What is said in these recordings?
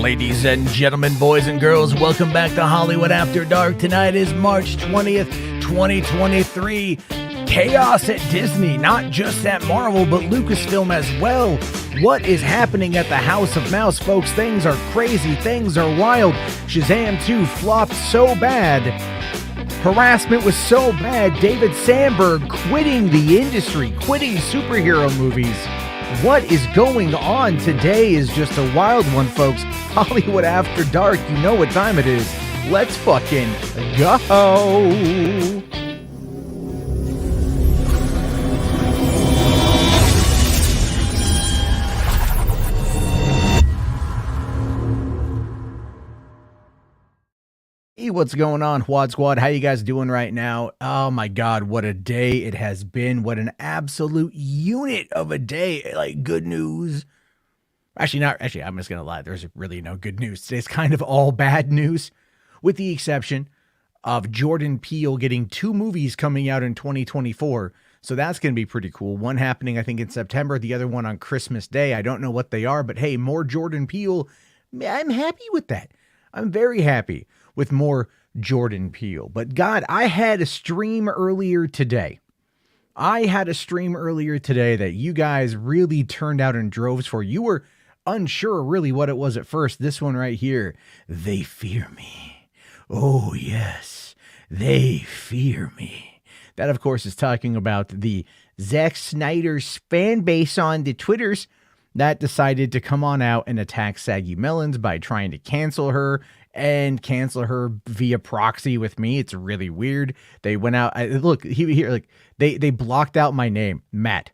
Ladies and gentlemen, boys and girls, welcome back to Hollywood After Dark. Tonight is March 20th, 2023. Chaos at Disney, not just at Marvel, but Lucasfilm as well. What is happening at the House of Mouse, folks? Things are crazy, things are wild. Shazam 2 flopped so bad. Harassment was so bad, David Sandberg quitting the industry, quitting superhero movies. What is going on? Today is just a wild one, folks. Hollywood After Dark, you know what time it is. Let's fucking go. Hey, what's going on, Hwad Squad? How you guys doing right now? Oh my God, what a day it has been. What an absolute unit of a day. Like, good news. Actually, I'm just going to lie. There's really no good news. Today's kind of all bad news, with the exception of Jordan Peele getting 2 movies coming out in 2024. So that's going to be pretty cool. One happening, I think, in September, the other one on Christmas Day. I don't know what they are, but hey, more Jordan Peele. I'm happy with that. I'm very happy with more Jordan Peele. But God, I had a stream earlier today. That you guys really turned out in droves for. You were unsure really what it was at first. This one right here. They fear me. Oh, yes. They fear me. That, of course, is talking about the Zack Snyder's fan base on the Twitters that decided to come on out and attack Saggy Melons by trying to cancel her and cancel her via proxy with me. It's really weird. They went out. Look, they blocked out my name, Matt.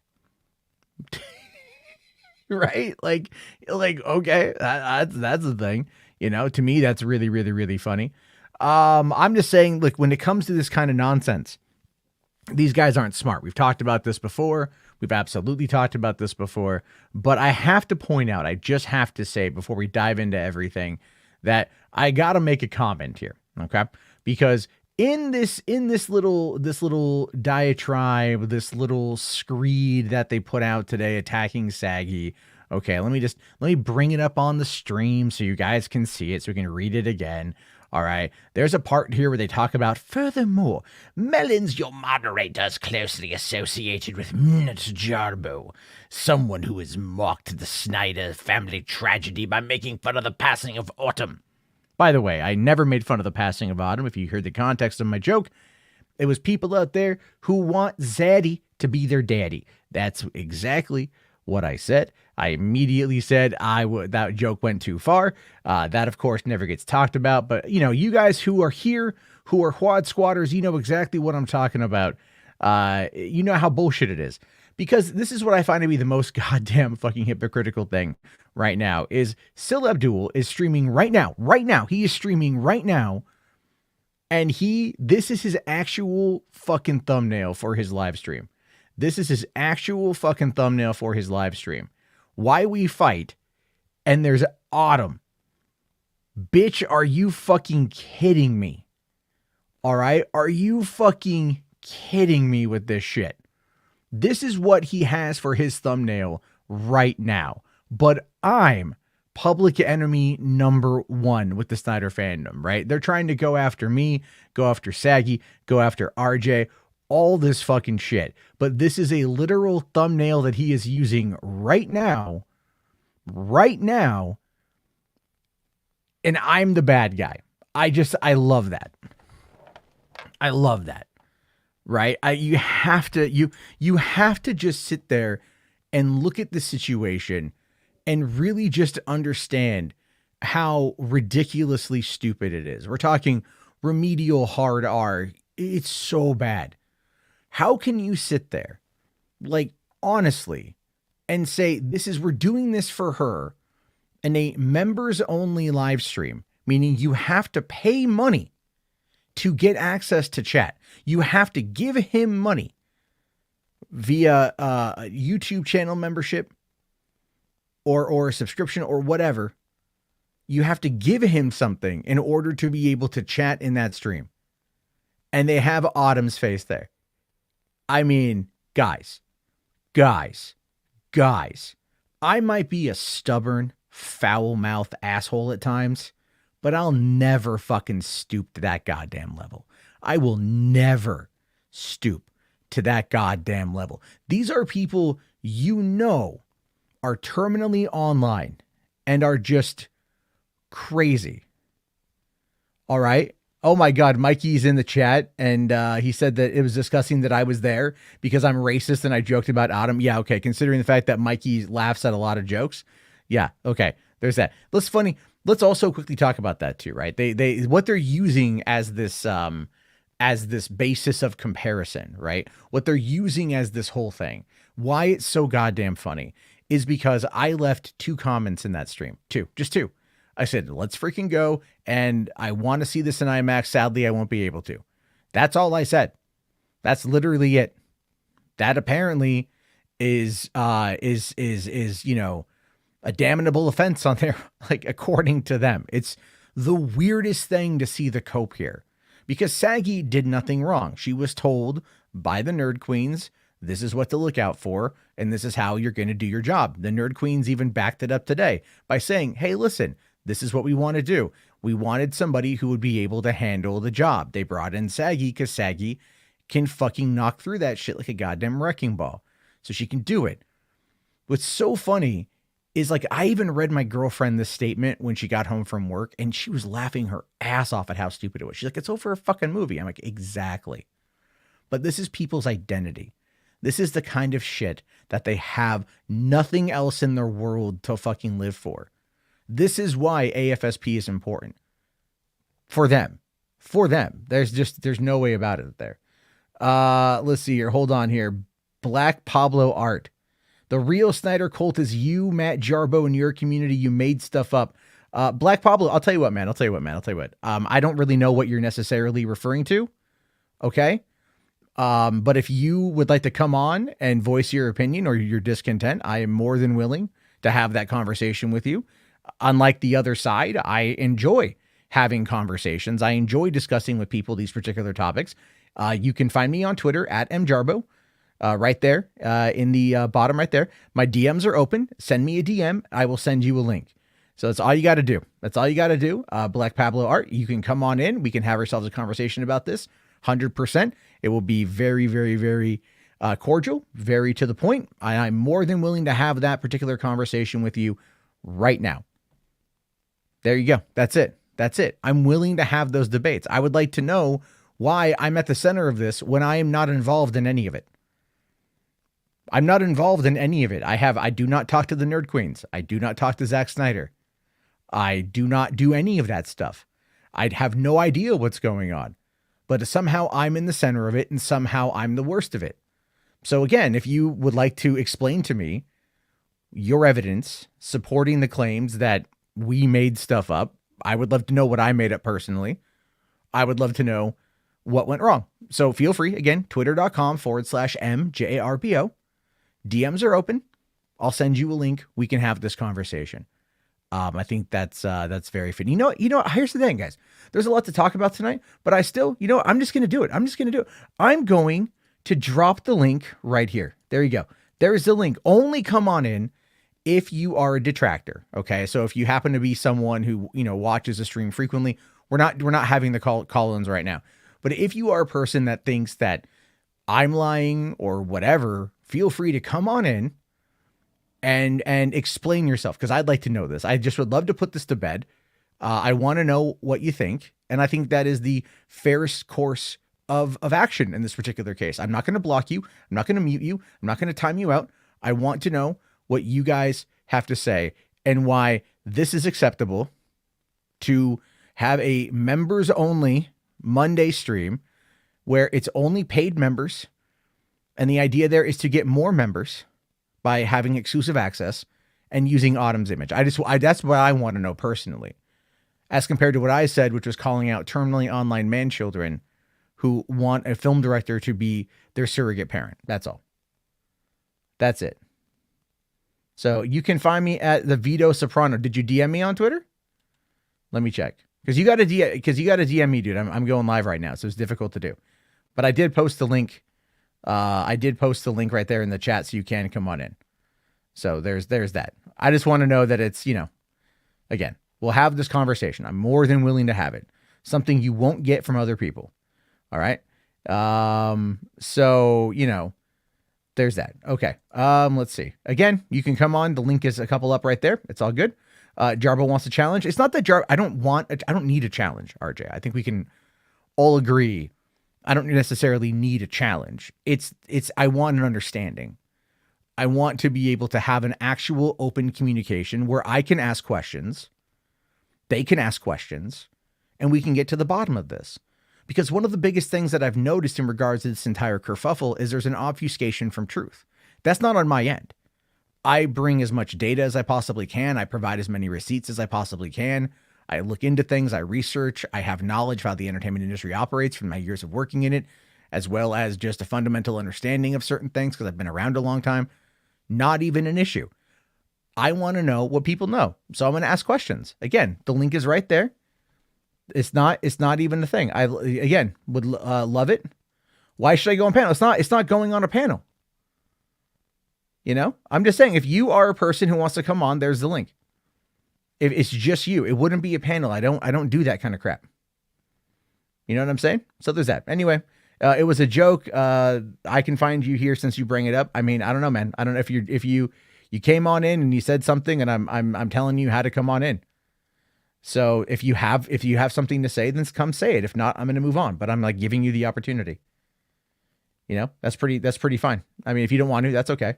Right? Like, okay, that's the thing. You know, to me, that's really, really, really funny. I'm just saying, look, when it comes to this kind of nonsense, these guys aren't smart. We've talked about this before. We've absolutely talked about this before. But I have to point out, I just have to say before we dive into everything, that I got to make a comment here, okay? Because in this little diatribe, this little screed that they put out today attacking Saggy, okay, let me bring it up on the stream so you guys can see it, so we can read it again. All right, there's a part here where they talk about, furthermore, Melons, your moderator, is closely associated with Mnat Jarbo, someone who has mocked the Snyder family tragedy by making fun of the passing of Autumn. By the way, I never made fun of the passing of Autumn. If you heard the context of my joke, it was people out there who want Zaddy to be their daddy. That's exactly what I said. I immediately said that joke went too far. That, of course, never gets talked about. But, you know, you guys who are here, who are Hwad squatters, you know exactly what I'm talking about. You know how bullshit it is. Because this is what I find to be the most goddamn fucking hypocritical thing right now is Sil Abdul is streaming right now. He is streaming right now. And this is his actual fucking thumbnail for his live stream. Why we fight, and there's Autumn. Bitch, are you fucking kidding me? All right? Are you fucking kidding me with this shit? This is what he has for his thumbnail right now. But I'm public enemy number 1 with the Snyder fandom, right? They're trying to go after me, go after Saggy, go after RJ, all this fucking shit. But this is a literal thumbnail that he is using right now, and I'm the bad guy. I love that. Right? You have to just sit there and look at the situation and really just understand how ridiculously stupid it is. We're talking remedial hard R. It's so bad. How can you sit there, like, honestly, and say, we're doing this for her in a members only live stream, meaning you have to pay money to get access to chat. You have to give him money via YouTube channel membership or a subscription or whatever. You have to give him something in order to be able to chat in that stream. And they have Autumn's face there. I mean, guys, I might be a stubborn foul-mouthed asshole at times, but I'll never fucking stoop to that goddamn level. I will never stoop to that goddamn level. These are people are terminally online and are just crazy. All right. Oh my God, Mikey's in the chat, and he said that it was disgusting that I was there because I'm racist and I joked about Adam. Yeah, okay. Considering the fact that Mikey laughs at a lot of jokes. Yeah, okay. There's that. That's funny. Let's also quickly talk about that too, right? They what they're using as this basis of comparison, right? What they're using as this whole thing. Why it's so goddamn funny is because I left 2 comments in that stream. Just two. I said, let's freaking go. And I want to see this in IMAX. Sadly, I won't be able to. That's all I said. That's literally it. That apparently is, you know, a damnable offense on there, like according to them. It's the weirdest thing to see the cope here because Saggy did nothing wrong. She was told by the Nerd Queens, this is what to look out for, and this is how you're going to do your job. The Nerd Queens even backed it up today by saying, hey, listen, this is what we want to do. We wanted somebody who would be able to handle the job. They brought in Saggy because Saggy can fucking knock through that shit like a goddamn wrecking ball. So she can do it. What's so funny is like, I even read my girlfriend this statement when she got home from work and she was laughing her ass off at how stupid it was. She's like, it's over a fucking movie. I'm like, exactly. But this is people's identity. This is the kind of shit that they have nothing else in their world to fucking live for. This is why AFSP is important for them. There's no way about it there. Let's see here. Hold on here. Black Pablo Art. The real Snyder cult is you, Matt Jarbo, in your community. You made stuff up. Black Pablo, I'll tell you what, man. I don't really know what you're necessarily referring to. Okay. But if you would like to come on and voice your opinion or your discontent, I am more than willing to have that conversation with you. Unlike the other side, I enjoy having conversations. I enjoy discussing with people these particular topics. You can find me on Twitter at mjarbo, right there in the bottom right there. My DMs are open. Send me a DM. I will send you a link. So that's all you got to do. Black Pablo Art, you can come on in. We can have ourselves a conversation about this. 100%. It will be very, very, very cordial, very to the point. I'm more than willing to have that particular conversation with you right now. There you go. That's it. I'm willing to have those debates. I would like to know why I'm at the center of this when I am not involved in any of it. I'm not involved in any of it. I do not talk to the Nerd Queens. I do not talk to Zack Snyder. I do not do any of that stuff. I'd have no idea what's going on, but somehow I'm in the center of it and somehow I'm the worst of it. So again, if you would like to explain to me your evidence supporting the claims that we made stuff up, I would love to know what I made up personally. I would love to know what went wrong. So feel free, again, twitter.com/MJARPO. DMs are open. I'll send you a link. We can have this conversation. I think that's very fitting. You know, here's the thing, guys. There's a lot to talk about tonight, but I'm just going to do it. I'm going to drop the link right here. There you go. There is the link. Only come on in if you are a detractor. Okay. So if you happen to be someone who, watches the stream frequently, we're not having the call-ins right now. But if you are a person that thinks that I'm lying or whatever, feel free to come on in and explain yourself, because I'd like to know this. I just would love to put this to bed. I want to know what you think, and I think that is the fairest course of action in this particular case. I'm not going to block you. I'm not going to mute you. I'm not going to time you out. I want to know what you guys have to say and why this is acceptable to have a members-only Monday stream where it's only paid members, and the idea there is to get more members by having exclusive access and using Autumn's image. That's what I want to know personally, as compared to what I said, which was calling out terminally online man children who want a film director to be their surrogate parent. That's all. That's it. So you can find me at the Vito Soprano. Did you DM me on Twitter? Let me check. Because you got to DM me, dude. I'm going live right now, so it's difficult to do. But I did post the link. I did post the link right there in the chat, so you can come on in. So there's that. I just want to know that it's, Again, we'll have this conversation. I'm more than willing to have it. Something you won't get from other people. All right. So, there's that. Okay. Let's see. Again, you can come on. The link is a couple up right there. It's all good. Jarbo wants a challenge. It's not that I don't need a challenge, RJ. I think we can all agree. I don't necessarily need a challenge. I want an understanding. I want to be able to have an actual open communication where I can ask questions, they can ask questions, and we can get to the bottom of this. Because one of the biggest things that I've noticed in regards to this entire kerfuffle is there's an obfuscation from truth. That's not on my end. I bring as much data as I possibly can. I provide as many receipts as I possibly can. I look into things. I research. I have knowledge of how the entertainment industry operates from my years of working in it, as well as just a fundamental understanding of certain things because I've been around a long time. Not even an issue. I want to know what people know. So I'm going to ask questions. Again, the link is right there. It's not even a thing. I, again, would love it. Why should I go on panel? It's not going on a panel. I'm just saying, if you are a person who wants to come on, there's the link. If it's just you, it wouldn't be a panel. I don't do that kind of crap. You know what I'm saying? So there's that. Anyway, it was a joke. I can find you here since you bring it up. I mean, I don't know, man. I don't know if you came on in and you said something, and I'm telling you how to come on in. So if you have something to say, then come say it. If not, I'm going to move on. But I'm like giving you the opportunity. That's pretty fine. I mean, if you don't want to, that's okay.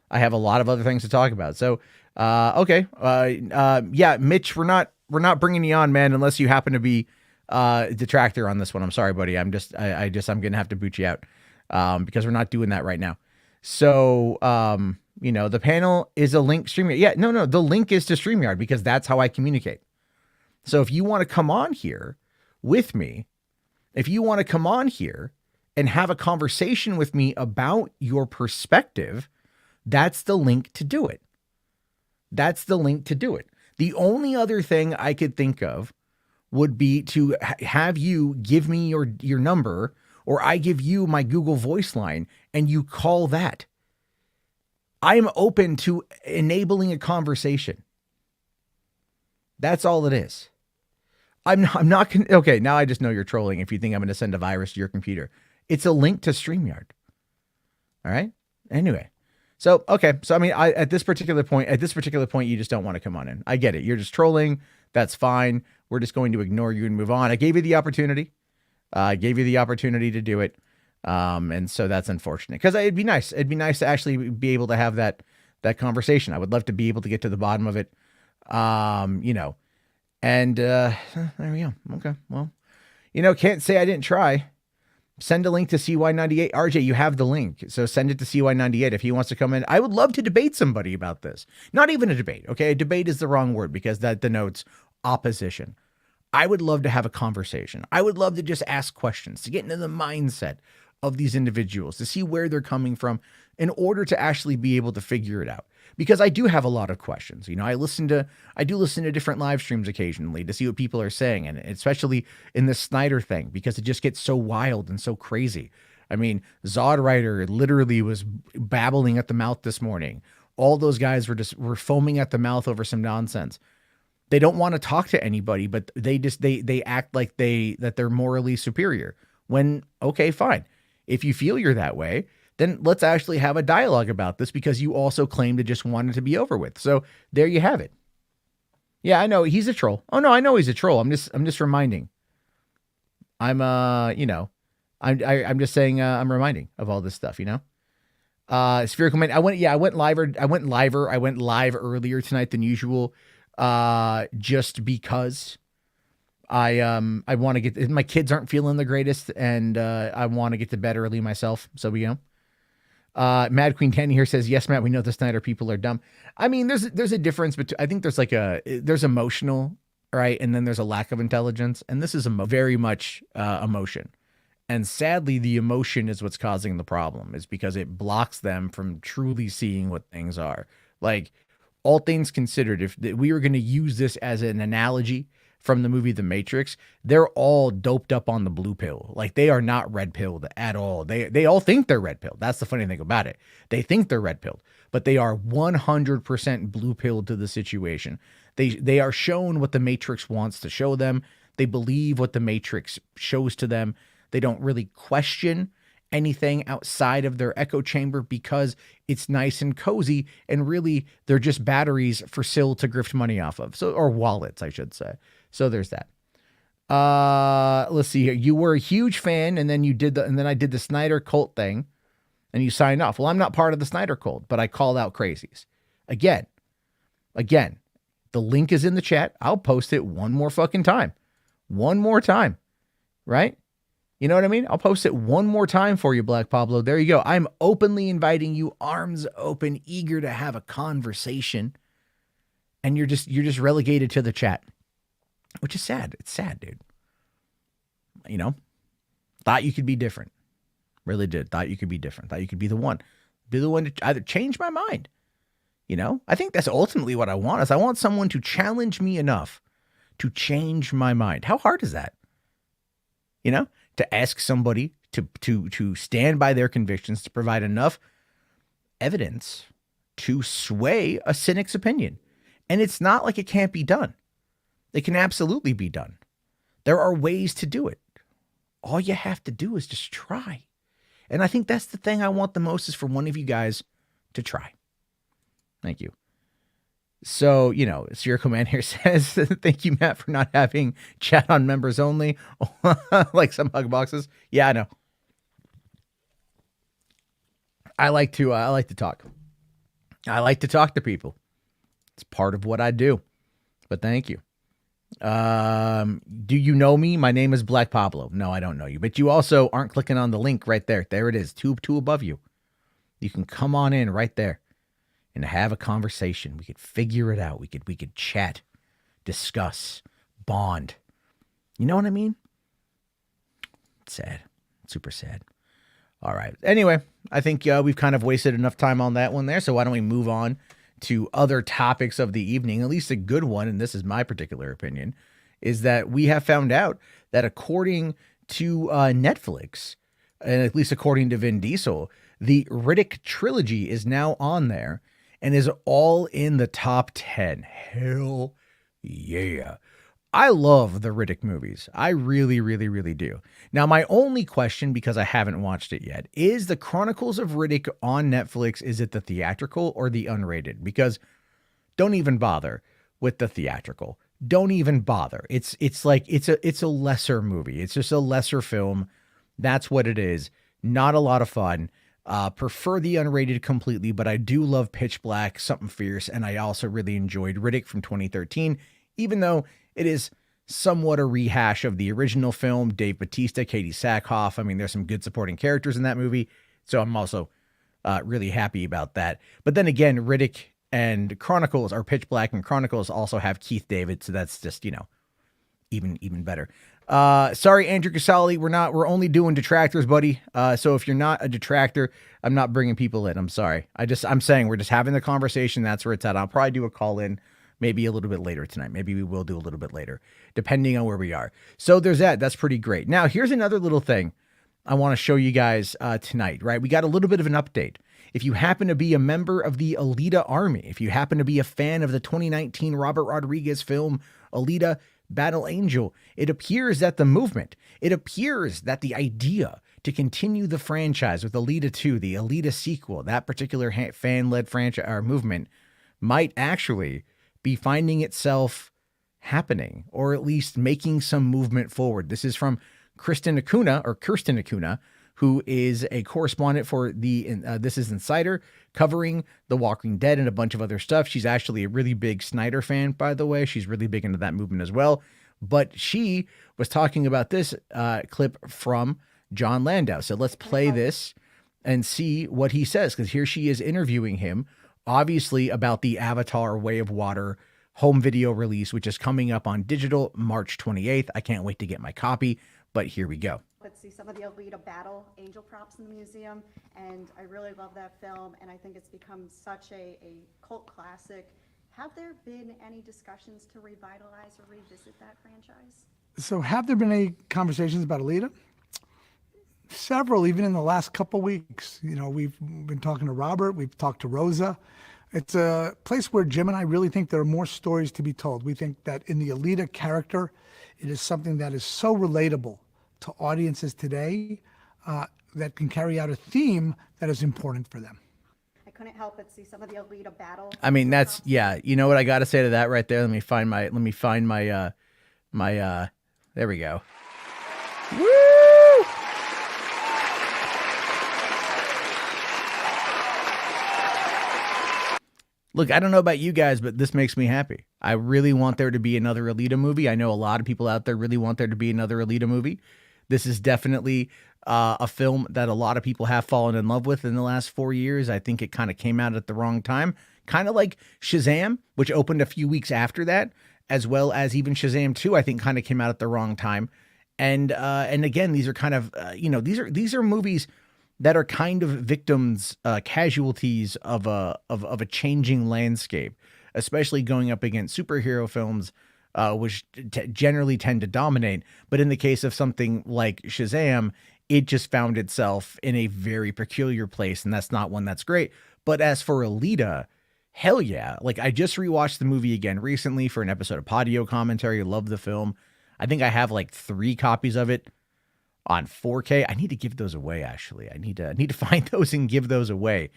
I have a lot of other things to talk about. So, okay. Yeah, Mitch, we're not bringing you on, man, unless you happen to be a detractor on this one. I'm sorry, buddy. I'm going to have to boot you out, because we're not doing that right now. So, the panel is a link StreamYard. Yeah, no, the link is to StreamYard because that's how I communicate. So if you want to come on here with me, if you want to come on here and have a conversation with me about your perspective, that's the link to do it. That's the link to do it. The only other thing I could think of would be to have you give me your number, or I give you my Google Voice line and you call that. I am open to enabling a conversation. That's all it is. I'm not okay, now I just know you're trolling if you think I'm going to send a virus to your computer. It's a link to StreamYard. All right? Anyway. So, okay. So, I mean, at this particular point, you just don't want to come on in. I get it. You're just trolling. That's fine. We're just going to ignore you and move on. I gave you the opportunity. To do it. And so that's unfortunate because it'd be nice. It'd be nice to actually be able to have that conversation. I would love to be able to get to the bottom of it. And there we go. Okay. Well, can't say I didn't try. Send a link to CY98. RJ, you have the link. So send it to CY98 if he wants to come in. I would love to debate somebody about this. Not even a debate. Okay. A debate is the wrong word because that denotes opposition. I would love to have a conversation. I would love to just ask questions, to get into the mindset of these individuals, to see where they're coming from in order to actually be able to figure it out. Because I do have a lot of questions. I do listen to different live streams occasionally to see what people are saying. And especially in the Snyder thing, because it just gets so wild and so crazy. I mean, Zod Rider literally was babbling at the mouth this morning. All those guys were foaming at the mouth over some nonsense. They don't want to talk to anybody, but they act like they're morally superior. When, okay, fine. If you feel you're that way, then let's actually have a dialogue about this because you also claim to just want it to be over with. So there you have it. Yeah, I know he's a troll. Oh no, I know he's a troll. I'm just reminding. I'm just saying I'm reminding of all this stuff, Spherical Man. I went live earlier tonight than usual. Just because I want to get, my kids aren't feeling the greatest and I want to get to bed early myself. So we go. Mad Queen Tanny here says, yes, Matt, we know the Snyder people are dumb. I mean, there's a difference between, I think there's emotional, right? And then there's a lack of intelligence. And this is very much emotion. And sadly, the emotion is what's causing the problem, is because it blocks them from truly seeing what things are. Like, all things considered, if we were going to use this as an analogy from the movie The Matrix, they're all doped up on the blue pill. Like, they are not red pilled at all. They all think they're red pilled. That's the funny thing about it. They think they're red pilled, but they are 100% blue pilled to the situation. They are shown what the Matrix wants to show them. They believe what the Matrix shows to them. They don't really question anything outside of their echo chamber because it's nice and cozy, and really they're just batteries for Syl to grift money off of. So, or wallets, I should say. So there's that. Let's see here. You were a huge fan, and then I did the Snyder cult thing, and you signed off. Well, I'm not part of the Snyder cult, but I called out crazies. Again, the link is in the chat. I'll post it one more fucking time. One more time, right? You know what I mean? I'll post it one more time for you, Black Pablo. There you go. I'm openly inviting you, arms open, eager to have a conversation. And you're just relegated to the chat, which is sad. It's sad, dude. You know, thought you could be different. Really did. Thought you could be different. Thought you could be the one. Be the one to either change my mind. You know, I think that's ultimately what I want. Is I want someone to challenge me enough to change my mind. How hard is that? You know, to ask somebody to stand by their convictions, to provide enough evidence to sway a cynic's opinion. And it's not like it can't be done. It can absolutely be done. There are ways to do it. All you have to do is just try. And I think that's the thing I want the most, is for one of you guys to try. Thank you. So, you know, Sierra Command here says, thank you, Matt, for not having chat on members only, like some hug boxes. Yeah, I know. I like to talk. I like to talk to people. It's part of what I do. But thank you. Do you know me? My name is Black Pablo. No, I don't know you. But you also aren't clicking on the link right there. There it is, two above you. You can come on in right there and have a conversation. We could figure it out. We could chat, discuss, bond. You know what I mean? It's sad. Super sad. All right. Anyway, I think we've kind of wasted enough time on that one there. So why don't we move on to other topics of the evening? At least a good one, and this is my particular opinion, is that we have found out that according to Netflix, and at least according to Vin Diesel, the Riddick trilogy is now on there and is all in the top 10. Hell yeah. I love the Riddick movies. I really, really, really do. Now, my only question, because I haven't watched it yet, is the Chronicles of Riddick on Netflix, is it the theatrical or the unrated? Because don't even bother with the theatrical. Don't even bother. It's a lesser movie. It's just a lesser film. That's what it is. Not a lot of fun. Prefer the unrated completely, but I do love Pitch Black, Something Fierce, and I also really enjoyed Riddick from 2013, even though it is somewhat a rehash of the original film. Dave Bautista, Katie Sackhoff. I mean, there's some good supporting characters in that movie, so I'm also really happy about that. But then again, Riddick and Chronicles, or Pitch Black and Chronicles, also have Keith David, so that's just, you know, even better. Sorry, Andrew Casali, we're only doing detractors, buddy. So if you're not a detractor, I'm not bringing people in. I'm sorry. I'm saying we're just having the conversation. That's where it's at. I'll probably do a call in maybe a little bit later tonight. Maybe we will do a little bit later, depending on where we are. So there's that. That's pretty great. Now, here's another little thing I want to show you guys tonight, right? We got a little bit of an update. If you happen to be a member of the Alita Army, if you happen to be a fan of the 2019 Robert Rodriguez film, Alita Battle Angel, it appears that the idea to continue the franchise with Alita 2, the Alita sequel, that particular fan-led franchise or movement, might actually be finding itself happening, or at least making some movement forward. This is from Kirsten Acuna, who is a correspondent for the This Is Insider, covering The Walking Dead and a bunch of other stuff. She's actually a really big Snyder fan, by the way. She's really big into that movement as well. But she was talking about this clip from John Landau. So let's play this and see what he says, because here she is interviewing him, obviously about the Avatar Way of Water home video release, which is coming up on digital March 28th. I can't wait to get my copy, but here we go. Let's see some of the Alita Battle Angel props in the museum, and I really love that film, and I think it's become such a cult classic. Have there been any discussions to revitalize or revisit that franchise? So have there been any conversations about Alita? Several, even in the last couple weeks. You know, we've been talking to Robert, we've talked to Rosa. It's a place where Jim and I really think there are more stories to be told. We think that in the Alita character, it is something that is so relatable to audiences today that can carry out a theme that is important for them. I couldn't help but see some of the Alita battle. I mean, that's, yeah. You know what I got to say to that right there? Let me find my, there we go. Woo! Look, I don't know about you guys, but this makes me happy. I really want there to be another Alita movie. I know a lot of people out there really want there to be another Alita movie. This is definitely a film that a lot of people have fallen in love with in the last 4 years. I think it kind of came out at the wrong time, kind of like Shazam, which opened a few weeks after that, as well as even Shazam 2, I think kind of came out at the wrong time. And again, these are kind of, these are movies that are kind of victims, casualties of a changing landscape, especially going up against superhero films, which generally tend to dominate. But in the case of something like Shazam, it just found itself in a very peculiar place, and that's not one that's great. But as for Alita, hell yeah. Like, I just rewatched the movie again recently for an episode of Podio Commentary. Love the film. I think I have like 3 copies of it on 4K. I need to give those away. Actually, I need to find those and give those away.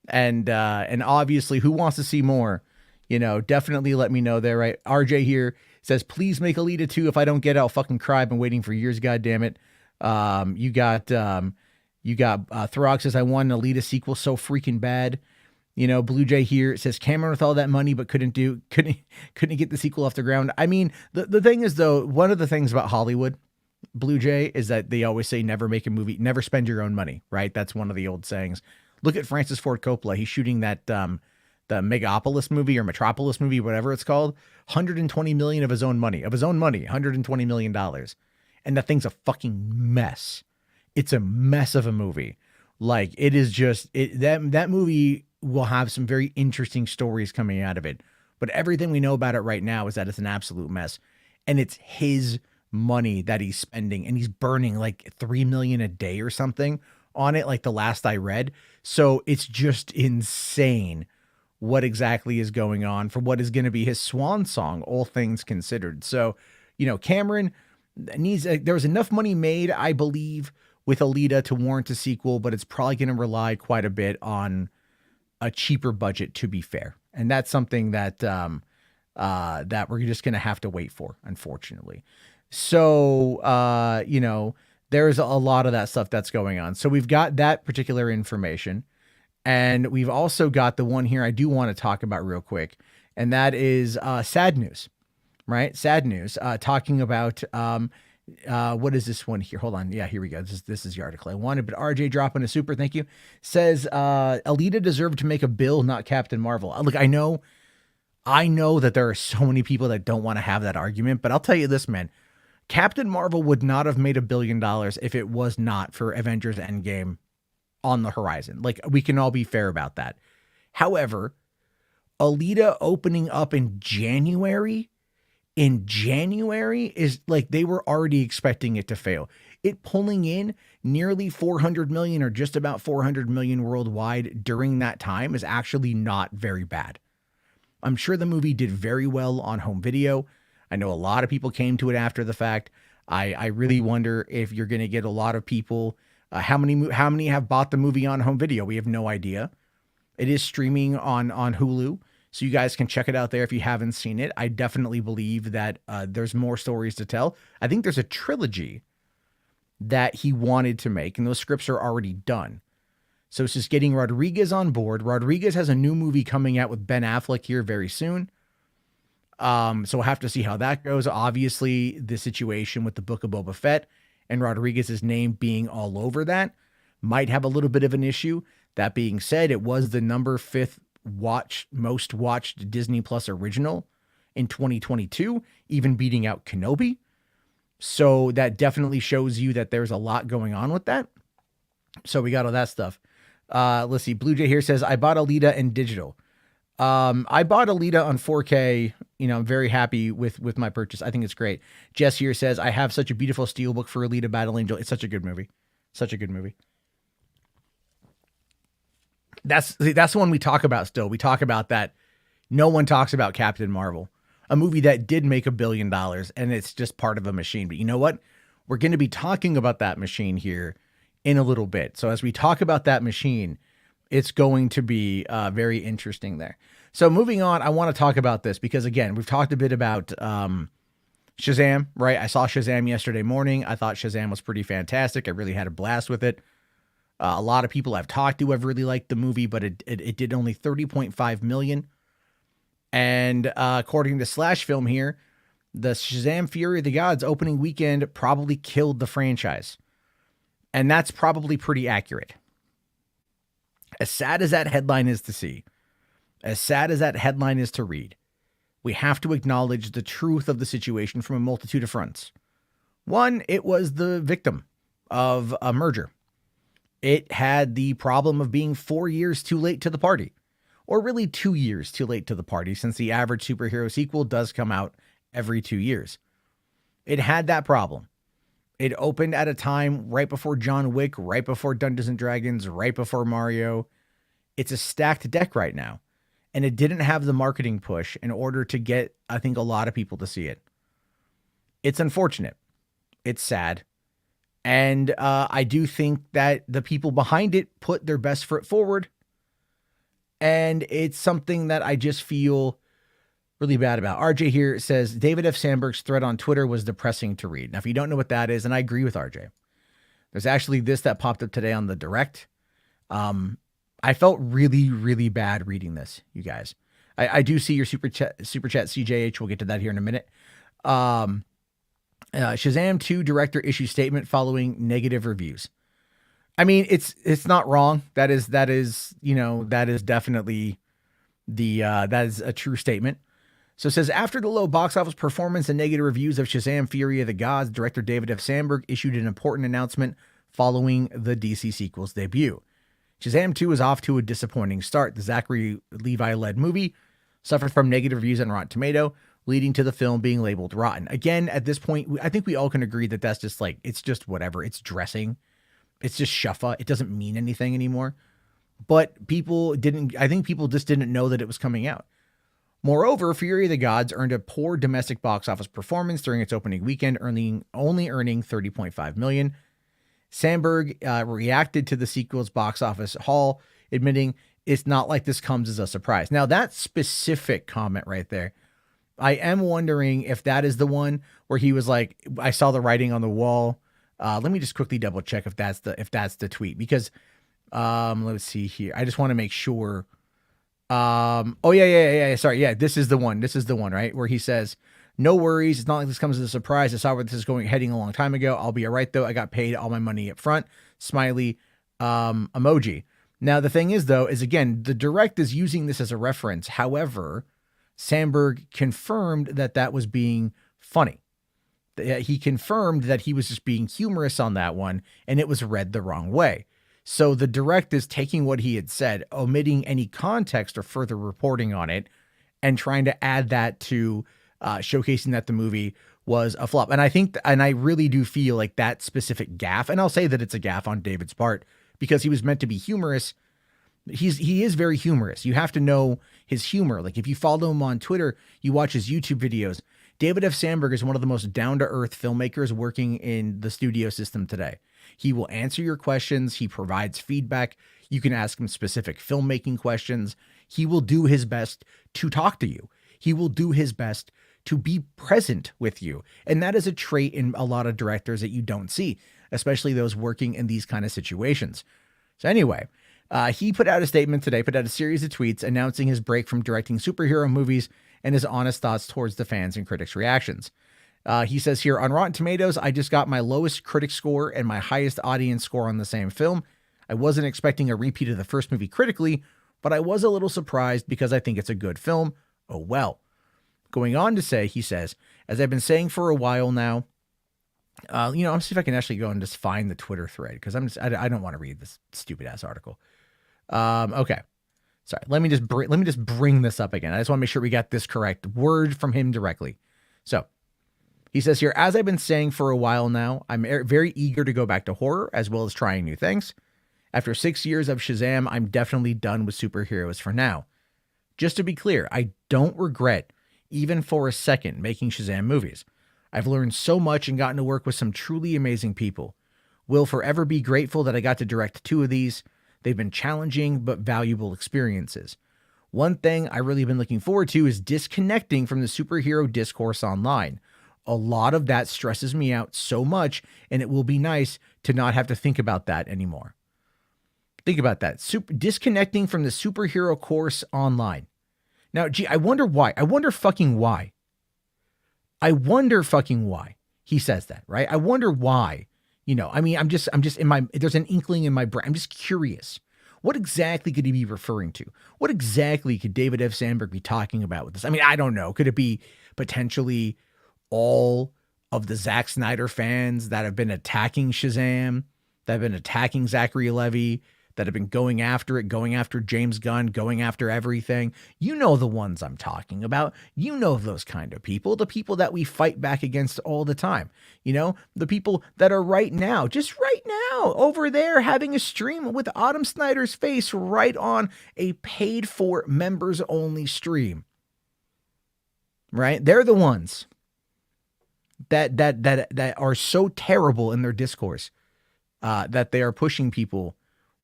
And obviously, who wants to see more? Definitely let me know there. Right. RJ here says, please make Alita 2. If I don't get it, I'll fucking cry. I've been waiting for years. God damn it. You got Throg says, I want an Alita sequel so freaking bad. Blue Jay here says, Cameron with all that money, but couldn't get the sequel off the ground. I mean, the thing is though, one of the things about Hollywood, Blue Jay, is that they always say never make a movie, never spend your own money, right? That's one of the old sayings. Look at Francis Ford Coppola. He's shooting that the Megapolis movie or Metropolis movie, whatever it's called, $120 million of his own money, $120 million. And that thing's a fucking mess. It's a mess of a movie. Like, it is just that movie will have some very interesting stories coming out of it. But everything we know about it right now is that it's an absolute mess. And it's his money that he's spending, and he's burning like $3 million a day or something on it, like the last I read. So it's just insane what exactly is going on for what is going to be his swan song, all things considered. So, Cameron needs, there was enough money made, I believe, with Alita to warrant a sequel, but it's probably going to rely quite a bit on a cheaper budget, to be fair. And that's something that that we're just going to have to wait for, unfortunately. So, there's a lot of that stuff that's going on. So we've got that particular information. And we've also got the one here I do want to talk about real quick. And that is sad news, right? Sad news. Talking about, what is this one here? Hold on. Yeah, here we go. This is the article I wanted. But RJ dropping a super, thank you. Says, Alita deserved to make a bill, not Captain Marvel. Look, I know that there are so many people that don't want to have that argument. But I'll tell you this, man. Captain Marvel would not have made $1 billion if it was not for Avengers Endgame on the horizon. Like, we can all be fair about that. However, Alita opening up in January is like, they were already expecting it to fail. It pulling in nearly 400 million or just about 400 million worldwide during that time is actually not very bad. I'm sure the movie did very well on home video. I know a lot of people came to it after the fact. I really wonder if you're going to get a lot of people. How many have bought the movie on home video? We have no idea. It is streaming on Hulu, so you guys can check it out there if you haven't seen it. I definitely believe that there's more stories to tell. I think there's a trilogy that he wanted to make, and those scripts are already done. So it's just getting Rodriguez on board. Rodriguez has a new movie coming out with Ben Affleck here very soon. So we'll have to see how that goes. Obviously, the situation with the Book of Boba Fett and Rodriguez's name being all over that might have a little bit of an issue. That being said, it was the number 5th most watched Disney Plus original in 2022, even beating out Kenobi. So that definitely shows you that there's a lot going on with that. So we got all that stuff. Let's see. Blue Jay here says, I bought Alita in digital. I bought Alita on 4K. I'm very happy with my purchase. I think it's great. Jess here says, I have such a beautiful steelbook for Alita Battle Angel. It's such a good movie. Such a good movie. That's the one we talk about still. We talk about that. No one talks about Captain Marvel, a movie that did make $1 billion, and it's just part of a machine. But you know what? We're going to be talking about that machine here in a little bit. So as we talk about that machine, it's going to be very interesting there. So moving on, I want to talk about this because, again, we've talked a bit about Shazam, right? I saw Shazam yesterday morning. I thought Shazam was pretty fantastic. I really had a blast with it. A lot of people I've talked to have really liked the movie, but it did only 30.5 million. And according to Slash Film here, the Shazam Fury of the Gods opening weekend probably killed the franchise. And that's probably pretty accurate. As sad as that headline is to see, as sad as that headline is to read, we have to acknowledge the truth of the situation from a multitude of fronts. One, it was the victim of a merger. It had the problem of being 4 years too late to the party, or really 2 years too late to the party, since the average superhero sequel does come out every 2 years. It had that problem. It opened at a time right before John Wick, right before Dungeons and Dragons, right before Mario. It's a stacked deck right now. And it didn't have the marketing push in order to get, I think, a lot of people to see it. It's unfortunate. It's sad. And I do think that the people behind it put their best foot forward. And it's something that I just feel really bad about. RJ here says, David F. Sandberg's thread on Twitter was depressing to read. Now, if you don't know what that is, and I agree with RJ, there's actually this that popped up today on the direct. I felt really, really bad reading this, you guys. I do see your super chat, CJH. We'll get to that here in a minute. Shazam 2 director issues statement following negative reviews. I mean, it's not wrong. That is definitely that is a true statement. So it says, after the low box office performance and negative reviews of Shazam Fury of the Gods, director David F. Sandberg issued an important announcement following the DC sequel's debut. Shazam 2 is off to a disappointing start. The Zachary Levi-led movie suffered from negative reviews on Rotten Tomato, leading to the film being labeled rotten. Again, at this point, I think we all can agree that that's just it's just whatever. It's dressing. It's just shuffa. It doesn't mean anything anymore. But I think people just didn't know that it was coming out. Moreover, Fury of the Gods earned a poor domestic box office performance during its opening weekend, only earning $30.5 million. Sandberg reacted to the sequel's box office haul, admitting it's not like this comes as a surprise. Now, that specific comment right there, I am wondering if that is the one where he was like, I saw the writing on the wall. Let me just quickly double check if that's the tweet, because let's see here. I just want to make sure. Oh yeah. Sorry. Yeah, this is the one. This is the one, right? Where he says, no worries. It's not like this comes as a surprise. I saw where this is heading a long time ago. I'll be all right though. I got paid all my money up front. Smiley, emoji. Now, the thing is though, is again, the direct is using this as a reference. However, Sandberg confirmed that was being funny. He confirmed that he was just being humorous on that one, and it was read the wrong way. So the direct is taking what he had said, omitting any context or further reporting on it, and trying to add that to showcasing that the movie was a flop. And I think, and I really do feel like that specific gaffe, and I'll say that it's a gaffe on David's part, because he was meant to be humorous. He is very humorous. You have to know his humor. Like if you follow him on Twitter, you watch his YouTube videos. David F. Sandberg is one of the most down-to-earth filmmakers working in the studio system today. He will answer your questions. He provides feedback. You can ask him specific filmmaking questions. He will do his best to talk to you. He will do his best to be present with you. And that is a trait in a lot of directors that you don't see, especially those working in these kind of situations. So anyway, he put out a statement today, put out a series of tweets announcing his break from directing superhero movies and his honest thoughts towards the fans' and critics' reactions. He says here, on Rotten Tomatoes, I just got my lowest critic score and my highest audience score on the same film. I wasn't expecting a repeat of the first movie critically, but I was a little surprised because I think it's a good film. Oh well. Going on to say, he says, as I've been saying for a while now, I'm see if I can actually go and just find the Twitter thread, because I don't want to read this stupid ass article. Okay. Sorry. Let me just bring this up again. I just want to make sure we got this correct. Word from him directly. So he says here, as I've been saying for a while now, I'm very eager to go back to horror as well as trying new things. After 6 years of Shazam, I'm definitely done with superheroes for now. Just to be clear, I don't regret, even for a second, making Shazam movies. I've learned so much and gotten to work with some truly amazing people. Will forever be grateful that I got to direct 2 of these. They've been challenging but valuable experiences. One thing I really been looking forward to is disconnecting from the superhero discourse online. A lot of that stresses me out so much, and it will be nice to not have to think about that anymore. Think about that. Disconnecting from the superhero course online. Now, gee, I wonder why. I wonder fucking why he says that, right? I wonder why. I mean, I'm just in my, there's an inkling in my brain. I'm just curious. What exactly could he be referring to? What exactly could David F. Sandberg be talking about with this? I mean, I don't know. Could it be potentially all of the Zack Snyder fans that have been attacking Shazam, that have been attacking Zachary Levi, that have been going after it, going after James Gunn, going after everything? You know the ones I'm talking about. You know those kind of people, the people that we fight back against all the time. The people that are right now, just right now, over there having a stream with Adam Snyder's face right on a paid for members only stream. Right? They're the ones that are so terrible in their discourse that they are pushing people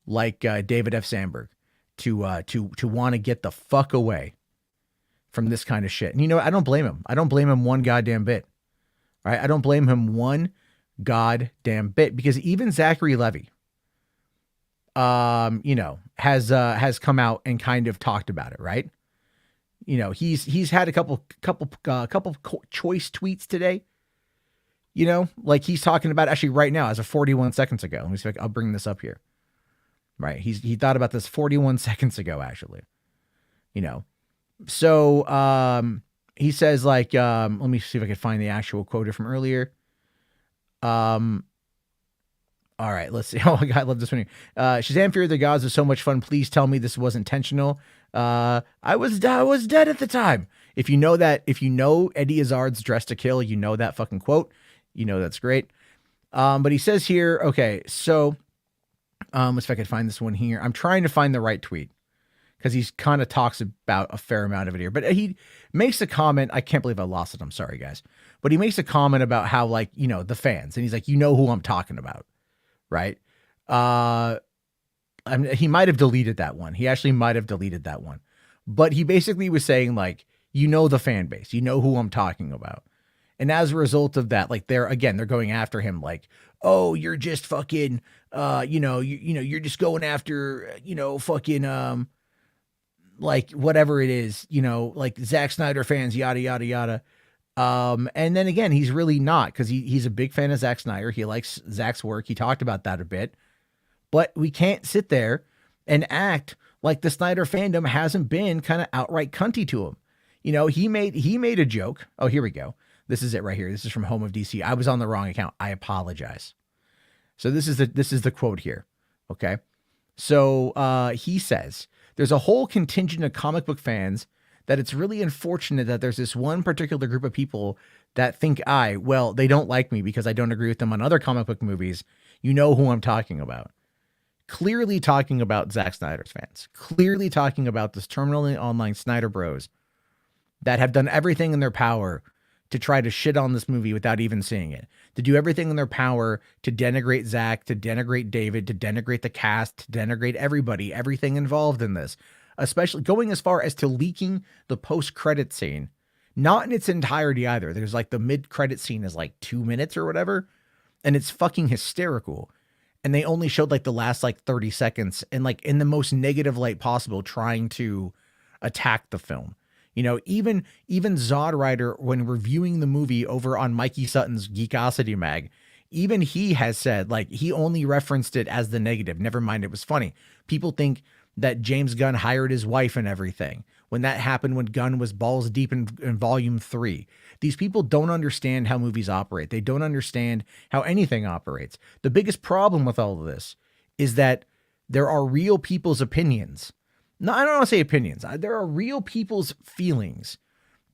like David F. Sandberg to want to get the fuck away from this kind of shit. And I don't blame him. I don't blame him one goddamn bit. Right? I don't blame him one goddamn bit, because even Zachary Levi, has come out and kind of talked about it, right? He's had a couple choice tweets today. Like he's talking about, actually right now, as of 41 seconds ago. Let me see if I'll bring this up here. Right. He thought about this 41 seconds ago, actually. So he says, like, let me see if I can find the actual quote from earlier. All right, let's see. Oh my God, I love this one here. Shazam! Fear of the Gods was so much fun. Please tell me this wasn't intentional. I was dead at the time. If you know Eddie Izzard's Dressed to Kill, you know that fucking quote. That's great. But he says here, okay, so let's see if I could find this one here. I'm trying to find the right tweet, because he kind of talks about a fair amount of it here. But he makes a comment. I can't believe I lost it. I'm sorry, guys. But he makes a comment about how, like, the fans. And he's like, who I'm talking about, right? He might have deleted that one. He actually might have deleted that one. But he basically was saying, like, the fan base. You know who I'm talking about. And as a result of that, like, they're going after him, like, oh, you're just fucking, you're just going after, fucking, like, whatever it is, like Zack Snyder fans, yada, yada, yada. And then again, he's really not, because he's a big fan of Zack Snyder. He likes Zack's work. He talked about that a bit. But we can't sit there and act like the Snyder fandom hasn't been kind of outright cunty to him. He made a joke. Oh, here we go. This is it right here. This is from Home of DC. I was on the wrong account. I apologize. So this is the quote here. Okay. So he says, there's a whole contingent of comic book fans that it's really unfortunate that there's this one particular group of people that think they don't like me because I don't agree with them on other comic book movies. You know who I'm talking about. Clearly talking about Zack Snyder's fans. Clearly talking about this terminally online Snyder bros that have done everything in their power to try to shit on this movie without even seeing it, to do everything in their power to denigrate Zach, to denigrate David, to denigrate the cast, to denigrate everybody, everything involved in this, especially going as far as to leaking the post-credit scene, not in its entirety either. There's like the mid-credit scene is like 2 minutes or whatever, and it's fucking hysterical. And they only showed like the last like 30 seconds and like in the most negative light possible, trying to attack the film. Even Zod Rider, when reviewing the movie over on Mikey Sutton's Geekosity mag, even he has said, like, he only referenced it as the negative. Never mind, it was funny. People think that James Gunn hired his wife and everything. When that happened, when Gunn was balls deep in volume 3. These people don't understand how movies operate. They don't understand how anything operates. The biggest problem with all of this is that there are real people's opinions. No, I don't want to say opinions. There are real people's feelings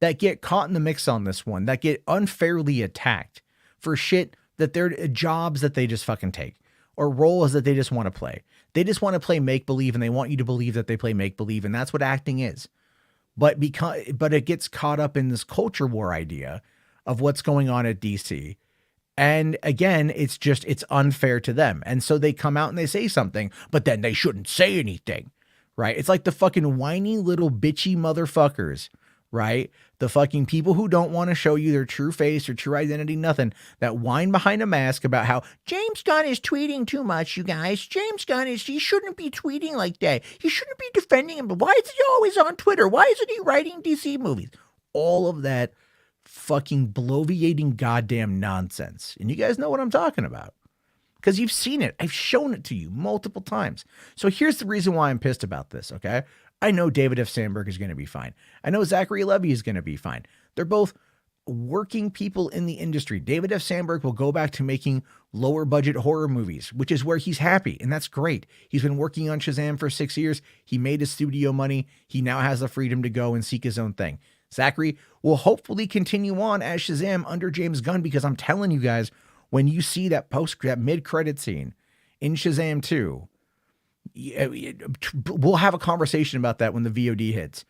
that get caught in the mix on this one, that get unfairly attacked for shit that they're jobs that they just fucking take, or roles that they just want to play. They just want to play make-believe, and they want you to believe that they play make-believe, and that's what acting is. But it gets caught up in this culture war idea of what's going on at DC. And again, it's unfair to them. And so they come out and they say something, but then they shouldn't say anything, right? It's like the fucking whiny little bitchy motherfuckers, right? The fucking people who don't want to show you their true face or true identity, nothing, that whine behind a mask about how James Gunn is tweeting too much, you guys. He shouldn't be tweeting like that. He shouldn't be defending him. But why is he always on Twitter? Why isn't he writing DC movies? All of that fucking bloviating goddamn nonsense. And you guys know what I'm talking about because you've seen it. I've shown it to you multiple times. So here's the reason why I'm pissed about this, okay? I know David F. Sandberg is going to be fine. I know Zachary Levi is going to be fine. They're both working people in the industry. David F. Sandberg will go back to making lower budget horror movies, which is where he's happy. And that's great. He's been working on Shazam for 6 years. He made his studio money. He now has the freedom to go and seek his own thing. Zachary will hopefully continue on as Shazam under James Gunn, because I'm telling you guys, when you see that mid-credit scene in Shazam 2, we'll have a conversation about that when the VOD hits.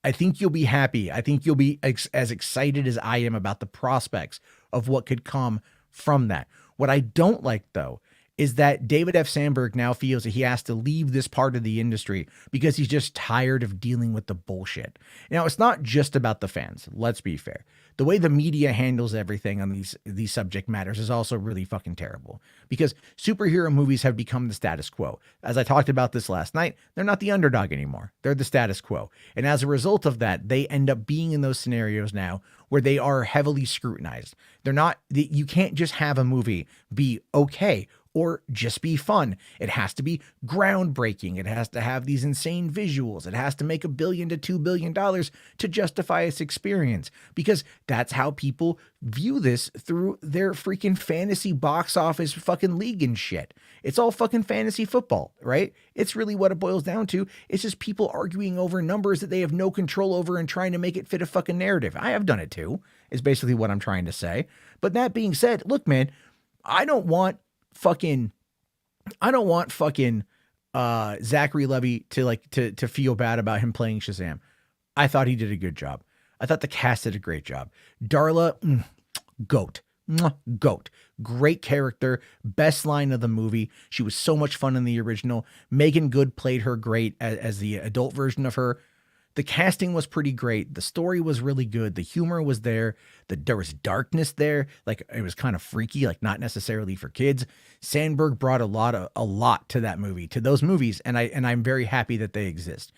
I think you'll be happy. I think you'll be as excited as I am about the prospects of what could come from that. What I don't like, though, is that David F. Sandberg now feels that he has to leave this part of the industry because he's just tired of dealing with the bullshit. Now, it's not just about the fans. Let's be fair. The way the media handles everything on these subject matters is also really fucking terrible, because superhero movies have become the status quo. As I talked about this last night, they're not the underdog anymore. They're the status quo. And as a result of that, they end up being in those scenarios now where they are heavily scrutinized. You can't just have a movie be okay or just be fun. It has to be groundbreaking. It has to have these insane visuals. It has to make $1 billion to $2 billion to justify its experience, because that's how people view this through their freaking fantasy box office fucking league and shit. It's all fucking fantasy football, right? It's really what it boils down to. It's just people arguing over numbers that they have no control over and trying to make it fit a fucking narrative. I have done it too, is basically what I'm trying to say. But that being said, look, man, I don't want fucking Zachary Levi to feel bad about him playing Shazam. I thought he did a good job. I thought the cast did a great job. Darla, goat. Goat. Great character. Best line of the movie. She was so much fun in the original. Megan Good played her great as the adult version of her. The casting was pretty great. The story was really good. The humor was there. There was darkness there. Like, it was kind of freaky, like not necessarily for kids. Sandberg brought a lot to that movie, to those movies. And I'm very happy that they exist.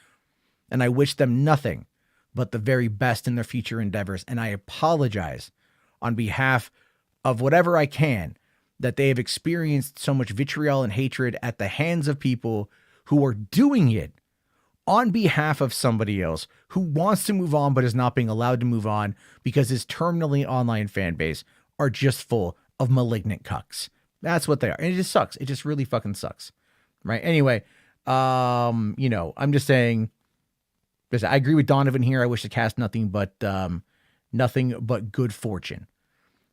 And I wish them nothing but the very best in their future endeavors. And I apologize on behalf of whatever I can that they have experienced so much vitriol and hatred at the hands of people who are doing it on behalf of somebody else who wants to move on but is not being allowed to move on because his terminally online fan base are just full of malignant cucks. That's what they are. And it just sucks. It just really fucking sucks. Right? Anyway, I'm just saying, I agree with Donovan here. I wish the cast nothing but good fortune.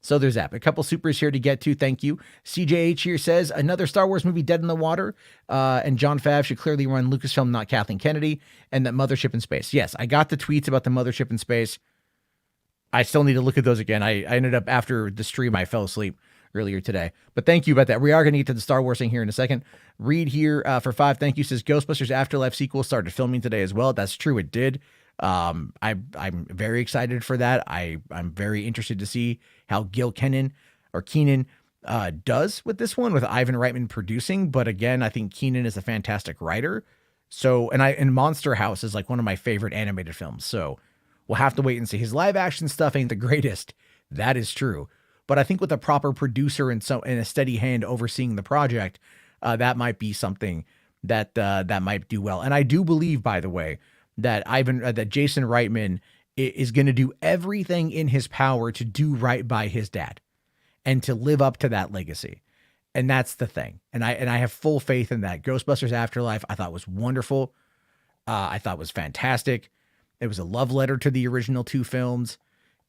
So there's that. A couple supers here to get to. Thank you. CJH here says, another Star Wars movie dead in the water. And John Fav should clearly run Lucasfilm, not Kathleen Kennedy. And that Mothership in Space. Yes, I got the tweets about the Mothership in Space. I still need to look at those again. I ended up, after the stream, I fell asleep earlier today. But thank you about that. We are going to get to the Star Wars thing here in a second. Reed here for 5. Thank you. Says Ghostbusters Afterlife sequel started filming today as well. That's true. It did. I'm very excited for that. I'm very interested to see how Gil Kenan does with this one, with Ivan Reitman producing. But again, I think Kenan is a fantastic writer. So, and Monster House is like one of my favorite animated films. So we'll have to wait and see. His live action stuff ain't the greatest. That is true. But I think with a proper producer and a steady hand overseeing the project, that might be something that might do well. And I do believe, by the way, that Jason Reitman is going to do everything in his power to do right by his dad and to live up to that legacy. And that's the thing. And I have full faith in that. Ghostbusters Afterlife, I thought was wonderful. I thought was fantastic. It was a love letter to the original 2 films.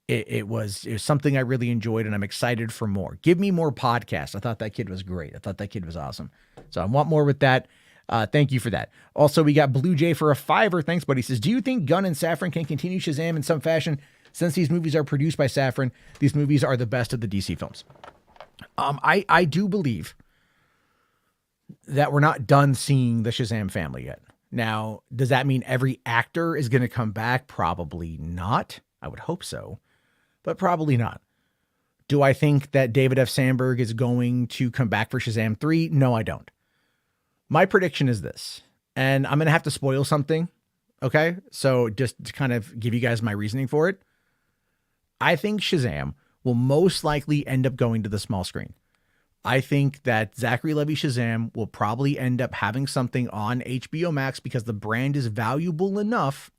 It was something I really enjoyed, and I'm excited for more. Give me more podcasts. I thought that kid was great. I thought that kid was awesome. So I want more with that. Thank you for that. Also, we got Blue Jay for a $5. Thanks, buddy. He says, do you think Gunn and Safran can continue Shazam in some fashion? Since these movies are produced by Safran, these movies are the best of the DC films. I do believe that we're not done seeing the Shazam family yet. Now, does that mean every actor is going to come back? Probably not. I would hope so, but probably not. Do I think that David F. Sandberg is going to come back for Shazam 3? No, I don't. My prediction is this, and I'm going to have to spoil something, okay? So just to kind of give you guys my reasoning for it, I think Shazam will most likely end up going to the small screen. I think that Zachary Levi Shazam will probably end up having something on HBO Max because the brand is valuable enough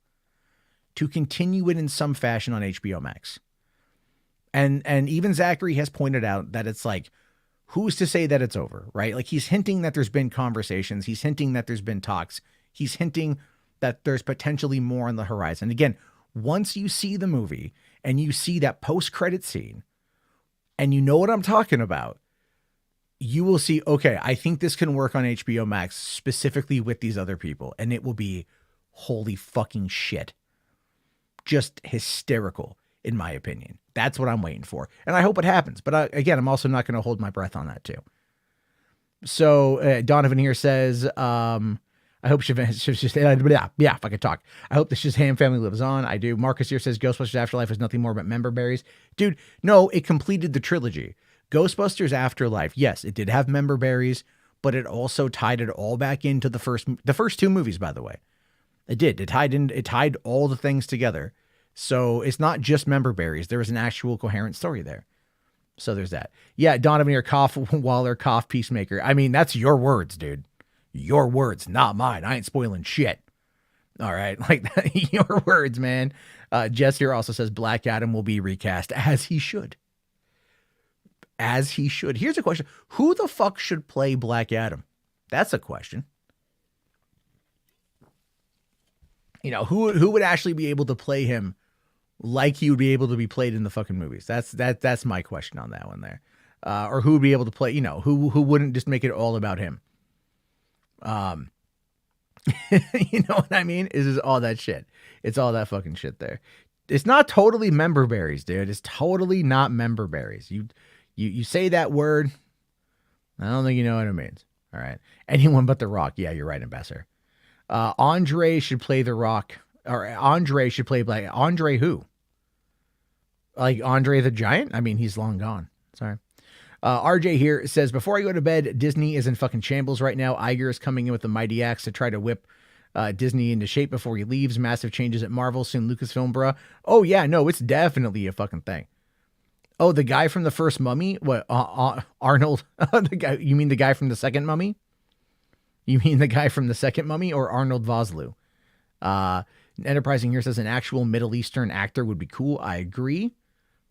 to continue it in some fashion on HBO Max. And even Zachary has pointed out that it's like, who's to say that it's over, right? Like he's hinting that there's been conversations. He's hinting that there's been talks. He's hinting that there's potentially more on the horizon. Again, once you see the movie and you see that post-credit scene and you know what I'm talking about, you will see, okay, I think this can work on HBO Max specifically with these other people. And it will be holy fucking shit. Just hysterical, in my opinion. That's what I'm waiting for. And I hope it happens. But again, I'm also not going to hold my breath on that too. So Donovan here says, I hope yeah, if I could talk. I hope the Shazam family lives on. I do. Marcus here says Ghostbusters Afterlife is nothing more but member berries. Dude, no, it completed the trilogy. Ghostbusters Afterlife, yes, it did have member berries, but it also tied it all back into the first two movies, by the way. It did. It tied all the things together. So it's not just member berries. There was an actual coherent story there. So there's that. Yeah, Donovan here, cough, Waller, cough, Peacemaker. I mean, that's your words, dude. Your words, not mine. I ain't spoiling shit. All right. Like your words, man. Jess here also says Black Adam will be recast as he should. As he should. Here's a question. Who the fuck should play Black Adam? That's a question. You know, who would actually be able to play him like he would be able to be played in the fucking movies? That's my question on that one there. Or who would be able to play, you know, who wouldn't just make it all about him? You know what I mean? Is all that shit. It's all that fucking shit there. It's not totally member berries, dude. It's totally not member berries. You say that word, I don't think you know what it means. All right. Anyone but The Rock. Yeah, you're right, Ambassador. Andre should play The Rock, or Andre should play Black. Andre who? Like Andre the Giant? I mean, he's long gone. Sorry. RJ here says, before I go to bed, Disney is in fucking shambles right now. Iger is coming in with the mighty axe to try to whip Disney into shape before he leaves. Massive changes at Marvel, soon Lucasfilm, bruh. Oh yeah, no, it's definitely a fucking thing. Oh, the guy from the first Mummy? What, Arnold? The guy? You mean the guy from the second Mummy? You mean the guy from the second Mummy or Arnold Vosloo? Enterprising here says an actual Middle Eastern actor would be cool. I agree.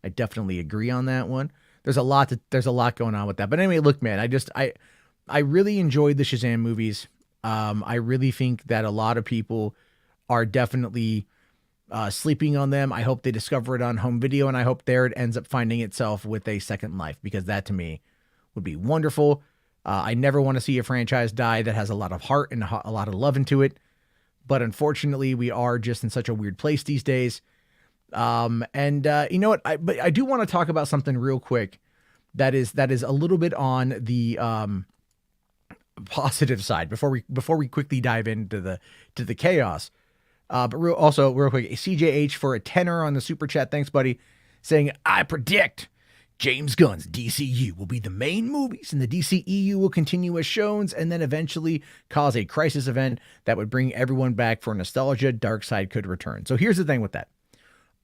I definitely agree on that one. There's a lot going on with that. But anyway, look, man, I really enjoyed the Shazam movies. I really think that a lot of people are definitely sleeping on them. I hope they discover it on home video, and I hope there it ends up finding itself with a second life, because that to me would be wonderful. I never want to see a franchise die that has a lot of heart and a lot of love into it. But unfortunately, we are just in such a weird place these days. You know what? I do want to talk about something real quick that is a little bit on the positive side before we quickly dive into the chaos. But real quick, CJH for a tenner on the super chat. Thanks, buddy. Saying, I predict James Gunn's DCU will be the main movies, and the DCEU will continue as shown, and then eventually cause a crisis event that would bring everyone back for nostalgia. Darkseid could return. So here's the thing with that.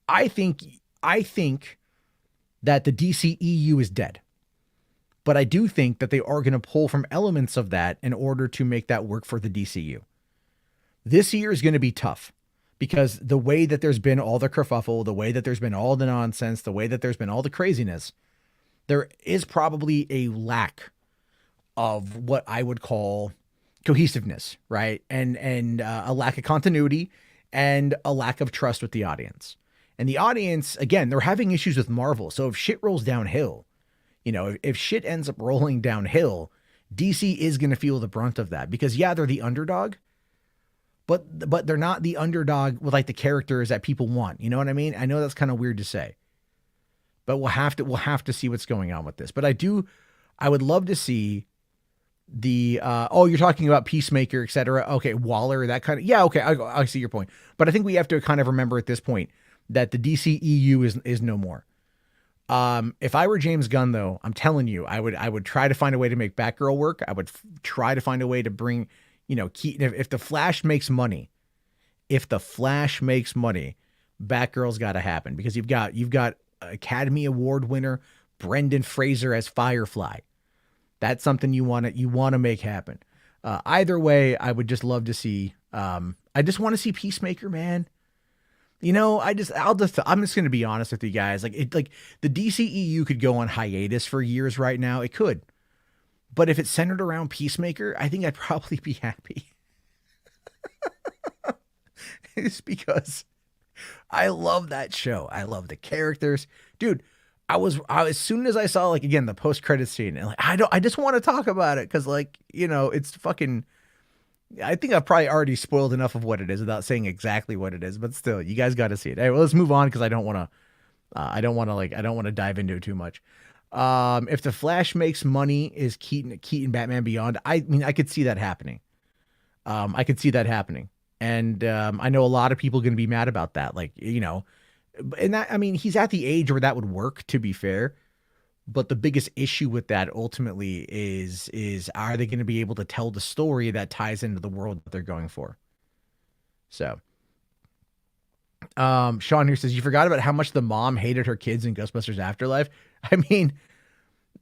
I think that the DCEU is dead, but I do think that they are going to pull from elements of that in order to make that work for the DCU. This year is going to be tough because the way that there's been all the kerfuffle, the way that there's been all the nonsense, the way that there's been all the craziness, there is probably a lack of what I would call cohesiveness, right? And a lack of continuity and a lack of trust with the audience. And the audience, again, they're having issues with Marvel. So if shit rolls downhill, you know, if shit ends up rolling downhill, DC is going to feel the brunt of that because yeah, they're the underdog, but they're not the underdog with like the characters that people want. You know what I mean? I know that's kind of weird to say, but we'll have to see what's going on with this. But I would love to see the you're talking about Peacemaker, etc. Okay, Waller, that kind of, yeah, okay, I see your point. But I think we have to kind of remember at this point that the DCEU is no more. If I were James Gunn, though, I'm telling you, I would try to find a way to make Batgirl work. I would try to find a way to bring, Keaton. If the Flash makes money, Batgirl's got to happen because you've got Academy Award winner Brendan Fraser as Firefly. That's something you want to make happen. Either way, I would just love to see. I just want to see Peacemaker, man. I'm just going to be honest with you guys. Like the DCEU could go on hiatus for years right now. It could. But if it's centered around Peacemaker, I think I'd probably be happy. It's because I love that show. I love the characters. Dude, I was as soon as I saw, like, again, the post-credit scene, and like, I just want to talk about it because, like, it's fucking, I think I've probably already spoiled enough of what it is without saying exactly what it is, but still, you guys got to see it. Hey, well, let's move on because I don't want to dive into it too much. If the Flash makes money, is Keaton Batman Beyond? I mean, I could see that happening. And I know a lot of people are going to be mad about that. Like, and that, I mean, he's at the age where that would work, to be fair. But the biggest issue with that ultimately is are they going to be able to tell the story that ties into the world that they're going for? So, Sean here says, you forgot about how much the mom hated her kids in Ghostbusters Afterlife. I mean,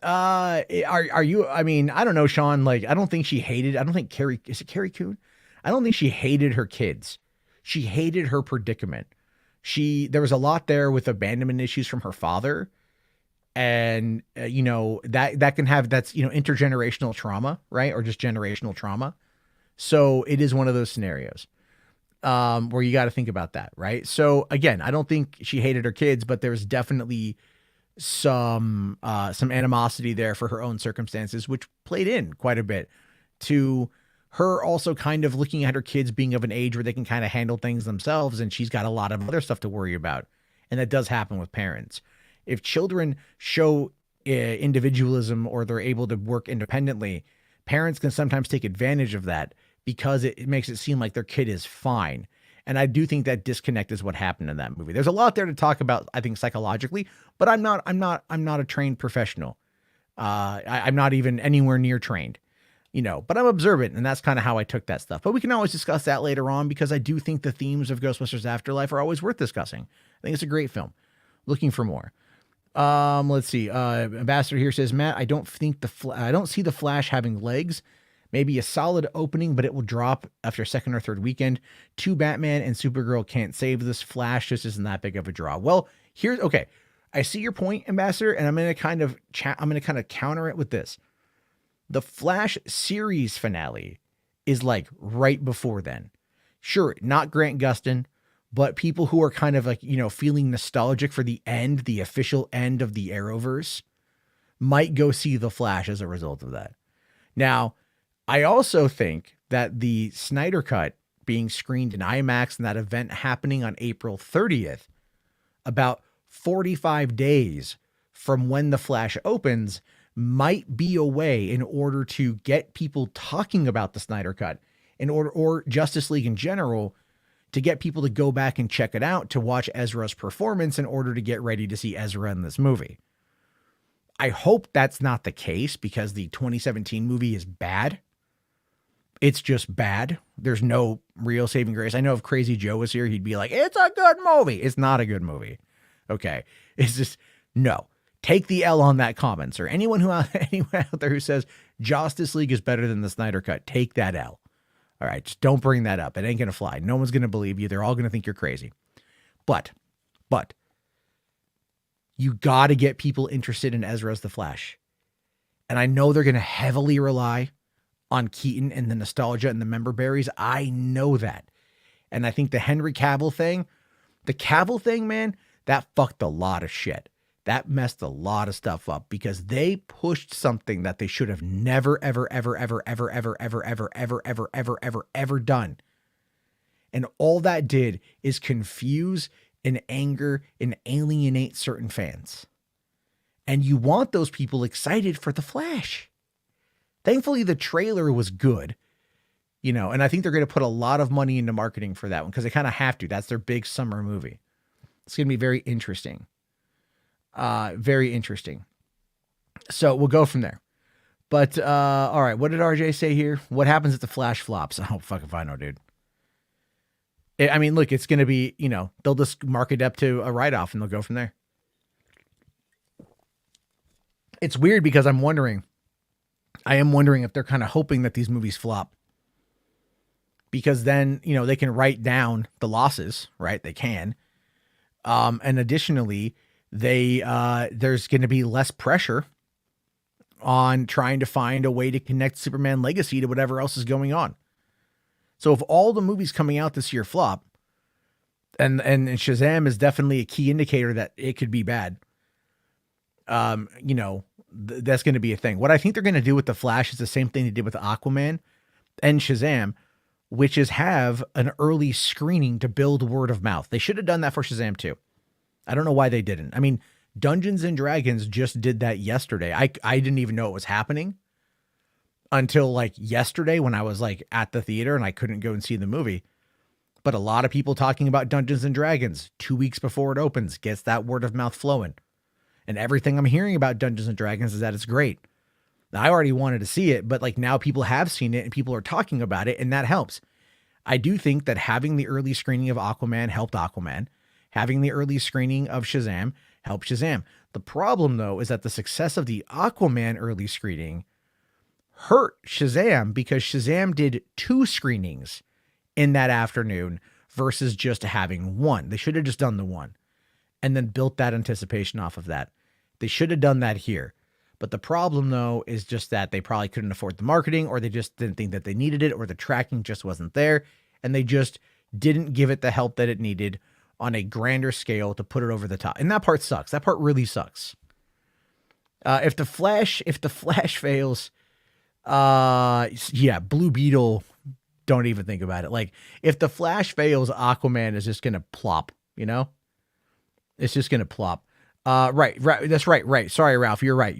are you, I mean, I don't know, Sean, like, I don't think Carrie Coon? I don't think she hated her kids. She hated her predicament. There was a lot there with abandonment issues from her father. And, that can have, that's, intergenerational trauma, right? Or just generational trauma. So it is one of those scenarios, where you got to think about that. Right. So again, I don't think she hated her kids, but there's definitely some animosity there for her own circumstances, which played in quite a bit to her also kind of looking at her kids being of an age where they can kind of handle things themselves. And she's got a lot of other stuff to worry about. And that does happen with parents. If children show individualism or they're able to work independently, parents can sometimes take advantage of that because it makes it seem like their kid is fine. And I do think that disconnect is what happened in that movie. There's a lot there to talk about, I think, psychologically, but I'm not a trained professional. I'm not even anywhere near trained. But I'm observant, and that's kind of how I took that stuff. But we can always discuss that later on because I do think the themes of Ghostbusters Afterlife are always worth discussing. I think it's a great film. Looking for more. Let's see. Ambassador here says, Matt, I don't see the Flash having legs. Maybe a solid opening, but it will drop after second or third weekend. 2 Batman and Supergirl can't save this. Flash just isn't that big of a draw. Well, okay. I see your point, Ambassador, and I'm going to kind of counter it with this. The Flash series finale is like right before then. Sure, not Grant Gustin, but people who are kind of like, feeling nostalgic for the end, the official end of the Arrowverse, might go see The Flash as a result of that. Now, I also think that the Snyder Cut being screened in IMAX and that event happening on April 30th, about 45 days from when The Flash opens, might be a way in order to get people talking about the Snyder Cut or Justice League in general, to get people to go back and check it out, to watch Ezra's performance in order to get ready to see Ezra in this movie. I hope that's not the case because the 2017 movie is bad. It's just bad. There's no real saving grace. I know if Crazy Joe was here, he'd be like, it's a good movie. It's not a good movie. Okay. It's just, no. Take the L on that comment, sir. Anyone out there who says Justice League is better than the Snyder Cut, take that L. All right, just don't bring that up. It ain't going to fly. No one's going to believe you. They're all going to think you're crazy. But you got to get people interested in Ezra as the Flash. And I know they're going to heavily rely on Keaton and the nostalgia and the member berries. I know that. And I think the Henry Cavill thing, man, that fucked a lot of shit. that messed a lot of stuff up because they pushed something that they should have never, ever, ever, ever, ever, ever, ever, ever, ever, ever, ever, ever, ever done. And all that did is confuse and anger and alienate certain fans. And you want those people excited for The Flash. Thankfully, the trailer was good, you know, and I think they're going to put a lot of money into marketing for that one because they kind of have to. That's their big summer movie. It's going to be very interesting. Very interesting. So we'll go from there. But all right, what did RJ say here? What happens if The Flash flops? Oh, fuck if I know, dude. I mean, look, it's going to be, you know, they'll just mark it up to a write-off and they'll go from there. It's weird because I am wondering if they're kind of hoping that these movies flop. Because then, you know, they can write down the losses, right? They can. And additionally, there's going to be less pressure on trying to find a way to connect Superman Legacy to whatever else is going on. So if all the movies coming out this year flop, and Shazam is definitely a key indicator that it could be bad, you know, that's going to be a thing. What I think they're going to do with The Flash is the same thing they did with Aquaman and Shazam, which is have an early screening to build word of mouth. They should have done that for Shazam too. I don't know why they didn't. I mean, Dungeons and Dragons just did that yesterday. I didn't even know it was happening until like yesterday when I was like at the theater and I couldn't go and see the movie. But a lot of people talking about Dungeons and Dragons 2 weeks before it opens gets that word of mouth flowing. And everything I'm hearing about Dungeons and Dragons is that it's great. Now, I already wanted to see it, but like now people have seen it and people are talking about it, and that helps. I do think that having the early screening of Aquaman helped Aquaman. Having the early screening of Shazam helped Shazam. The problem, though, is that the success of the Aquaman early screening hurt Shazam because Shazam did 2 screenings in that afternoon versus just having 1. They should have just done the 1 and then built that anticipation off of that. They should have done that here. But the problem, though, is just that they probably couldn't afford the marketing, or they just didn't think that they needed it, or the tracking just wasn't there, and they just didn't give it the help that it needed on a grander scale to put it over the top. And that part sucks. That part really sucks. If the Flash fails, yeah, Blue Beetle, don't even think about it. Like, if the Flash fails, Aquaman is just going to plop, you know? It's just going to plop. Right. That's right. Sorry, Ralph. You're right.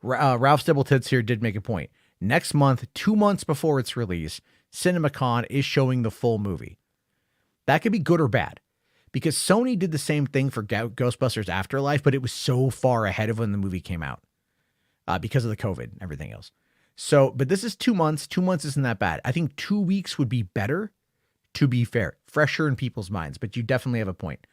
Ralph Stibbletits here did make a point. Next month, 2 months before its release, CinemaCon is showing the full movie. That could be good or bad, because Sony did the same thing for Ghostbusters Afterlife, but it was so far ahead of when the movie came out because of the COVID and everything else. So, but this is 2 months. 2 months isn't that bad. I think 2 weeks would be better, to be fair, fresher in people's minds, but you definitely have a point.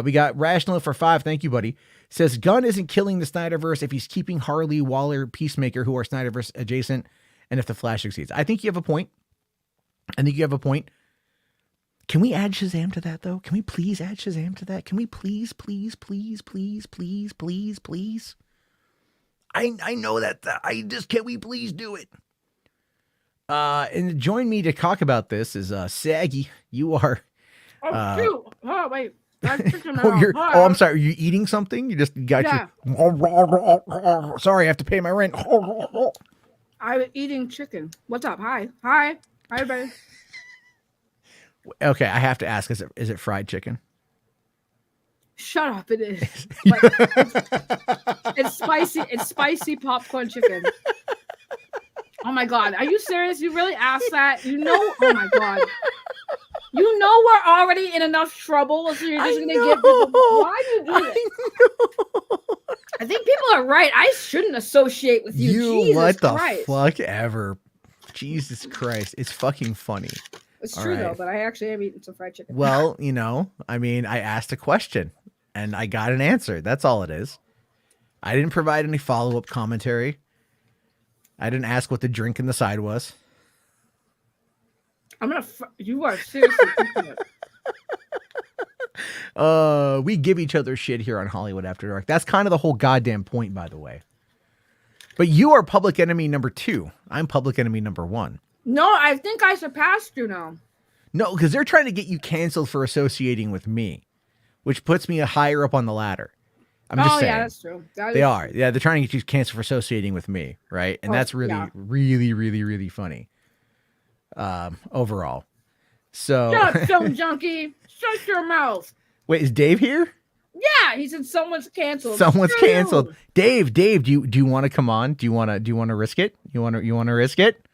We got Rational for 5. Thank you, buddy. Says Gunn isn't killing the Snyderverse if he's keeping Harley, Waller, Peacemaker, who are Snyderverse adjacent, and if the Flash succeeds. I think you have a point. Can we add Shazam to that, though? Can we please add Shazam to that? Can we please? I know that. Can we please do it? And join me to talk about this is Saggy. You are. Shoot. Oh, wait. I'm sorry. Are you eating something? You just got your. Sorry, I have to pay my rent. I'm eating chicken. What's up? Hi, everybody. Okay, I have to ask: is it fried chicken? Shut up! It is. It's spicy. It's spicy popcorn chicken. Oh my god! Are you serious? You really asked that? You know? Oh my god! You know we're already in enough trouble, so you're just gonna give people. Why do you do this? I think people are right. I shouldn't associate with you. Jesus what the Christ. fuck ever? Jesus Christ! It's fucking funny. It's true though, but I actually am eating some fried chicken. Well, you know, I mean, I asked a question and I got an answer. That's all it is. I didn't provide any follow-up commentary. I didn't ask what the drink in the side was. You are seriously thinking it. We give each other shit here on Hollywood After Dark. That's kind of the whole goddamn point, by the way. But you are public enemy number 2. I'm public enemy number 1. No, I think I surpassed you now. No, because they're trying to get you canceled for associating with me, which puts me higher up on the ladder. I'm just Oh saying. yeah, that's true. They are. Yeah, they're trying to get you canceled for associating with me, right? And that's really, yeah. really, really, really funny. Overall. So Shut up, film junkie. Shut your mouth. wait, is Dave here? Yeah, he said someone's canceled. Someone's Screw canceled. you. Dave, do you want to come on? Do you want to risk it? You want to risk it?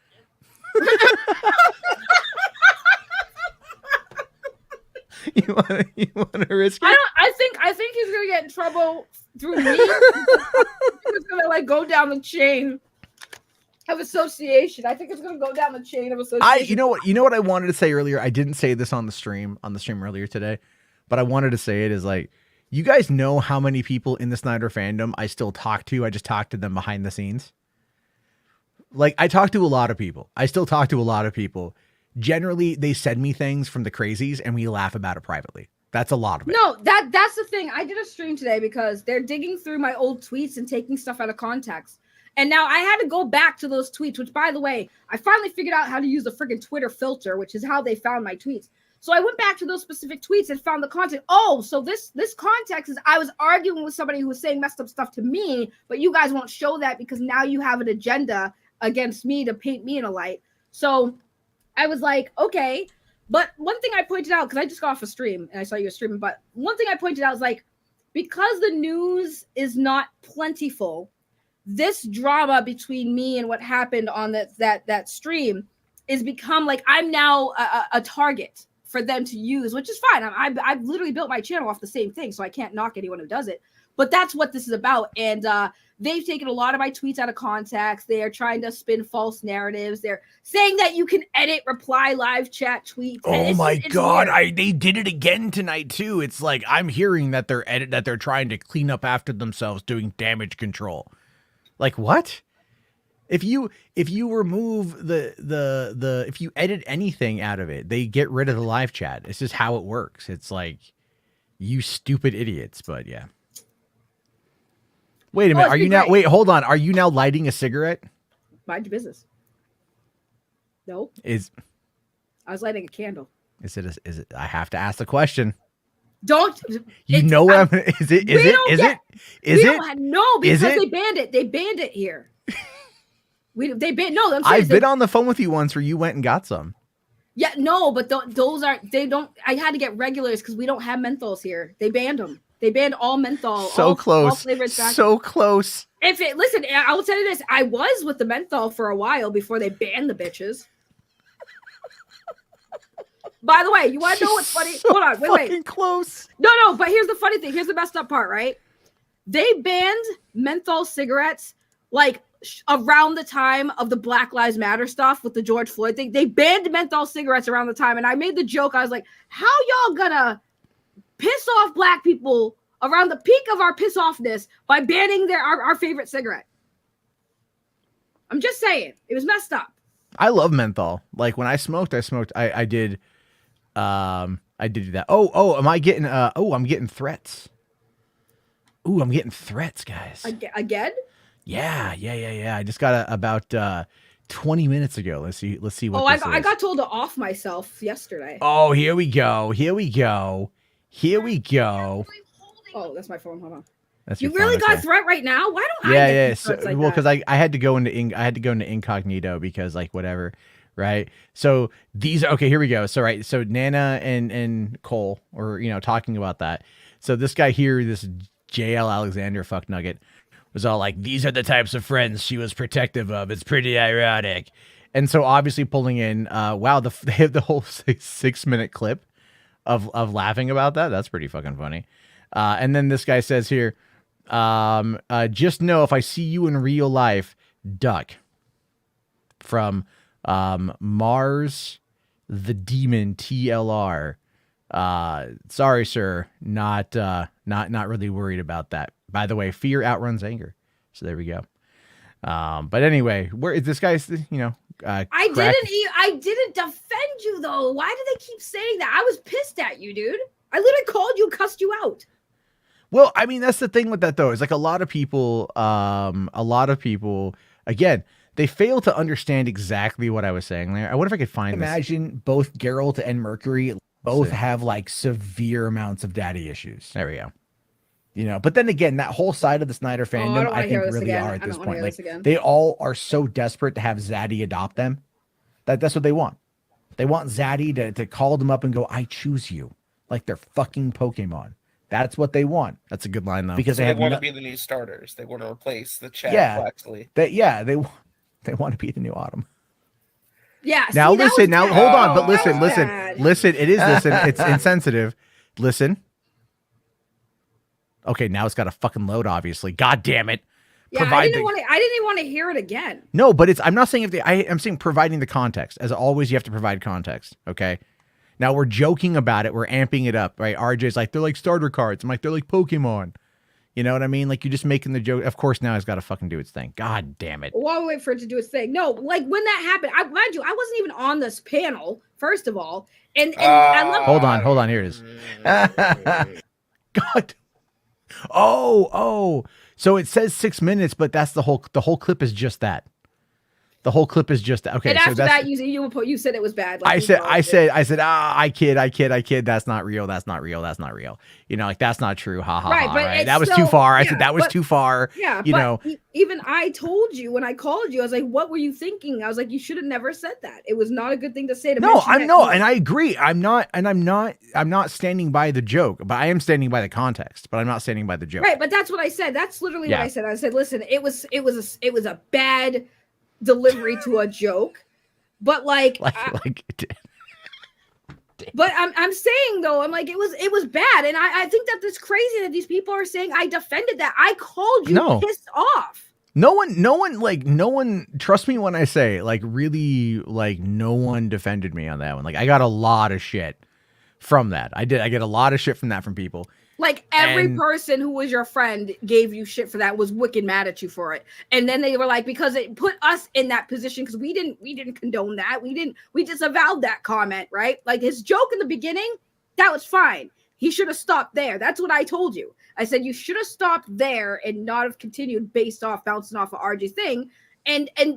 you want to risk it? I think he's gonna get in trouble through me. He's gonna like go down the chain of association. I think it's gonna go down the chain of association. You know what I wanted to say earlier? I didn't say this on the stream earlier today, but I wanted to say it is like, you guys know how many people in the Snyder fandom I still talk to. I just talk to them behind the scenes. Like, I talk to a lot of people. I still talk to a lot of people. Generally, they send me things from the crazies and we laugh about it privately. That's a lot of it. No, that's the thing. I did a stream today because they're digging through my old tweets and taking stuff out of context. And now I had to go back to those tweets, which, by the way, I finally figured out how to use the friggin' Twitter filter, which is how they found my tweets. So I went back to those specific tweets and found the content. Oh, so this context is I was arguing with somebody who was saying messed up stuff to me, but you guys won't show that because now you have an agenda against me to paint me in a light. So I was like, okay. But one thing I pointed out, because I just got off a stream and I saw you were streaming, but one thing I pointed out is like, because the news is not plentiful, this drama between me and what happened on that stream is become like I'm now a target for them to use, which is fine. I've literally built my channel off the same thing, so I can't knock anyone who does it. But that's what this is about. And they've taken a lot of my tweets out of context. They are trying to spin false narratives. They're saying that you can edit reply live chat tweets. Oh my God. They did it again tonight too. It's like, I'm hearing that they're trying to clean up after themselves doing damage control. Like, what? If you remove if you edit anything out of it, they get rid of the live chat. It's just how it works. It's like, you stupid idiots. But yeah. Wait a minute. Wait, hold on. Are you now lighting a cigarette? Mind your business. No. I was lighting a candle. Is it I have to ask the question. Don't. You know what I'm is it? No, because they banned it. They banned it here. They banned. No, I'm serious. I've been on the phone with you once where you went and got some. Yeah, no, but those aren't. They don't. I had to get regulars because we don't have menthols here. They banned them. They banned all menthol. So close. So close. Listen, I will tell you this. I was with the menthol for a while before they banned the bitches. By the way, you want to know what's funny? Hold on, wait. Close. No, but here's the funny thing. Here's the messed up part, right? They banned menthol cigarettes like around the time of the Black Lives Matter stuff with the George Floyd thing. They banned menthol cigarettes around the time, and I made the joke. I was like, "How y'all gonna piss off black people around the peak of our piss offness by banning our favorite cigarette?" I'm just saying, it was messed up. I love menthol. Like when I smoked. I did do that. Am I getting I'm getting threats. Ooh, I'm getting threats, guys. Again? Yeah. I just got about 20 minutes ago. Let's see what this is. I got told to off myself yesterday. Oh, here we go. Oh, that's my phone. Hold on. That's you really got a threat right now? Why don't I get these threats like well, that? because I had to go into incognito because like whatever. Right. So here we go. So Nana and Cole are, talking about that. So this guy here, this JL Alexander fuck nugget was all like, these are the types of friends she was protective of. It's pretty ironic. And so obviously pulling in, they have the whole 6-minute clip of laughing about that. That's pretty fucking funny. And then this guy says here, just know if I see you in real life, duck. From Mars the Demon TLR. Sorry, sir. Not really worried about that. By the way, fear outruns anger. So there we go. But anyway, where is this guy's, I didn't defend you though. Why do they keep saying that? I was pissed at you, dude. I literally called you, cussed you out. Well, I mean, that's the thing with that though. Is like a lot of people, again, they fail to understand exactly what I was saying there. I wonder if I could find Imagine both Geralt and Mercury both have like severe amounts of daddy issues. There we go. You know, but then again, that whole side of the Snyder I fandom, don't I wanna think hear this really again. are at I this don't wanna point. hear Like this again. they all are so desperate to have Zaddy adopt them. That's what they want. They want Zaddy to call them up and go, "I choose you," like they're fucking Pokemon. That's what they want. That's a good line though. Because So they they have want to be the new starters. They want to replace the Chad Yeah. Flaxley. they want to be the new Autumn. Yeah. Now see, that was listen, now bad. hold on, but That listen, was listen, bad. listen. It is listen. It's insensitive. Listen. Okay, now it's got to fucking load. Obviously, god damn it. Yeah, I didn't even want to hear it again. No, but I'm not saying I'm saying providing the context. As always, you have to provide context. Okay. Now we're joking about it. We're amping it up, right? RJ's like, they're like starter cards. I'm like, they're like Pokemon. You know what I mean? Like you're just making the joke. Of course, now it's got to fucking do its thing. God damn it. While we wait for it to do its thing. No, like when that happened, mind you, I wasn't even on this panel, first of all. And I love Hold on. Here it is. God. Oh. So it says 6 minutes, but that's the whole clip is just that. The whole clip is just that. Okay. And so after that's, that, you said it was bad. Like, I said, I kid. That's not real. You know, like that's not true. Ha ha Right, ha. but Right. it's That was too still- far. I yeah, said that was but- too far. Yeah, You but know. even I told you when I called you, I was like, "What were you thinking?" I was like, "You should have never said that. It was not a good thing to say." No, and I agree. I'm not standing by the joke, but I am standing by the context. But I'm not standing by the joke. Right, but that's what I said. That's literally Yeah. what I said. I said, "Listen, it was a bad delivery to a joke." But like but I'm saying though, I'm like it was bad, and I think that it's crazy that these people are saying I defended that. I called you pissed off. No one. Trust me when I say, like, really, like, no one defended me on that one. Like, I got a lot of shit from that. I get a lot of shit from that from people. Like every person who was your friend gave you shit for that, was wicked mad at you for it. And then they were like, because it put us in that position, because we didn't condone that. We disavowed that comment, right? Like his joke in the beginning, that was fine. He should have stopped there. That's what I told you. I said you should have stopped there and not have continued bouncing off of RJ's thing.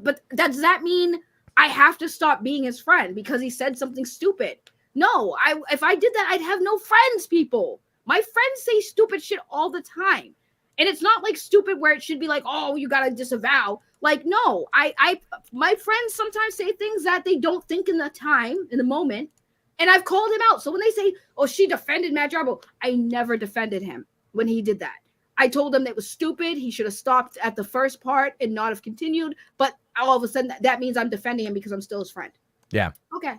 But does that mean I have to stop being his friend because he said something stupid? No, if I did that, I'd have no friends, people. My friends say stupid shit all the time. And it's not like stupid where it should be like, oh, you got to disavow. Like, no, my friends sometimes say things that they don't think in the moment. And I've called him out. So when they say, oh, she defended Matt Jarbo, I never defended him when he did that. I told him that was stupid. He should have stopped at the first part and not have continued. But all of a sudden, that means I'm defending him because I'm still his friend. Yeah. Okay.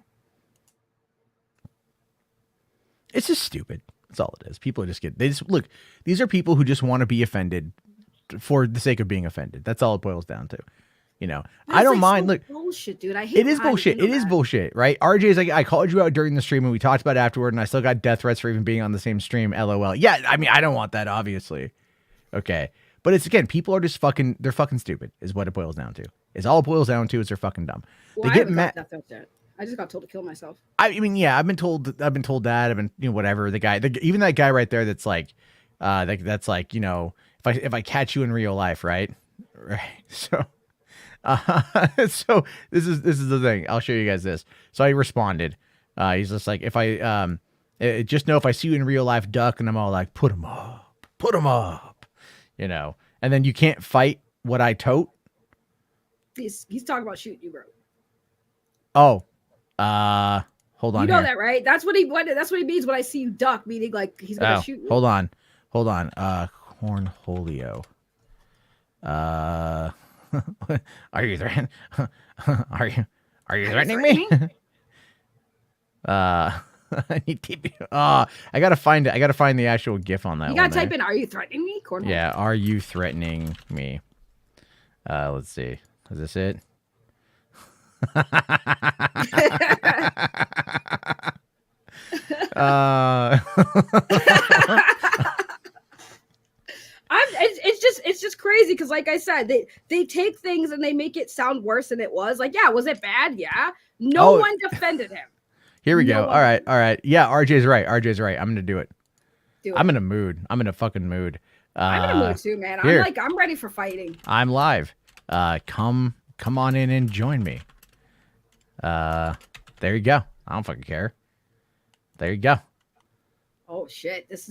It's just stupid. That's all it is. People look, these are people who just want to be offended for the sake of being offended. That's all it boils down to. You know, I don't mind. Look, bullshit, dude. I hate it is bullshit. It is bullshit, right? RJ's like, I called you out during the stream and we talked about it afterward, and I still got death threats for even being on the same stream. LOL. Yeah, I mean, I don't want that, obviously. Okay. But it's, again, people are just they're fucking stupid, is what it boils down to. Is all it boils down to is they're fucking dumb. Well, they get mad. I just got told to kill myself. I mean, yeah, I've been told that. I've been, whatever. The guy, even that guy right there, that's like, that's like, if I catch you in real life, right? So, so this is the thing. I'll show you guys this. So I responded. He's just like, just know if I see you in real life, duck, and I'm all like, put him up, and then you can't fight what I tote. He's talking about shooting you, bro. Oh. Hold on. You know here. that, right? That's what he means when I see you duck, meaning like he's gonna shoot you. Hold on. Cornholio. Are you threatening? Are you threatening me? I need TP. I gotta find it. I gotta find the actual GIF on that. You gotta type in, "Are you threatening me?" Cornholio. Yeah. Are you threatening me? Let's see. Is this it? It's just crazy because, like I said, they take things and they make it sound worse than it was. Like, yeah, was it bad? Yeah. No one defended him. Here we go. All right. Yeah, RJ's right. I'm gonna do it. I'm in a mood. I'm in a fucking mood. I'm in a mood too, man. I'm ready for fighting. I'm live. Come on in and join me. There you go. I don't fucking care. There you go. Oh shit, this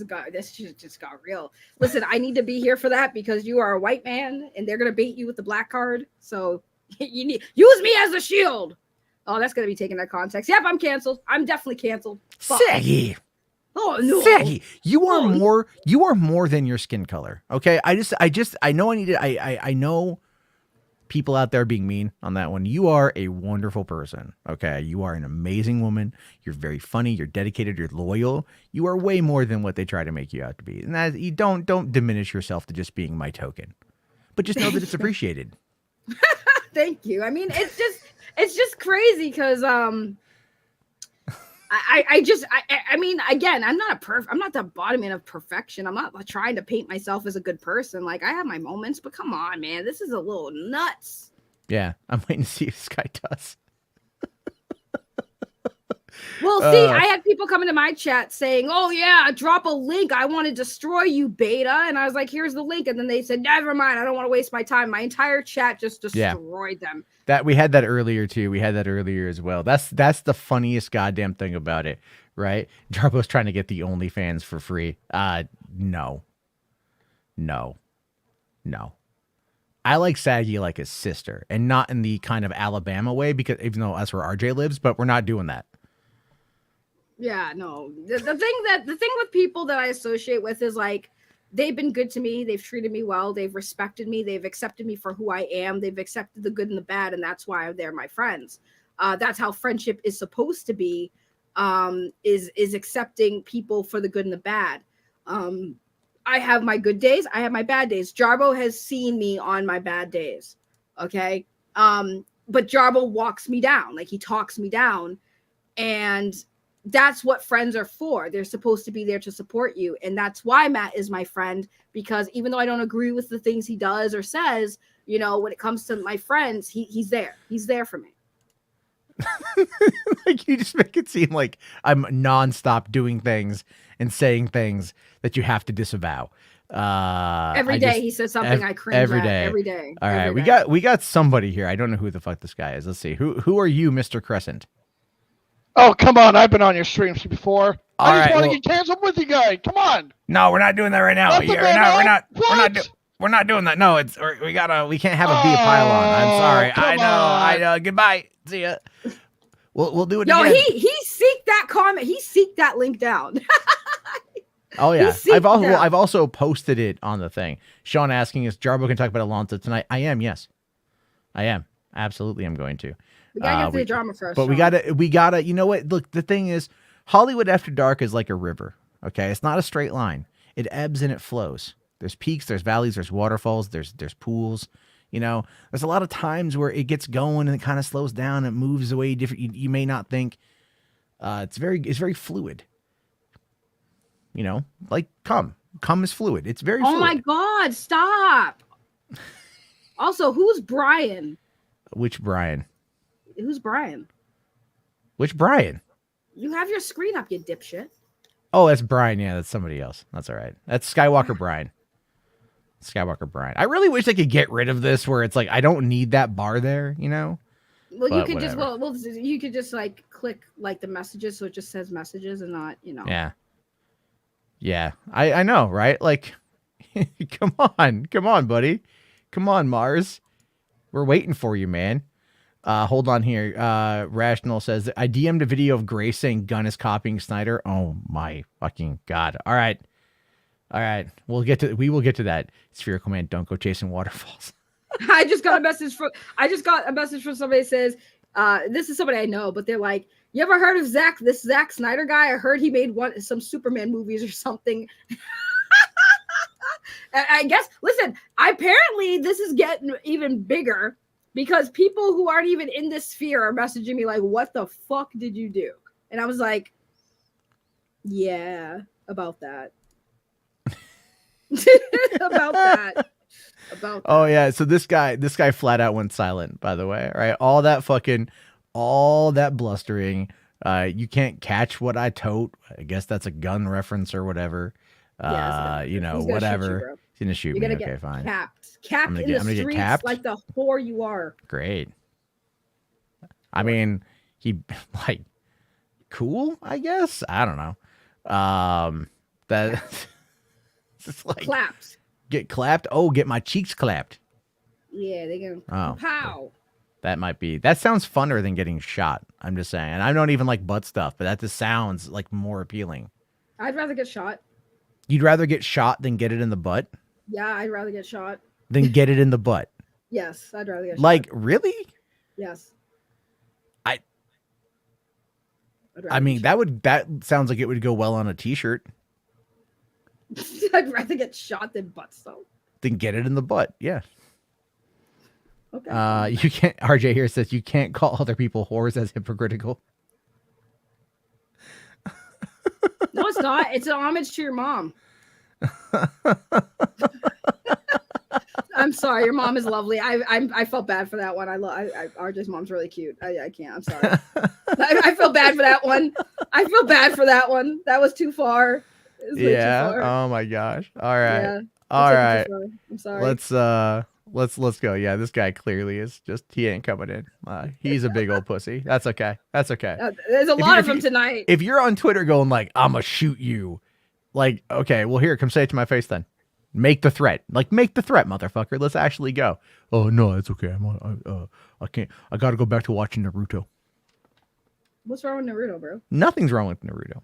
shit just got real. Listen, I need to be here for that because you are a white man and they're gonna bait you with the black card. So you need use me as a shield. Oh, that's gonna be taken out of context. Yep, I'm canceled. I'm definitely canceled. Fuck. Saggy. Oh no, Saggy, you are more than your skin color. Okay, I know I know people out there being mean on that one. You are a wonderful person. Okay, you are an amazing woman. You're very funny. You're dedicated. You're loyal. You are way more than what they try to make you out to be. And that you don't diminish yourself to just being my token, but just know that it's appreciated. Thank you. I mean, it's just crazy because I mean, again, I'm not the embodiment of perfection. I'm not trying to paint myself as a good person. Like, I have my moments, but come on, man, this is a little nuts. Yeah, I'm waiting to see if this guy does. Well, see, I had people come into my chat saying, "Oh yeah, drop a link. I want to destroy you, beta." And I was like, "Here's the link." And then they said, "Never mind. I don't want to waste my time." My entire chat just destroyed them. That we had that earlier too. We had that earlier as well. That's the funniest goddamn thing about it, right? Jarbo's trying to get the OnlyFans for free. No. I like Saggy like his sister, and not in the kind of Alabama way, because even though that's where RJ lives, but we're not doing that. Yeah, no. The thing with people that I associate with is like they've been good to me, they've treated me well, they've respected me, they've accepted me for who I am, they've accepted the good and the bad, and that's why they're my friends. That's how friendship is supposed to be, is accepting people for the good and the bad. I have my good days, I have my bad days. Jarbo has seen me on my bad days. Okay. But Jarbo walks me down, like he talks me down, and that's what friends are for. They're supposed to be there to support you. And that's why Matt is my friend, because even though I don't agree with the things he does or says, you know, when it comes to my friends, he's there. He's there for me. Like, you just make it seem like I'm nonstop doing things and saying things that you have to disavow. Every day he says something I cringe every at. day. Every day. All right, every day. we got somebody here. I don't know who the fuck this guy is. Let's see. Who are you, Mr. Crescent? Oh, come on. I've been on your streams before. I just right, want to get canceled with you guys. Come on. No, we're not doing that right now. Let the man out. We're not doing that. No, we can't have it be a pylon. I'm sorry. I know. Goodbye. See ya. We'll do it again. No, he seeked that comment. He seeked that link down. Oh yeah. I've also posted it on the thing. Sean asking if Jarbo can talk about Alonso tonight. I am, yes. I am. Absolutely, I'm going to. We gotta get to the drama first. But Sean. we gotta, you know what? Look, the thing is, Hollywood After Dark is like a river. Okay, it's not a straight line. It ebbs and it flows. There's peaks, there's valleys, there's waterfalls, there's pools. You know, there's a lot of times where it gets going and it kind of slows down. It moves away different. You may not think. It's very fluid. You know, like cum is fluid. It's very. Oh fluid. my God! Stop. Also, who's Brian? Which Brian? Who's Brian? Which Brian? You have your screen up, you dipshit. Oh, that's Brian. Yeah, that's somebody else. That's all right. That's Skywalker Brian. Skywalker Brian. I really wish I could get rid of this where it's like I don't need that bar there, you know? Well, but you could whatever. you could just like click like the messages so it just says messages and not, you know. Yeah. Yeah. I know, right? Like come on, buddy. Come on, Mars. We're waiting for you, man. Hold on here. Rational says, I DM'd a video of Grace saying Gunn is copying Snyder. Oh my fucking God. All right. We will get to that. Spherical Man, don't go chasing waterfalls. I just got a message from somebody that says, this is somebody I know, but they're like, you ever heard of this Zack Snyder guy? I heard he made some Superman movies or something. I guess, listen, apparently this is getting even bigger because people who aren't even in this sphere are messaging me like, what the fuck did you do? And I was like, yeah, about that. About that. Oh yeah, so this guy flat out went silent, by the way. Right? All that blustering. You can't catch what I tote. I guess that's a gun reference or whatever. You know, whatever. He's gonna shoot me. Okay, fine. Capped in the streets like the whore you are. Great. I mean, he like cool, I guess. I don't know. That it's like Claps. get clapped. Oh, get my cheeks clapped. Yeah, they go Oh. pow. That might be. That sounds funner than getting shot. I'm just saying. And I don't even like butt stuff, but that just sounds like more appealing. I'd rather get shot. You'd rather get shot than get it in the butt? Yeah, I'd rather get shot. Than get it in the butt. Yes, I'd rather get Like, shot. really? Yes. I I'd rather I get mean, shot. that sounds like it would go well on a t-shirt. I'd rather get shot than butt stuff. Then get it in the butt. Yeah. Okay. You can't. RJ here says you can't call other people whores as hypocritical. No, it's not. It's an homage to your mom. I'm sorry. Your mom is lovely. I felt bad for that one. RJ's mom's really cute. I can't. I'm sorry. I feel bad for that one. I feel bad for that one. That was too far. It was way too far. Oh my gosh. All right. Yeah, All right. I'm sorry. Let's go. Yeah, this guy clearly is just he ain't coming in. He's a big old pussy. That's okay. That's okay. There's a lot of them tonight. If you're on Twitter going like, I'ma shoot you, like, okay, well here, come say it to my face then. Make the threat. Like, make the threat, motherfucker. Let's actually go. Oh no, it's okay. I can't. I gotta go back to watching Naruto. What's wrong with Naruto, bro? Nothing's wrong with Naruto.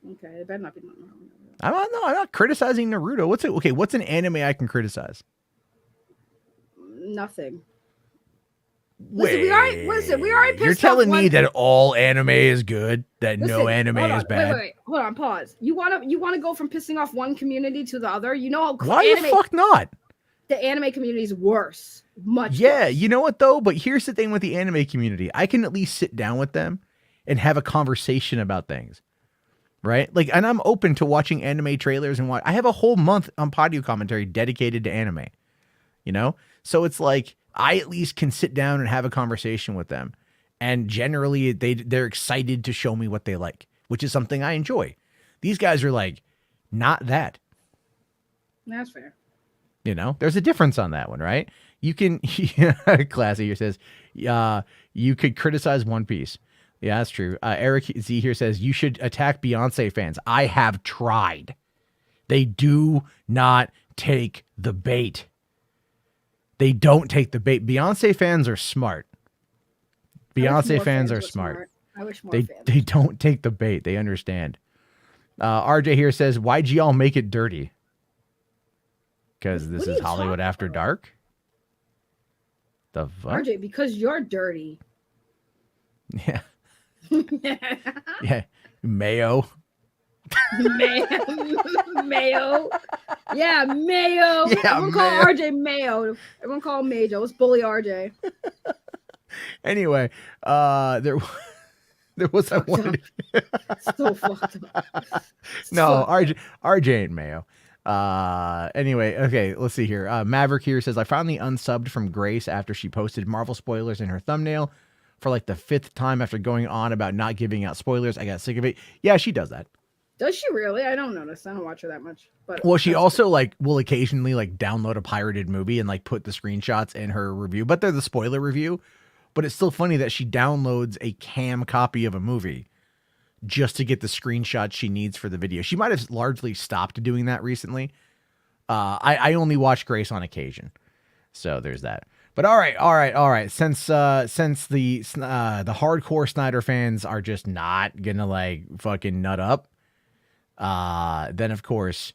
Okay, it better not be nothing wrong with Naruto. I'm not criticizing Naruto. What's an anime I can criticize? Nothing. Wait, we already you're pissed telling off me one- that all anime is good, that no Listen, anime hold on, is bad? Wait, hold on, pause. You wanna go from pissing off one community to the other? You know how Why the fuck not? the anime community is worse. Much Yeah, worse. you know what though? But here's the thing with the anime community. I can at least sit down with them and have a conversation about things. Right? Like, and I'm open to watching anime trailers and I have a whole month on Podio commentary dedicated to anime. You know? So it's like I at least can sit down and have a conversation with them. And generally they're excited to show me what they like, which is something I enjoy. These guys are like, not that. That's fair. You know, there's a difference on that one, right? You can, Classy here says, you could criticize One Piece. Yeah, that's true. Eric Z here says, you should attack Beyonce fans. I have tried. They do not take the bait. They don't take the bait. Beyonce fans are smart. Beyonce fans are smart. I wish more They fans. they don't take the bait. They understand. RJ here says, why'd y'all make it dirty? Because this What are is you Hollywood talking After about? Dark? The fuck? RJ, because you're dirty. Yeah. Yeah. Mayo. Mayo. Yeah, Mayo. Yeah, Everyone call Mayo. RJ Mayo. Everyone call him Mayo. Let's bully RJ. Anyway, there was I wanted. So fucked up. No, RJ ain't Mayo. Anyway, okay, let's see here. Maverick here says, I finally unsubbed from Grace after she posted Marvel spoilers in her thumbnail for like the 5th time after going on about not giving out spoilers. I got sick of it. Yeah, she does that. Does she really? I don't notice. I don't watch her that much. But Well, she that's also like will occasionally like download a pirated movie and like put the screenshots in her review, but they're the spoiler review. But it's still funny that she downloads a cam copy of a movie just to get the screenshots she needs for the video. She might have largely stopped doing that recently. I only watch Grace on occasion. So there's that. But all right. Since the hardcore Snyder fans are just not gonna like fucking nut up, then of course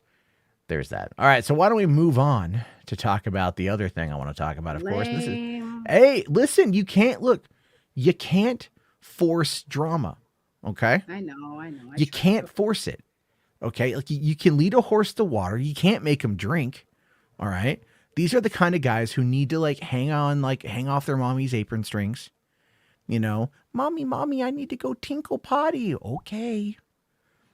there's that. All right, so why don't we move on to talk about the other thing I want to talk about, of course. This is, lame. hey, listen, you can't force drama. Okay? I know. You can't force it. Okay? Like you can lead a horse to water. You can't make him drink. All right? These are the kind of guys who need to like hang off their mommy's apron strings. You know, mommy, I need to go tinkle potty. Okay.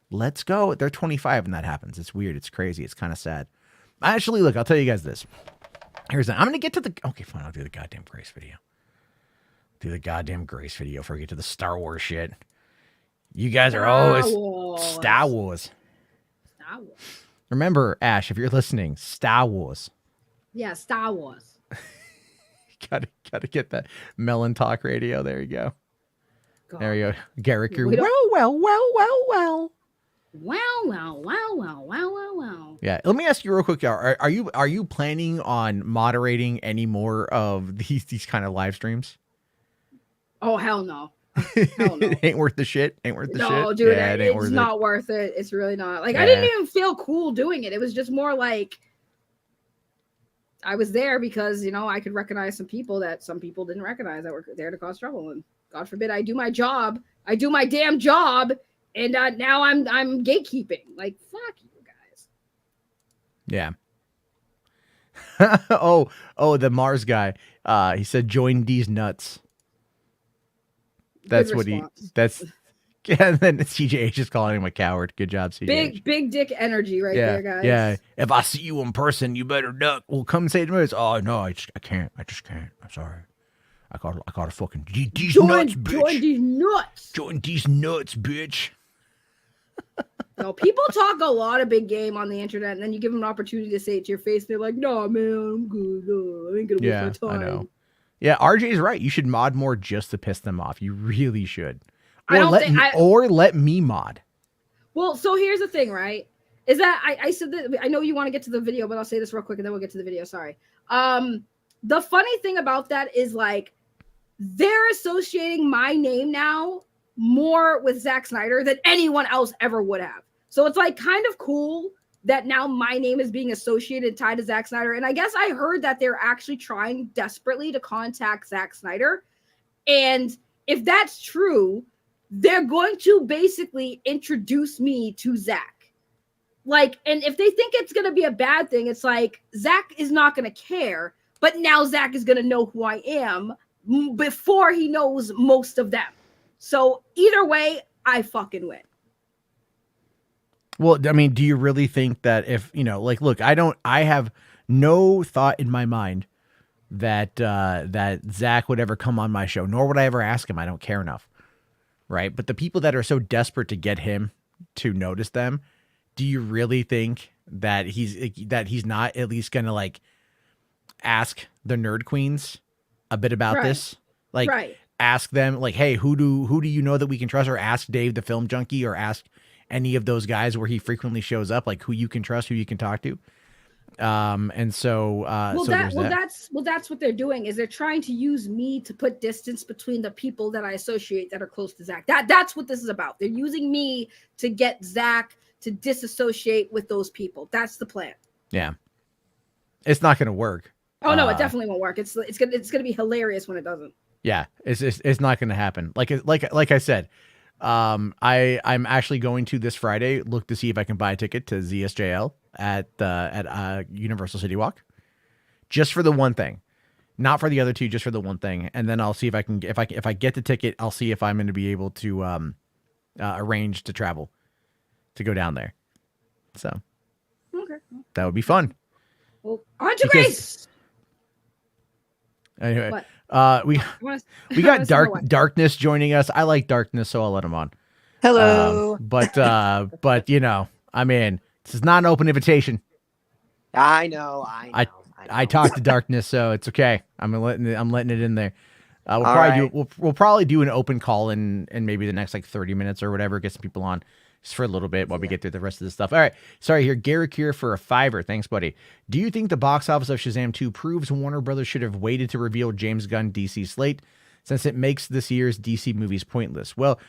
Let's go. They're 25 when that happens. It's weird. It's crazy. It's kind of sad. Actually, look, I'll tell you guys this. Here's that. I'm going to get to okay, fine. I'll do the goddamn Grace video. Before I get to the Star Wars shit. You guys are always Star Wars. Star Wars. Remember, Ash, if you're listening, Star Wars. Yeah, Star Wars. Gotta get that Melon Talk radio. There you go. God. There you go. Garrick, you're We don't- well. Wow, wow, wow, wow, wow, wow, wow. Yeah. Let me ask you real quick. Are you planning on moderating any more of these kind of live streams? Oh, hell no. Hell no. It ain't worth the shit. Ain't worth the No, shit. dude, Yeah, it ain't it's worth it. not worth it. It's really not. Like, I didn't Yeah. even feel cool doing it. It was just more like I was there because, you know, I could recognize some people that some people didn't recognize that were there to cause trouble. And God forbid I do my job. I do my damn job. And now I'm gatekeeping. Like, fuck you guys. Yeah. The Mars guy. He said, "Join these nuts." That's Good what response. That's. Yeah, and then CJH just calling him a coward. Good job, CJH. Big dick energy right there, guys. Yeah. If I see you in person, you better duck. Well, come say to me. Oh no, I can't. I just can't. I'm sorry. I got to fucking these nuts, bitch. Join these nuts. Join these nuts, bitch. No, people talk a lot of big game on the internet, and then you give them an opportunity to say it to your face. They're like, "No, man, I'm good. I ain't gonna waste my time." I know. Yeah, RJ's right. You should mod more just to piss them off. You really should. Or let me mod. Well, so here's the thing, right? Is that I said that I know you want to get to the video, but I'll say this real quick and then we'll get to the video. Sorry. The funny thing about that is like they're associating my name now more with Zack Snyder than anyone else ever would have. So it's like kind of cool that now my name is being associated tied to Zack Snyder. And I guess I heard that they're actually trying desperately to contact Zack Snyder. And if that's true, they're going to basically introduce me to Zack. Like, and if they think it's going to be a bad thing, it's like Zack is not going to care, but now Zack is going to know who I am before he knows most of them. So either way, I fucking win. Well, I mean, do you really think that if, you know, like, look, I have no thought in my mind that that Zack would ever come on my show, nor would I ever ask him. I don't care enough. Right. But the people that are so desperate to get him to notice them, do you really think that he's not at least going to like ask the nerd queens a bit about this? Like, ask them like, hey, who do you know that we can trust? Or ask Dave, the film junkie, or ask any of those guys where he frequently shows up, like who you can trust, who you can talk to. And so, that's what they're doing is they're trying to use me to put distance between the people that I associate that are close to Zack. That's what this is about. They're using me to get Zack to disassociate with those people. That's the plan. Yeah. It's not going to work. Oh no, it definitely won't work. It's gonna be hilarious when it doesn't. Yeah, it's not going to happen. Like I said, I'm actually going to this Friday look to see if I can buy a ticket to ZSJL at Universal City Walk, just for the one thing, not for the other two, just for the one thing. And then I'll see if I can if I get the ticket, I'll see if I'm going to be able to arrange to travel to go down there. So okay, that would be fun. Well, on to Grace. Anyway, what? we got Darkness joining us. I like Darkness, so I'll let him on. Hello. But you know, I mean, this is not an open invitation. I know. I talked to Darkness, so it's okay. I'm letting it in there. We'll probably do an open call in maybe the next like 30 minutes or whatever. Get some people on just for a little bit while we get through the rest of the stuff. All right. Sorry, here, Garrick here for a $5. Thanks, buddy. Do you think the box office of Shazam 2 proves Warner Brothers should have waited to reveal James Gunn DC slate since it makes this year's DC movies pointless? Well,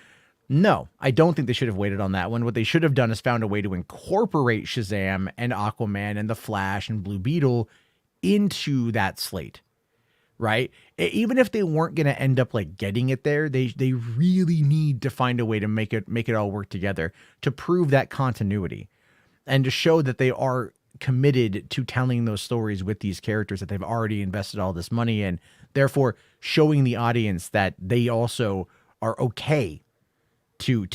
no, I don't think they should have waited on that one. What they should have done is found a way to incorporate Shazam and Aquaman and The Flash and Blue Beetle into that slate, right? Even if they weren't going to end up like getting it there, they really need to find a way to make it all work together to prove that continuity and to show that they are committed to telling those stories with these characters that they've already invested all this money in, therefore showing the audience that they also are okay to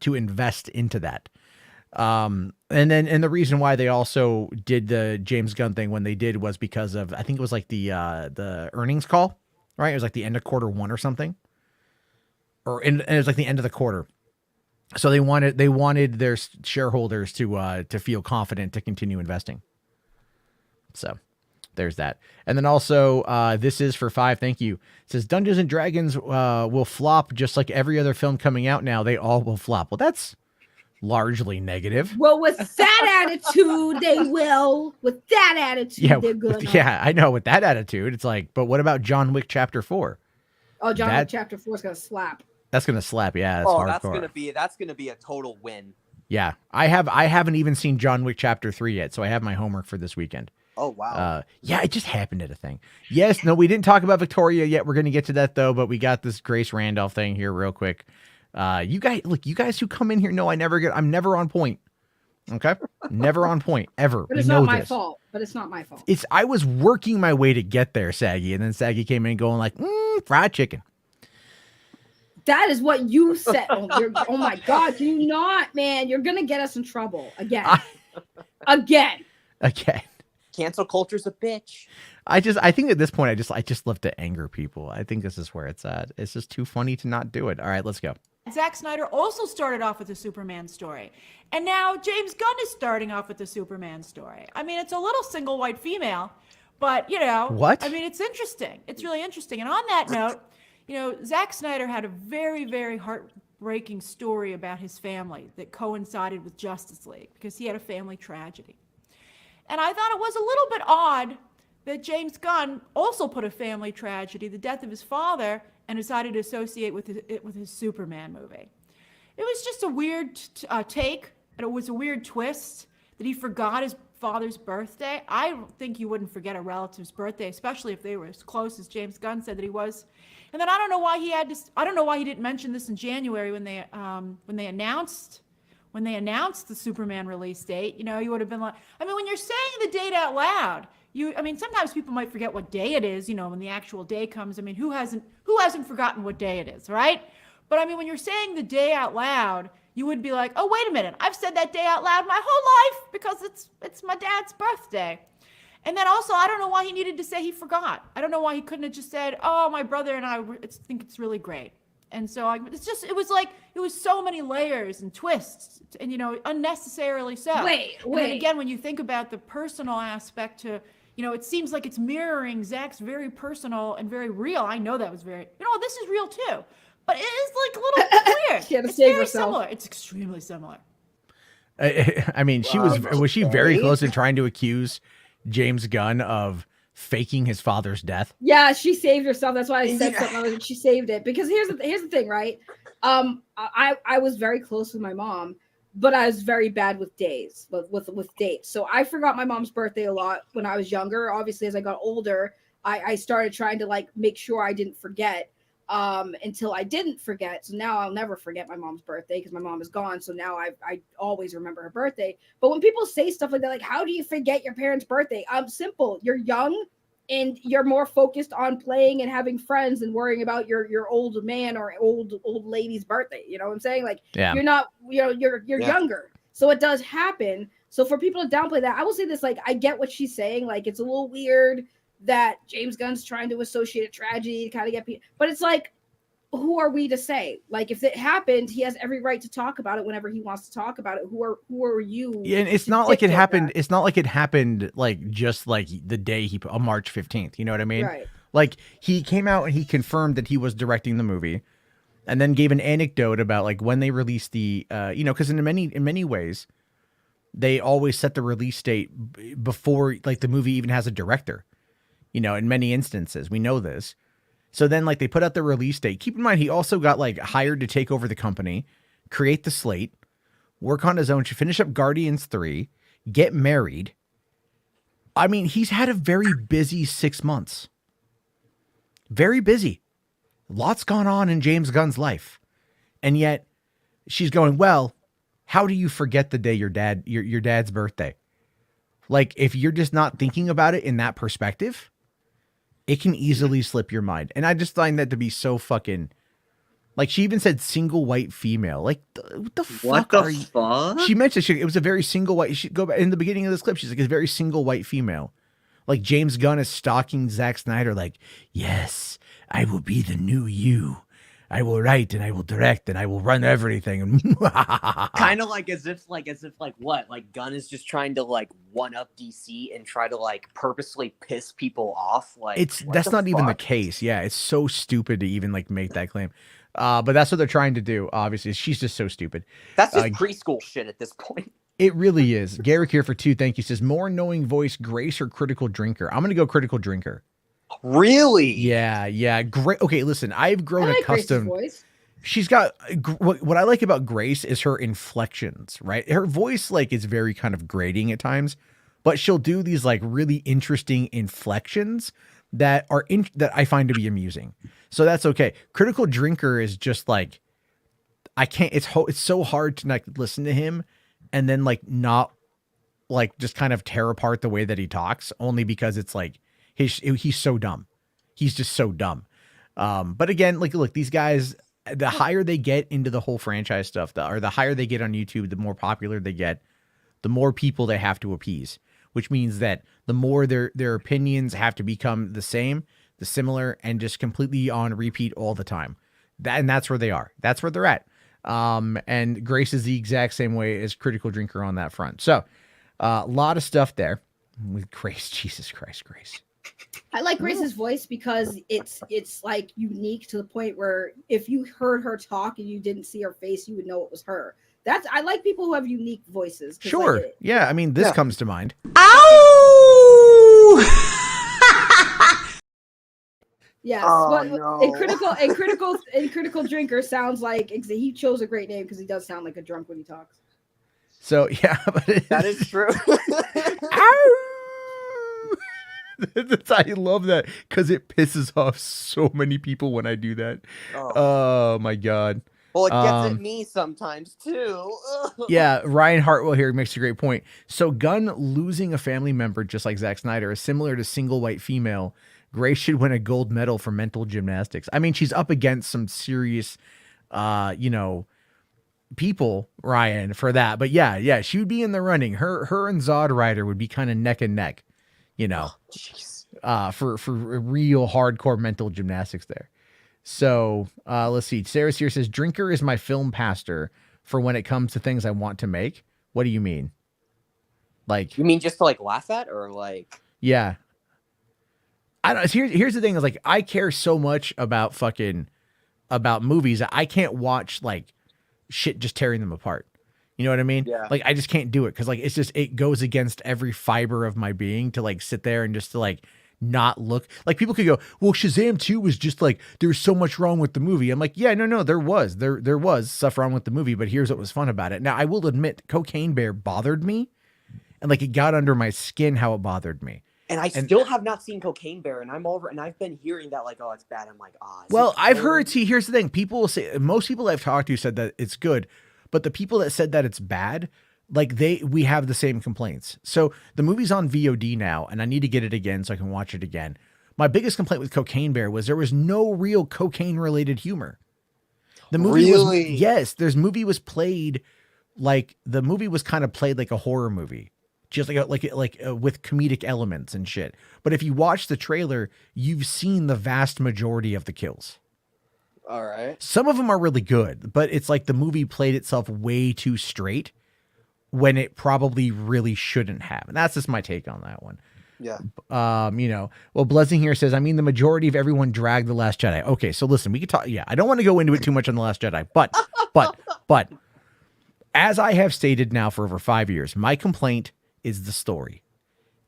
invest into that. And the reason why they also did the James Gunn thing when they did was because of, I think it was like the earnings call, right? It was like the end of Q1 or something, and it was like the end of the quarter. So they wanted their shareholders to feel confident to continue investing. So there's that. And then also, this is for $5. Thank you. It says Dungeons and Dragons will flop just like every other film coming out now. They all will flop. Well, largely negative. Well, with that attitude, they will. With that attitude, Yeah, they're gonna. yeah, I know. With that attitude, it's like, but what about John Wick Chapter 4? Oh, John Wick That- Chapter 4 is gonna slap. That's gonna slap. Yeah, that's Oh, hardcore. that's gonna be a total win. Yeah, I haven't even seen John Wick Chapter 3 yet, so I have my homework for this weekend. Oh wow. Yeah, it just happened at a thing. Yes, no, we didn't talk about Victoria yet. We're gonna get to that though, but we got this Grace Randolph thing here real quick. You guys who come in here know I'm never on point. Okay, never on point ever. But it's not my fault. But it's not my fault. I was working my way to get there, Saggy, and then Saggy came in going like, fried chicken. That is what you said. Oh my God, can you not, man? You're gonna get us in trouble again. Again. Cancel culture's a bitch. I think at this point I just love to anger people. I think this is where it's at. It's just too funny to not do it. All right, let's go. Zack Snyder also started off with a Superman story. And now James Gunn is starting off with a Superman story. I mean, it's a little single white female, but What? I mean, it's interesting. It's really interesting. And on that note, Zack Snyder had a very, very heartbreaking story about his family that coincided with Justice League because he had a family tragedy. And I thought it was a little bit odd that James Gunn also put a family tragedy, the death of his father, and decided to associate it with his Superman movie. It was just a weird take, and it was a weird twist that he forgot his father's birthday. I don't think you wouldn't forget a relative's birthday, especially if they were as close as James Gunn said that he was. And then I don't know why he didn't mention this in January when they announced the Superman release date. He would have been like, I mean, when you're saying the date out loud, sometimes people might forget what day it is, when the actual day comes. I mean, who hasn't forgotten what day it is, right? But I mean, when you're saying the day out loud, you would be like, oh, wait a minute, I've said that day out loud my whole life because it's my dad's birthday. And then also, I don't know why he needed to say he forgot. I don't know why he couldn't have just said, oh, my brother and I think it's really great. And so it was so many layers and twists and, unnecessarily so. Wait. And then again, when you think about the personal aspect to, it seems like it's mirroring Zach's very personal and very real. I know that was very, this is real too. But it is like a little weird. She had to it's save very herself. similar. It's extremely similar. I mean, was she very close to trying to accuse James Gunn of faking his father's death? Yeah, she saved herself. That's why I said something. She saved it because here's the thing, right? I was very close with my mom, but I was very bad with days, with dates. So I forgot my mom's birthday a lot when I was younger. Obviously, as I got older, I started trying to make sure I didn't forget. Until I didn't forget. So now I'll never forget my mom's birthday because my mom is gone. So now I always remember her birthday. But when people say stuff like that, like, how do you forget your parents' birthday? Simple. You're young and you're more focused on playing and having friends than worrying about your old man or old lady's birthday. You know what I'm saying? Like, you're not, you're younger. So it does happen. So for people to downplay that, I will say this, I get what she's saying. Like, it's a little weird that James Gunn's trying to associate a tragedy to kind of get people, but it's like, who are we to say? Like, if it happened, he has every right to talk about it whenever he wants to talk about it. Who are you? Yeah, and it's not like it happened. That? It's not like it happened just the day on March 15th. You know what I mean? Right. Like, he came out and he confirmed that he was directing the movie, and then gave an anecdote about when they released the because in many ways they always set the release date before the movie even has a director. In many instances, we know this. So then they put out the release date. Keep in mind, he also got hired to take over the company, create the slate, work on his own, to finish up Guardians 3, get married. I mean, he's had a very busy 6 months. Very busy. Lots gone on in James Gunn's life. And yet she's going, well, how do you forget the day your dad's birthday? If you're just not thinking about it in that perspective, it can easily slip your mind. And I just find that to be so fucking, she even said single white female. What the fuck are you? She mentioned it was a very single white. She go back in the beginning of this clip. She's like, it's a very single white female. James Gunn is stalking Zack Snyder. Yes, I will be the new you. I will write and I will direct and I will run everything. Kind of like as if what? Like Gunn is just trying to like one up DC and try to like purposely piss people off. Like That's not even the case. Yeah, it's so stupid to even like make that claim. But that's what they're trying to do. Obviously, she's just so stupid. That's just preschool shit at this point. It really is. Garrick here for 2. Thank you. Says more knowing voice, Grace or critical drinker. I'm gonna go critical drinker. Really? Yeah. Great. Okay, listen. I've grown I like accustomed. Grace's voice. She's got what I like about Grace is her inflections. Right, her voice like is very kind of grating at times, but she'll do these like really interesting inflections that are that I find to be amusing. So that's okay. Critical drinker is just like I can't. It's so hard to like listen to him and then like not like just kind of tear apart the way that he talks, only because it's like he's so dumb. He's just so dumb. But again, like look, these guys, the higher they get into the whole franchise stuff, or the higher they get on YouTube, the more popular they get, the more people they have to appease, which means that the more their opinions have to become the same, the similar, and just completely on repeat all the time. And that's where they are. That's where they're at. And Grace is the exact same way as critical drinker on that front. So a lot of stuff there with Grace. Jesus Christ, Grace. I like Grace's voice because it's like unique to the point where if you heard her talk and you didn't see her face, you would know it was her. I like people who have unique voices. Sure. Like yeah. I mean, this comes to mind. Yes, Oh, but no. a critical drinker sounds like he chose a great name because he does sound like a drunk when he talks. So yeah, but That is true. I love that because it pisses off so many people when I do that. Oh my God. Well, it gets at me sometimes too. Yeah, Ryan Hartwell here makes a great point. So Gunn losing a family member just like Zack Snyder is similar to single white female. Grace should win a gold medal for mental gymnastics. I mean, she's up against some serious, people, Ryan, for that. But yeah, she would be in the running. Her and Zod Rider would be kind of neck and neck, for real hardcore mental gymnastics there. So let's see. Sarah here says, drinker is my film pastor for when it comes to things I want to make. What do you mean? Like, you mean just to like laugh at or like? Yeah. I don't. Here's the thing: is like I care so much about movies that I can't watch like shit just tearing them apart. You know what I mean? Yeah. Like I just can't do it because like it goes against every fiber of my being to like sit there and just to like not look. Like people could go, well, Shazam 2 was just like there was so much wrong with the movie. I'm like, yeah, no, there was stuff wrong with the movie, but here's what was fun about it. Now I will admit, Cocaine Bear bothered me, and like it got under my skin how it bothered me. And I still have not seen Cocaine Bear, and I've been hearing that like, oh, it's bad. I'm like, well, I've heard. See, here's the thing: people will say, most people I've talked to said that it's good, but the people that said that it's bad, like we have the same complaints. So the movie's on VOD now, and I need to get it again so I can watch it again. My biggest complaint with Cocaine Bear was there was no real cocaine related humor. The movie the movie was played like the movie was kind of played like a horror movie. Just like with comedic elements and shit. But if you watch the trailer, you've seen the vast majority of the kills. All right. Some of them are really good, but it's like the movie played itself way too straight when it probably really shouldn't have. And that's just my take on that one. Yeah. Well, Blessing here says, I mean, the majority of everyone dragged The Last Jedi. Okay, so listen, we could talk. Yeah, I don't want to go into it too much on The Last Jedi, but as I have stated now for over 5 years, my complaint is the story.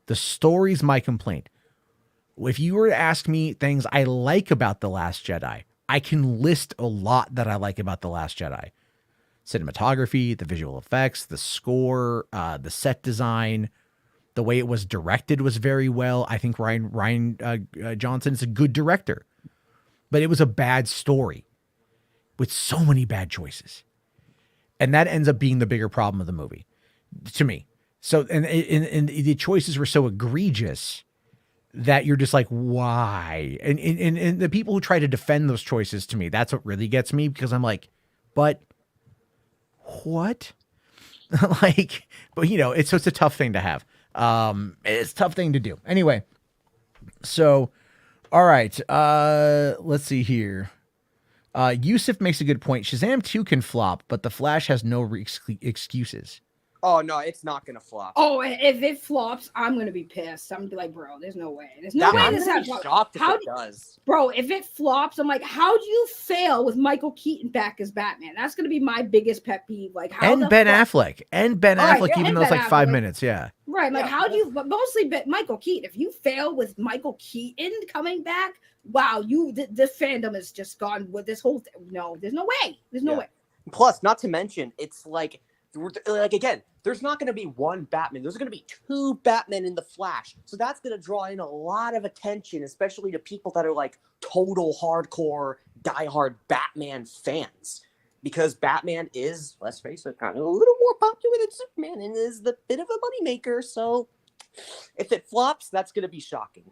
The story's my complaint. If you were to ask me things I like about The Last Jedi, I can list a lot that I like about The Last Jedi. Cinematography, the visual effects, the score, the set design, the way it was directed was very well. I think Ryan Johnson is a good director, but it was a bad story with so many bad choices. And that ends up being the bigger problem of the movie to me. So, and the choices were so egregious that you're just like, why? And the people who try to defend those choices, to me, that's what really gets me, because I'm like, but what? But it's a tough thing to have. It's a tough thing to do. Anyway, so, all right, let's see here. Yusuf makes a good point. Shazam 2 can flop, but The Flash has no excuses. Oh no, it's not gonna flop. Oh, if it flops, I'm gonna be pissed. I'm gonna be like, bro, there's no way. There's no way I'm this gonna happens. be shocked if it does. Bro, if it flops, I'm like, how do you fail with Michael Keaton back as Batman? That's gonna be my biggest pet peeve. Like, how And Ben Affleck. And Ben All right, Affleck, yeah, even and though it's Ben like 5 Affleck. minutes. Yeah. Right, like Yeah. how do you? But mostly Michael Keaton. If you fail with Michael Keaton coming back, wow, the fandom is just gone with this whole thing. No, there's no way. There's no Yeah. way. Plus, not to mention, it's like again, there's not going to be one Batman. There's going to be two Batmen in the Flash. So that's going to draw in a lot of attention, especially to people that are like total hardcore, diehard Batman fans. Because Batman is, let's face it, kind of a little more popular than Superman and is the bit of a moneymaker. So if it flops, that's going to be shocking.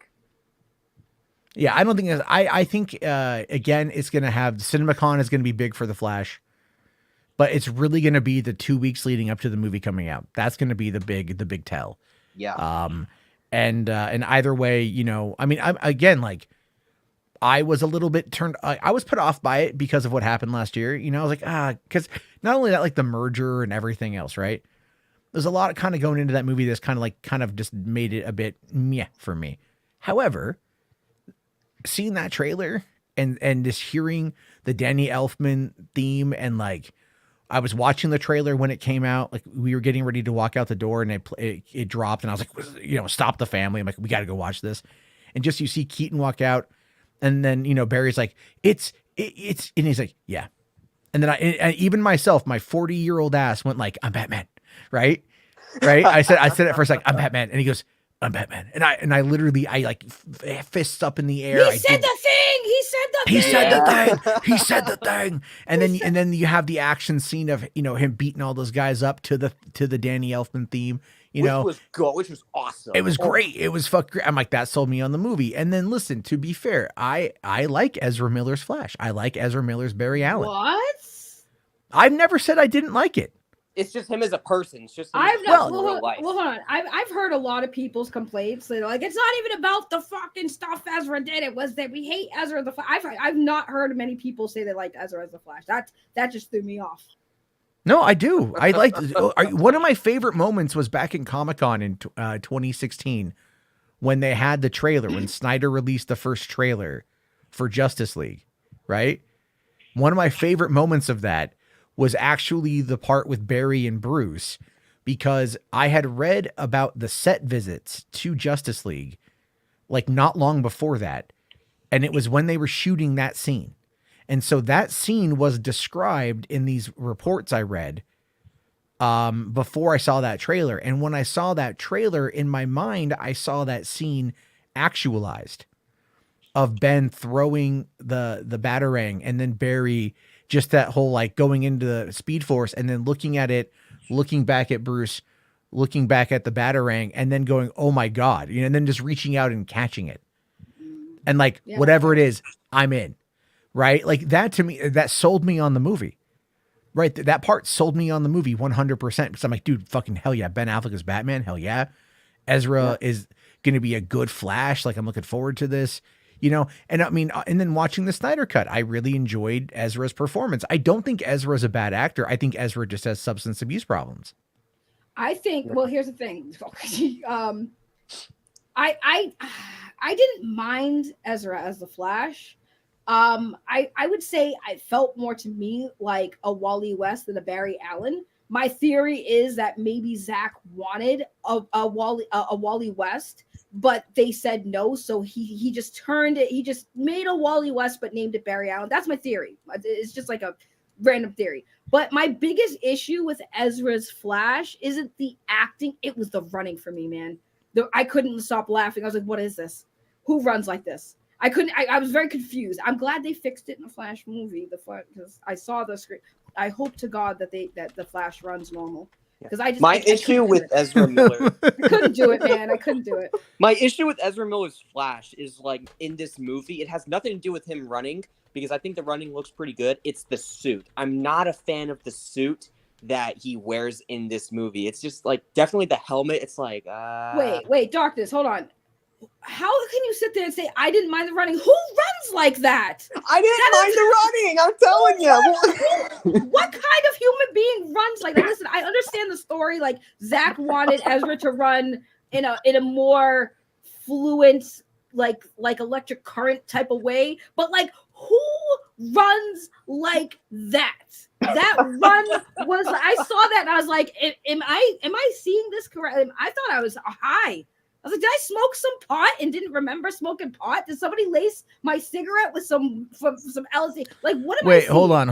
Yeah, I don't think I think again it's gonna have CinemaCon is gonna be big for The Flash. But it's really going to be the 2 weeks leading up to the movie coming out. That's going to be the big tell. Yeah. And either way, you know, I mean, I was a little bit I was put off by it because of what happened last year. You know, I was like, because not only that, like the merger and everything else, right? There's a lot of kind of going into that movie that's kind of just made it a bit meh for me. However, seeing that trailer and just hearing the Danny Elfman theme and like, I was watching the trailer when it came out. Like we were getting ready to walk out the door and it dropped and I was like, you know, stop the family. I'm like, we got to go watch this. And just, you see Keaton walk out and then, you know, Barry's like, it's, and he's like, yeah. And then I even myself, my 40-year-old ass went like, I'm Batman. Right. I said it first, like, I'm Batman. And he goes, I'm Batman. And I literally, like fists up in the air. He said the thing. He said the thing. And then you have the action scene of, you know, him beating all those guys up to the Danny Elfman theme, which was awesome. It was great. It was great. I'm like, that sold me on the movie. And then listen, to be fair, I like Ezra Miller's Flash. I like Ezra Miller's Barry Allen. What? I've never said I didn't like it. It's just him as a person. It's just him I've in not. real life. Well, hold on. I've heard a lot of people's complaints. They're like, it's not even about the fucking stuff Ezra did. It was that we hate Ezra the Flash. I've not heard many people say they liked Ezra as the Flash. That just threw me off. No, I do. I liked one of my favorite moments was back in Comic-Con in 2016 when they had the trailer, when Snyder released the first trailer for Justice League, right? One of my favorite moments of that was actually the part with Barry and Bruce, because I had read about the set visits to Justice League like not long before that. And it was when they were shooting that scene. And so that scene was described in these reports I read before I saw that trailer. And when I saw that trailer, in my mind, I saw that scene actualized of Ben throwing the Batarang and then Barry, just that whole like going into the Speed Force and then looking at it, looking back at Bruce, looking back at the Batarang and then going, oh my God, you know, and then just reaching out and catching it. And like, whatever it is, I'm in. Right? Like that, to me, that sold me on the movie. Right? That part sold me on the movie 100%. Because I'm like, dude, fucking hell yeah. Ben Affleck is Batman. Hell yeah. Ezra is going to be a good Flash. Like, I'm looking forward to this. You know, and I mean, and then watching the Snyder Cut, I really enjoyed Ezra's performance. I don't think Ezra's a bad actor. I think Ezra just has substance abuse problems. I think, well, here's the thing. I didn't mind Ezra as the Flash. I would say I felt more to me like a Wally West than a Barry Allen. My theory is that maybe Zach wanted a Wally West, but they said no, so he just turned it. He just made a Wally West, but named it Barry Allen. That's my theory. It's just like a random theory. But my biggest issue with Ezra's Flash isn't the acting; it was the running for me, man. I couldn't stop laughing. I was like, "What is this? Who runs like this?" I couldn't. I was very confused. I'm glad they fixed it in the Flash movie. Because I saw the screen. I hope to God that the Flash runs normal. Because I issue with Ezra Miller. I couldn't do it, man. I couldn't do it. My issue with Ezra Miller's Flash is like in this movie, it has nothing to do with him running because I think the running looks pretty good. It's the suit. I'm not a fan of the suit that he wears in this movie. It's just like definitely the helmet. It's like wait, Darkness, hold on. how can you sit there and say I didn't mind the running? Who runs like that? I didn't mind the running. I'm telling you. What kind of human being runs like that? Listen, I understand the story. Like Zach wanted Ezra to run in a more fluent, like electric current type of way, but like who runs like that? That run was. I saw that and I was like, am I seeing this correctly? I thought I was high. I was like, did I smoke some pot and didn't remember smoking pot? Did somebody lace my cigarette with some LSD? Like, what am I Wait, seeing? hold on.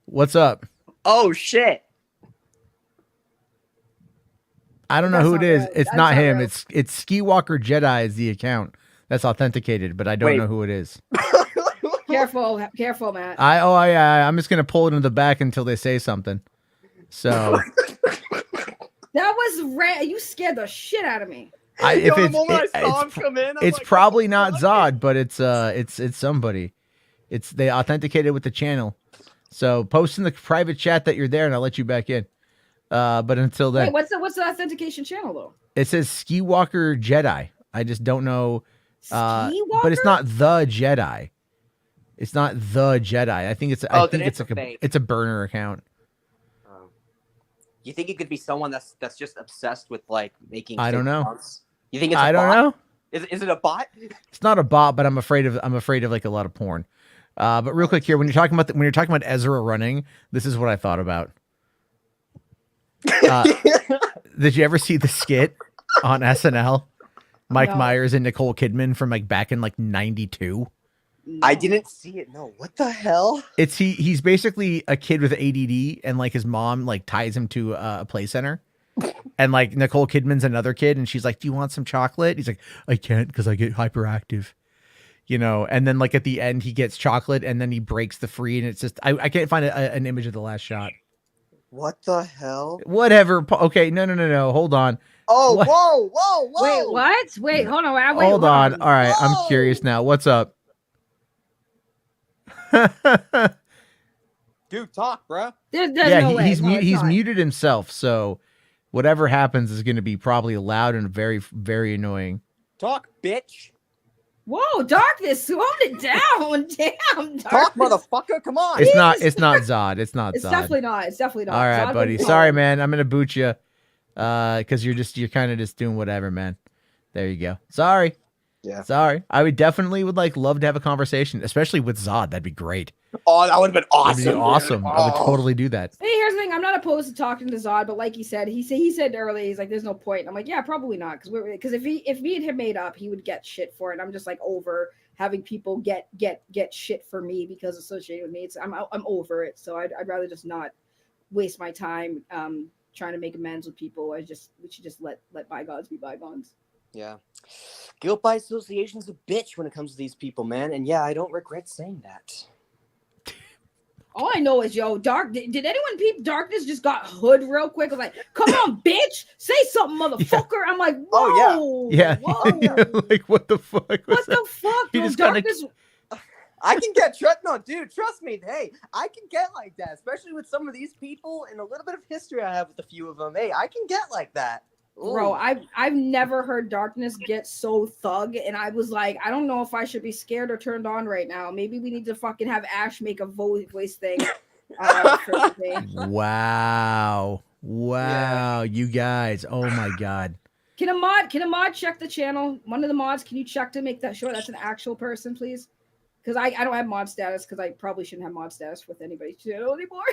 What's up? Oh shit. I don't know That's who it not is. real. It's That's not not him. real. It's Skiwalker Jedi is the account that's authenticated, but I don't Wait. know who it is. Careful, Matt. I'm just gonna pull it in the back until they say something. So That was you scared the shit out of me. if The it's moment I saw him come in, I'm it's like, probably what the not fuck? Zod, but it's somebody. It's they authenticated with the channel. So post in the private chat that you're there, and I'll let you back in. But until then, Wait, what's the authentication channel though? it says Skiwalker Jedi. I just don't know. Skiwalker? But it's not the Jedi. It's not the Jedi. I think it's. I Oh, think then it's it's like a fake. it's a burner account. You think it could be someone that's just obsessed with like making? I don't fake know. accounts? You think it's? I a don't bot? know. Is it a bot? It's not a bot, but I'm afraid of like a lot of porn. But real quick here, when you're talking about Ezra running, this is what I thought about. Did you ever see the skit on SNL? Mike No. Myers and Nicole Kidman from like back in like '92. I didn't see it. No, what the hell? It's he's basically a kid with ADD, and like his mom like ties him to a play center. And like Nicole Kidman's another kid, and she's like, "Do you want some chocolate?" He's like, "I can't because I get hyperactive." You know, and then like at the end he gets chocolate, and then he breaks the free, and it's just I can't find an image of the last shot. What the hell? Whatever. Okay, no. Hold on. Oh, What? whoa! Wait, what? Wait, hold on. Wait, Hold on. All right, I'm Whoa. curious now. What's up? Dude, talk, bro. There's Yeah, no way. he's No, it's he's not. muted himself, so whatever happens is going to be probably loud and very very annoying. Talk, bitch. Whoa, darkness, slow it down. Damn, darkness. Talk, motherfucker. Come on. It's not Zod. It's not It's Zod. definitely not. It's definitely not. All right, Zod buddy. would- Sorry, man. I'm gonna boot you, because you're kind of just doing whatever, man. There you go. Sorry. Yeah. Sorry. I would definitely love to have a conversation, especially with Zod. That'd be great. Oh, that would have been awesome. That'd be awesome. I would Oh. totally do that. Hey, here's the thing. I'm not opposed to talking to Zod, but like he said earlier, he's like, "There's no point." I'm like, "Yeah, probably not," because if me and him made up, he would get shit for it. I'm just like over having people get shit for me because associated with me. I'm over it. So I'd rather just not waste my time trying to make amends with people. We should just let bygones be bygones. Yeah. Guilt by association's a bitch when it comes to these people, man. And yeah, I don't regret saying that. All I know is, did anyone peep Darkness just got hood real quick? I was like, come on, bitch, say something, motherfucker. I'm like, whoa, Yeah. whoa. Like, what the fuck? What the fuck? He Yo, just kinda- Darkness. I can get trust me. Hey, I can get like that, especially with some of these people and a little bit of history I have with a few of them. Hey, I can get like that. Ooh. Bro, I've never heard Darkness get so thug, and I was like, I don't know if I should be scared or turned on right now. Maybe we need to fucking have Ash make a voice thing. For me. Wow. Yeah. You guys. Oh my god. Can a mod check the channel? One of the mods, can you check to make that sure that's an actual person, please? Because I don't have mod status, because I probably shouldn't have mod status with anybody's channel anymore.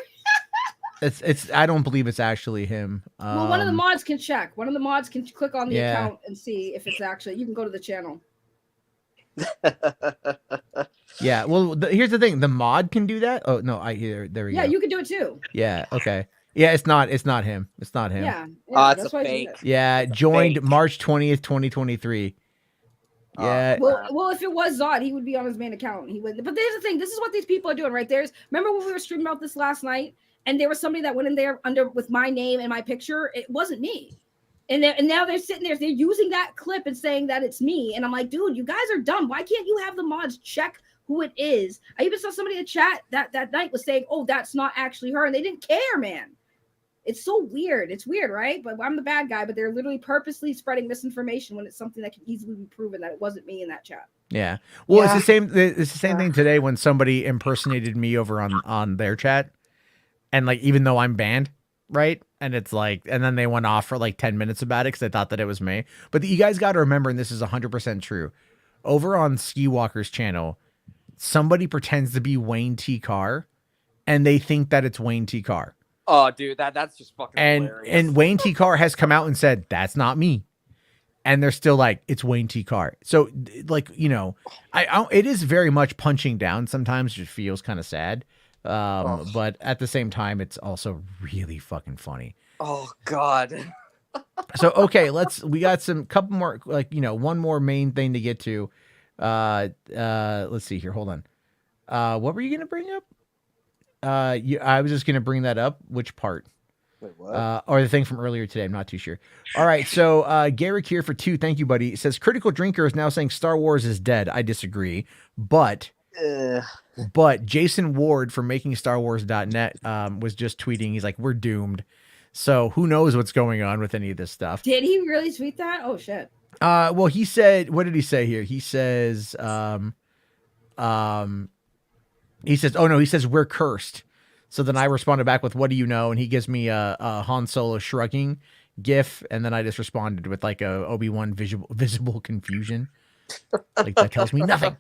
It's I don't believe it's actually him. Well, one of the mods can check. One of the mods can click on the Yeah. account and see if it's actually. You can go to the channel. Yeah. Well, here's the thing. The mod can do that. Oh no, there we Yeah, go. you can do it too. Yeah. Okay. Yeah. It's not him. It's not him. Yeah. It's that's a why I do fake. that. Yeah. Joined fake. March 20th, 2023. Yeah. Well, if it was Zod, he would be on his main account. He would. But there's the thing. This is what these people are doing, right? Remember when we were streaming about this last night, and there was somebody that went in there with my name and my picture. It wasn't me. And now they're sitting there. They're using that clip and saying that it's me. And I'm like, dude, you guys are dumb. Why can't you have the mods check who it is? I even saw somebody in the chat that night was saying, oh, that's not actually her. And they didn't care, man. It's so weird. It's weird, right? But I'm the bad guy, but they're literally purposely spreading misinformation when it's something that can easily be proven that it wasn't me in that chat. Yeah. Well, it's Yeah. the same. It's the same thing today when somebody impersonated me over on their chat, and like even though I'm banned, right? And it's like, and then they went off for like 10 minutes about it because they thought that it was me. But you guys got to remember, and this is 100% true. Over on Ski Walker's channel, somebody pretends to be Wayne T. Carr, and they think that it's Wayne T. Carr. Oh, dude, that's just fucking hilarious. And Wayne T. Carr has come out and said that's not me, and they're still like it's Wayne T. Carr. So like I it is very much punching down. Sometimes it feels kind of sad, but at the same time, it's also really fucking funny. Oh God. So okay, we got couple more one more main thing to get to. Let's see here. Hold on. What were you gonna bring up? I was just gonna bring that up. Which part? Wait, what? Or the thing from earlier today. I'm not too sure. All right. So Garrick here for 2. Thank you, buddy. It says Critical Drinker is now saying Star Wars is dead. I disagree, but Jason Ward from MakingStarWars.net was just tweeting. He's like, we're doomed. So who knows what's going on with any of this stuff? Did he really tweet that? Oh shit. Well, he said, what did he say here? He says, he says we're cursed. So then I responded back with, what do you know? And he gives me a Han Solo shrugging gif. And then I just responded with like a Obi-Wan visible confusion. Like that tells me nothing.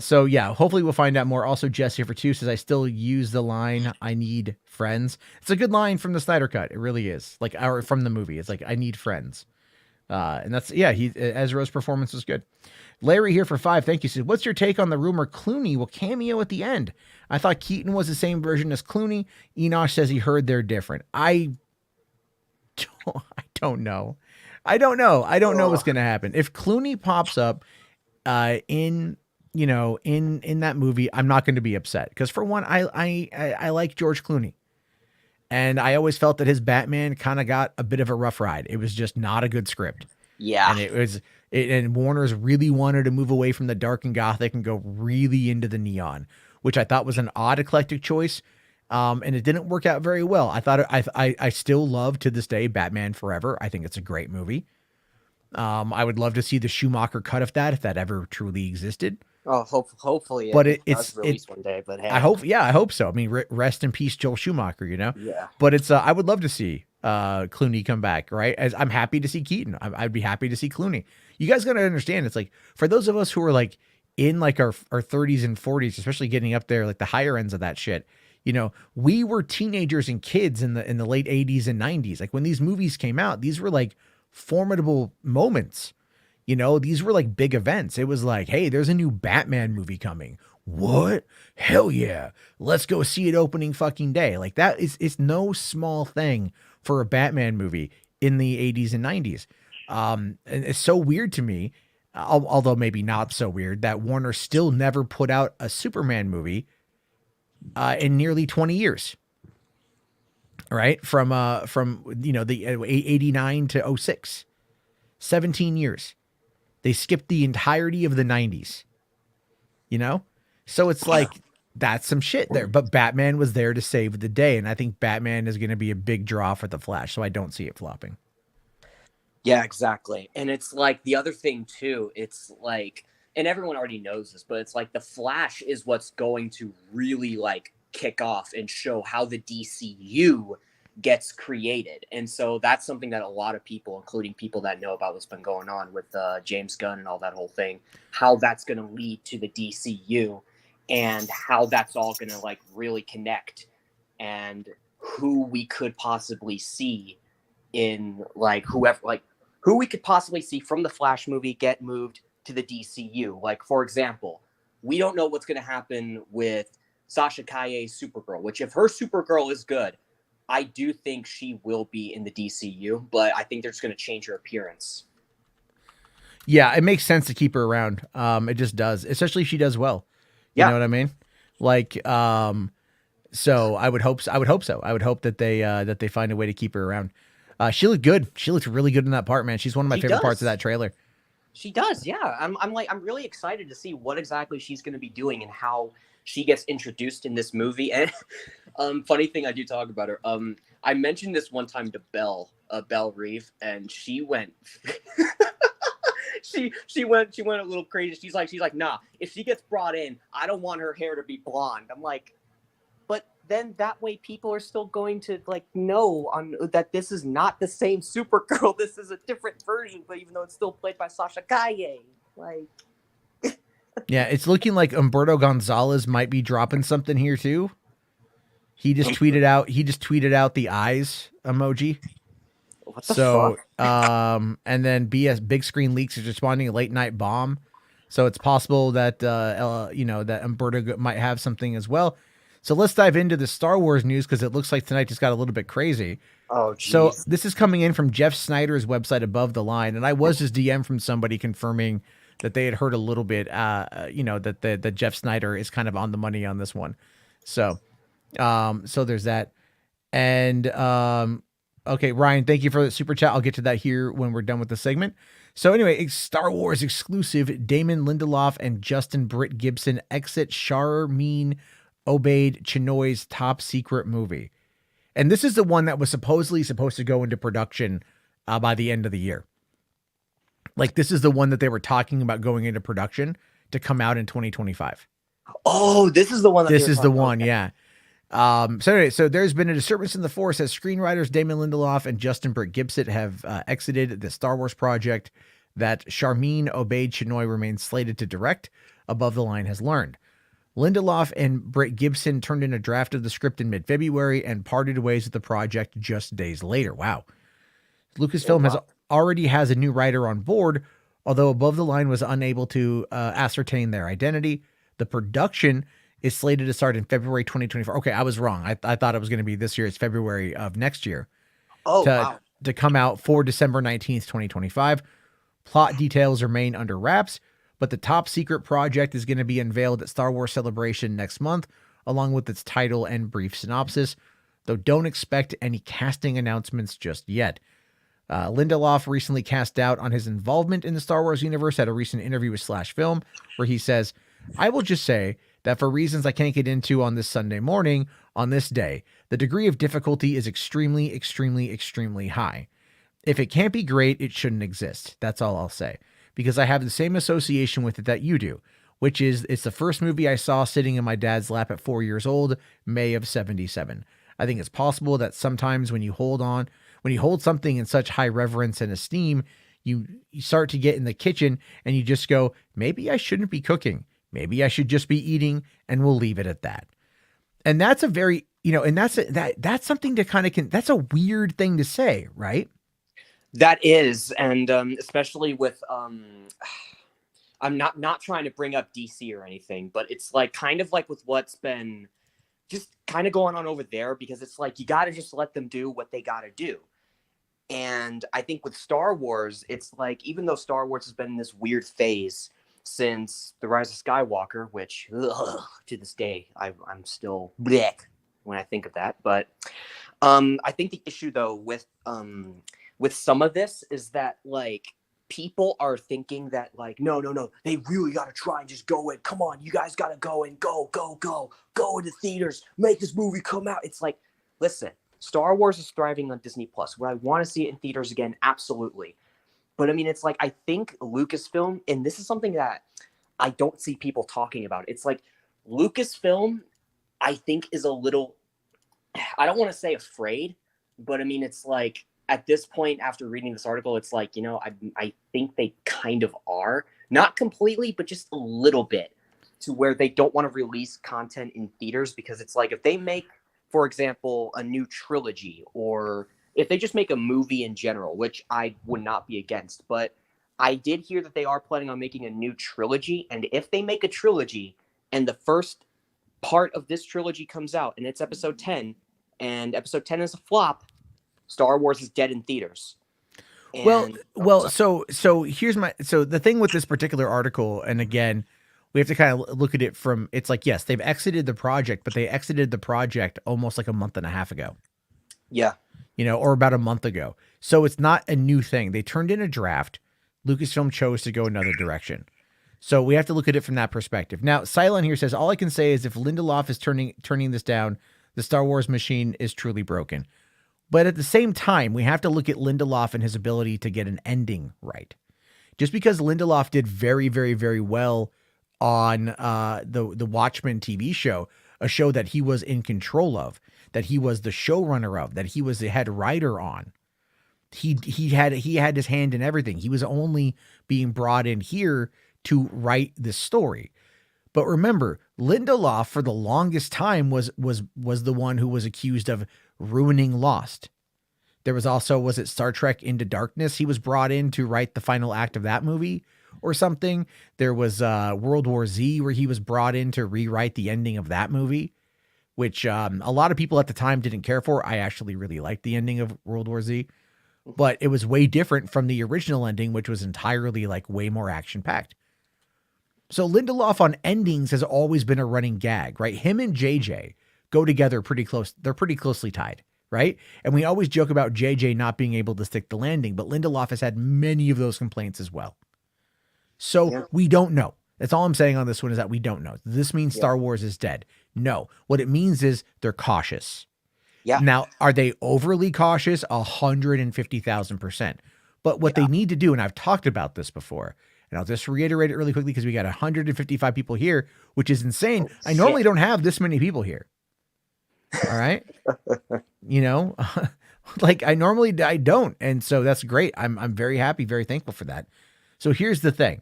So yeah, hopefully we'll find out more. Also, Jess here for 2 says, I still use the line, I need friends. It's a good line from the Snyder Cut. It really is. Like from the movie. It's like, I need friends. And that's, yeah, Ezra's performance was good. Larry here for 5. Thank you. Says, what's your take on the rumor Clooney will cameo at the end? I thought Keaton was the same version as Clooney. Enosh says he heard they're different. I don't know. I don't know what's going to happen. If Clooney pops up in that movie, I'm not going to be upset. Because for one, I like George Clooney. And I always felt that his Batman kind of got a bit of a rough ride. It was just not a good script. Yeah. And and Warner's really wanted to move away from the dark and gothic and go really into the neon, which I thought was an odd eclectic choice. And it didn't work out very well. I still love to this day Batman Forever. I think it's a great movie. I would love to see the Schumacher cut of that if that ever truly existed. Oh, hopefully. But it's released one day. But hey. I hope so. I mean, rest in peace, Joel Schumacher. Yeah. But it's I would love to see Clooney come back. Right, as I'm happy to see Keaton. I'd be happy to see Clooney. You guys got to understand. It's like for those of us who are like in like our 30s and 40s, especially getting up there, like the higher ends of that shit. We were teenagers and kids in the late 80s and 90s. Like when these movies came out, these were like formidable moments. These were like big events. It was like, hey, there's a new Batman movie coming. What? Hell yeah. Let's go see it opening fucking day. Like it's no small thing for a Batman movie in the 80s and 90s. And it's so weird to me, although maybe not so weird, that Warner still never put out a Superman movie in nearly 20 years. Right? From the 89 to 06. 17 years. They skipped the entirety of the 90s. So it's like, that's some shit there. But Batman was there to save the day. And I think Batman is going to be a big draw for the Flash. So I don't see it flopping. Yeah, exactly. And it's like the other thing too, it's like, and everyone already knows this, but it's like the Flash is what's going to really like kick off and show how the DCU gets created. And so that's something that a lot of people, including people that know about what's been going on with James Gunn and all that whole thing, how that's going to lead to the DCU and how that's all going to like really connect and who we could possibly see in like who we could possibly see from the Flash movie get moved to the DCU. Like, for example, we don't know what's going to happen with Sasha Calle's Supergirl, which if her Supergirl is good, I do think she will be in the DCU, but I think they're just going to change her appearance. Yeah, it makes sense to keep her around. It just does, especially if she does well. You know what I mean? Like, so I would hope so. I would hope that they find a way to keep her around. She looked good. She looked really good in that part, man. She's one of my favorite parts of that trailer. She does, yeah. I'm really excited to see what exactly she's going to be doing and how she gets introduced in this movie. And funny thing, I do talk about her. I mentioned this one time to Belle Reeve, and she went. she went a little crazy. She's like, nah. If she gets brought in, I don't want her hair to be blonde. I'm like, but then that way people are still going to like know that this is not the same Supergirl. This is a different version, but even though it's still played by Sasha Calle, like. Yeah, it's looking like Humberto Gonzalez might be dropping something here too. He just tweeted out the eyes emoji. What the fuck? And then Big Screen Leaks is responding a late night bomb. So it's possible that that Humberto might have something as well. So let's dive into the Star Wars news because it looks like tonight just got a little bit crazy. Oh, geez. So this is coming in from Jeff Snyder's website Above the Line, and I was just DM from somebody confirming that they had heard a little bit, that Jeff Snyder is kind of on the money on this one. So there's that. And okay, Ryan, thank you for the super chat. I'll get to that here when we're done with the segment. So anyway, a Star Wars exclusive: Damon Lindelof and Justin Britt Gibson exit Charmin Obaid Chinoy's top secret movie. And this is the one that was supposedly supposed to go into production by the end of the year. Like, this is the one that they were talking about going into production to come out in 2025. Oh, this is the one. This is the one, yeah. So there's been a disturbance in the force as screenwriters Damon Lindelof and Justin Britt Gibson have exited the Star Wars project that Charmin Obaid Chinoy remains slated to direct, Above the Line has learned. Lindelof and Britt Gibson turned in a draft of the script in mid-February and parted ways with the project just days later. Wow. Lucasfilm already has a new writer on board, although Above the Line was unable to ascertain their identity. The production is slated to start in February 2024. Okay, I was wrong. I thought it was going to be this year. It's February of next year. Oh, wow. To come out for December 19th, 2025. Plot details remain under wraps, but the top secret project is going to be unveiled at Star Wars Celebration next month, along with its title and brief synopsis, though don't expect any casting announcements just yet. Lindelof recently cast doubt on his involvement in the Star Wars universe at a recent interview with Slash Film, where he says, "I will just say that for reasons I can't get into on this Sunday morning, on this day, the degree of difficulty is extremely, extremely, extremely high. If it can't be great, it shouldn't exist. That's all I'll say. Because I have the same association with it that you do, which is it's the first movie I saw sitting in my dad's lap at 4 years old, May of 77. I think it's possible that sometimes when you hold something in such high reverence and esteem, you start to get in the kitchen and you just go, maybe I shouldn't be cooking. Maybe I should just be eating, and we'll leave it at that." And that's a very, and that's something to kind of, that's a weird thing to say, right? That is, and especially with I'm not trying to bring up DC or anything, but it's like kind of like with what's been just kind of going on over there, because it's like you got to just let them do what they got to do. And I think with Star Wars, it's like, even though Star Wars has been in this weird phase since The Rise of Skywalker, which to this day I'm still bleh when I think of that, but I think the issue though with some of this is that like people are thinking that like no, they really got to try and just go in. Come on, you guys got to go and go into theaters, make this movie come out. It's like, listen, Star Wars is thriving on Disney Plus. Would I want to see it in theaters again? Absolutely. But I mean, it's like, I think Lucasfilm, and this is something that I don't see people talking about. It's like Lucasfilm, I think, is a little, I don't want to say afraid, but I mean, it's like at this point after reading this article, it's like, I think they kind of are, not completely, but just a little bit, to where they don't want to release content in theaters, because it's like if they make, for example, a new trilogy, or if they just make a movie in general, which I would not be against, but I did hear that they are planning on making a new trilogy. And if they make a trilogy and the first part of this trilogy comes out and it's episode 10, and episode 10 is a flop, Star Wars is dead in theaters. And, so here's so the thing with this particular article, and again, we have to kind of look at it from, it's like, yes, they've exited the project, but they exited the project almost like a month and a half ago. Yeah. Or about a month ago. So it's not a new thing. They turned in a draft. Lucasfilm chose to go another direction. So we have to look at it from that perspective. Now, Cylon here says, all I can say is if Lindelof is turning this down, the Star Wars machine is truly broken. But at the same time, we have to look at Lindelof and his ability to get an ending right. Just because Lindelof did very, very, very well on the Watchmen TV show, a show that he was in control of, that he was the showrunner of, that he was the head writer on. He had his hand in everything. He was only being brought in here to write this story. But remember, Lindelof for the longest time was the one who was accused of ruining Lost. There was also, was it Star Trek Into Darkness? He was brought in to write the final act of that movie or something. There was World War Z, where he was brought in to rewrite the ending of that movie, which a lot of people at the time didn't care for. I actually really liked the ending of World War Z, but it was way different from the original ending, which was entirely like way more action packed. So Lindelof on endings has always been a running gag, right? Him and JJ go together pretty close. They're pretty closely tied, right? And we always joke about JJ not being able to stick the landing, but Lindelof has had many of those complaints as well. So we don't know. That's all I'm saying on this one, is that we don't know. This means Star Wars is dead. No, what it means is they're cautious. Yeah. Now, are they overly cautious? 150,000%. But what they need to do, and I've talked about this before, and I'll just reiterate it really quickly because we got 155 people here, which is insane. I normally don't have this many people here. All right. You know, like I don't. And so that's great. I'm very happy, very thankful for that. So here's the thing.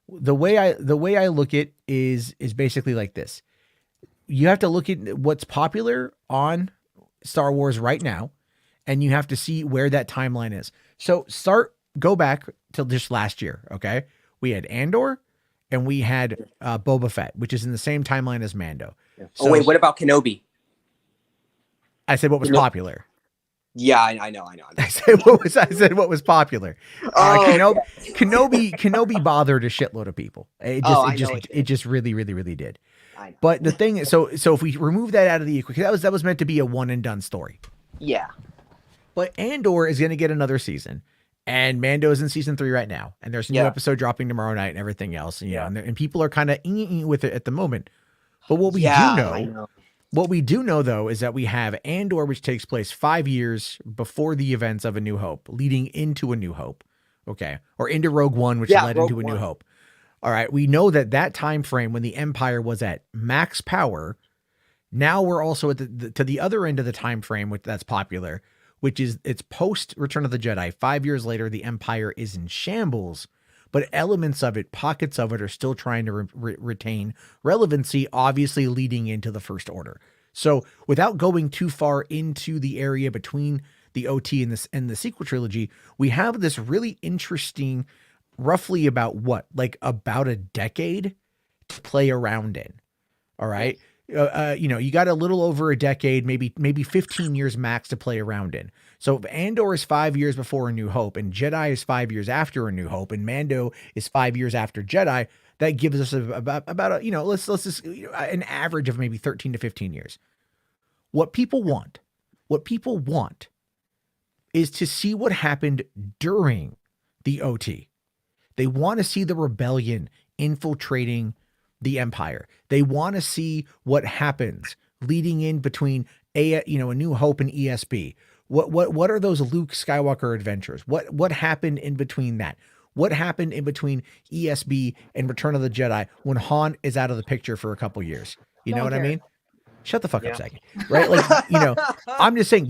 The way I look at is basically like this. You have to look at what's popular on Star Wars right now, and you have to see where that timeline is. So go back till just last year. Okay. We had Andor and we had Boba Fett, which is in the same timeline as Mando. Yeah. So, oh wait, what about Kenobi? I said what was popular. Yeah, I know. I said what was popular. Kenobi bothered a shitload of people. It just really, really, really did. But the thing is, so if we remove that out of the equation, that was meant to be a one and done story. Yeah. But Andor is going to get another season, and Mando is in season 3 right now, and there's a new episode dropping tomorrow night and everything else. And, and people are kind of with it at the moment. But what we do know though, is that we have Andor, which takes place 5 years before the events of A New Hope, leading into A New Hope. Okay. Or into Rogue One, which led into A New Hope. All right. We know that time frame when the Empire was at max power. Now we're also at to the other end of the time frame, which that's popular, which is it's post Return of the Jedi. 5 years later, the Empire is in shambles, but elements of it, pockets of it, are still trying to retain relevancy, obviously leading into the First Order. So without going too far into the area between the OT and the sequel trilogy, we have this really interesting, roughly about a decade to play around in. All right. You got a little over a decade, maybe 15 years max to play around in. So if Andor is 5 years before A New Hope, and Jedi is 5 years after A New Hope, and Mando is 5 years after Jedi, that gives us about let's just an average of maybe 13 to 15 years. What people want is to see what happened during the OT. They want to see the rebellion infiltrating the Empire. They want to see what happens leading in between A New Hope and ESB. What are those Luke Skywalker adventures? What happened in between that? What happened in between ESB and Return of the Jedi when Han is out of the picture for a couple years? You know what I mean? Shut the fuck up, second. Right? I'm just saying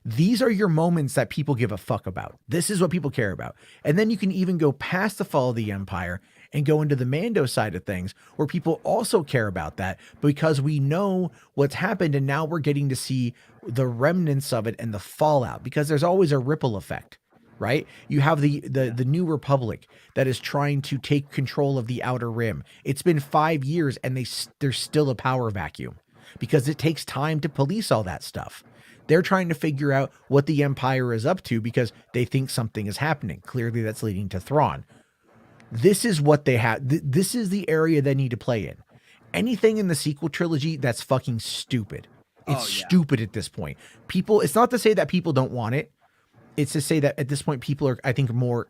these are your moments that people give a fuck about. This is what people care about. And then you can even go past the fall of the Empire and go into the Mando side of things, where people also care about that because we know what's happened, and now we're getting to see the remnants of it and the fallout, because there's always a ripple effect, right? You have the New Republic that is trying to take control of the Outer Rim. It's been 5 years and there's still a power vacuum because it takes time to police all that stuff. They're trying to figure out what the Empire is up to because they think something is happening. Clearly that's leading to Thrawn. This is what they have. This is the area they need to play in. Anything in the sequel trilogy, that's fucking stupid. It's stupid at this point. It's not to say that people don't want it. It's to say that at this point, people are, I think, more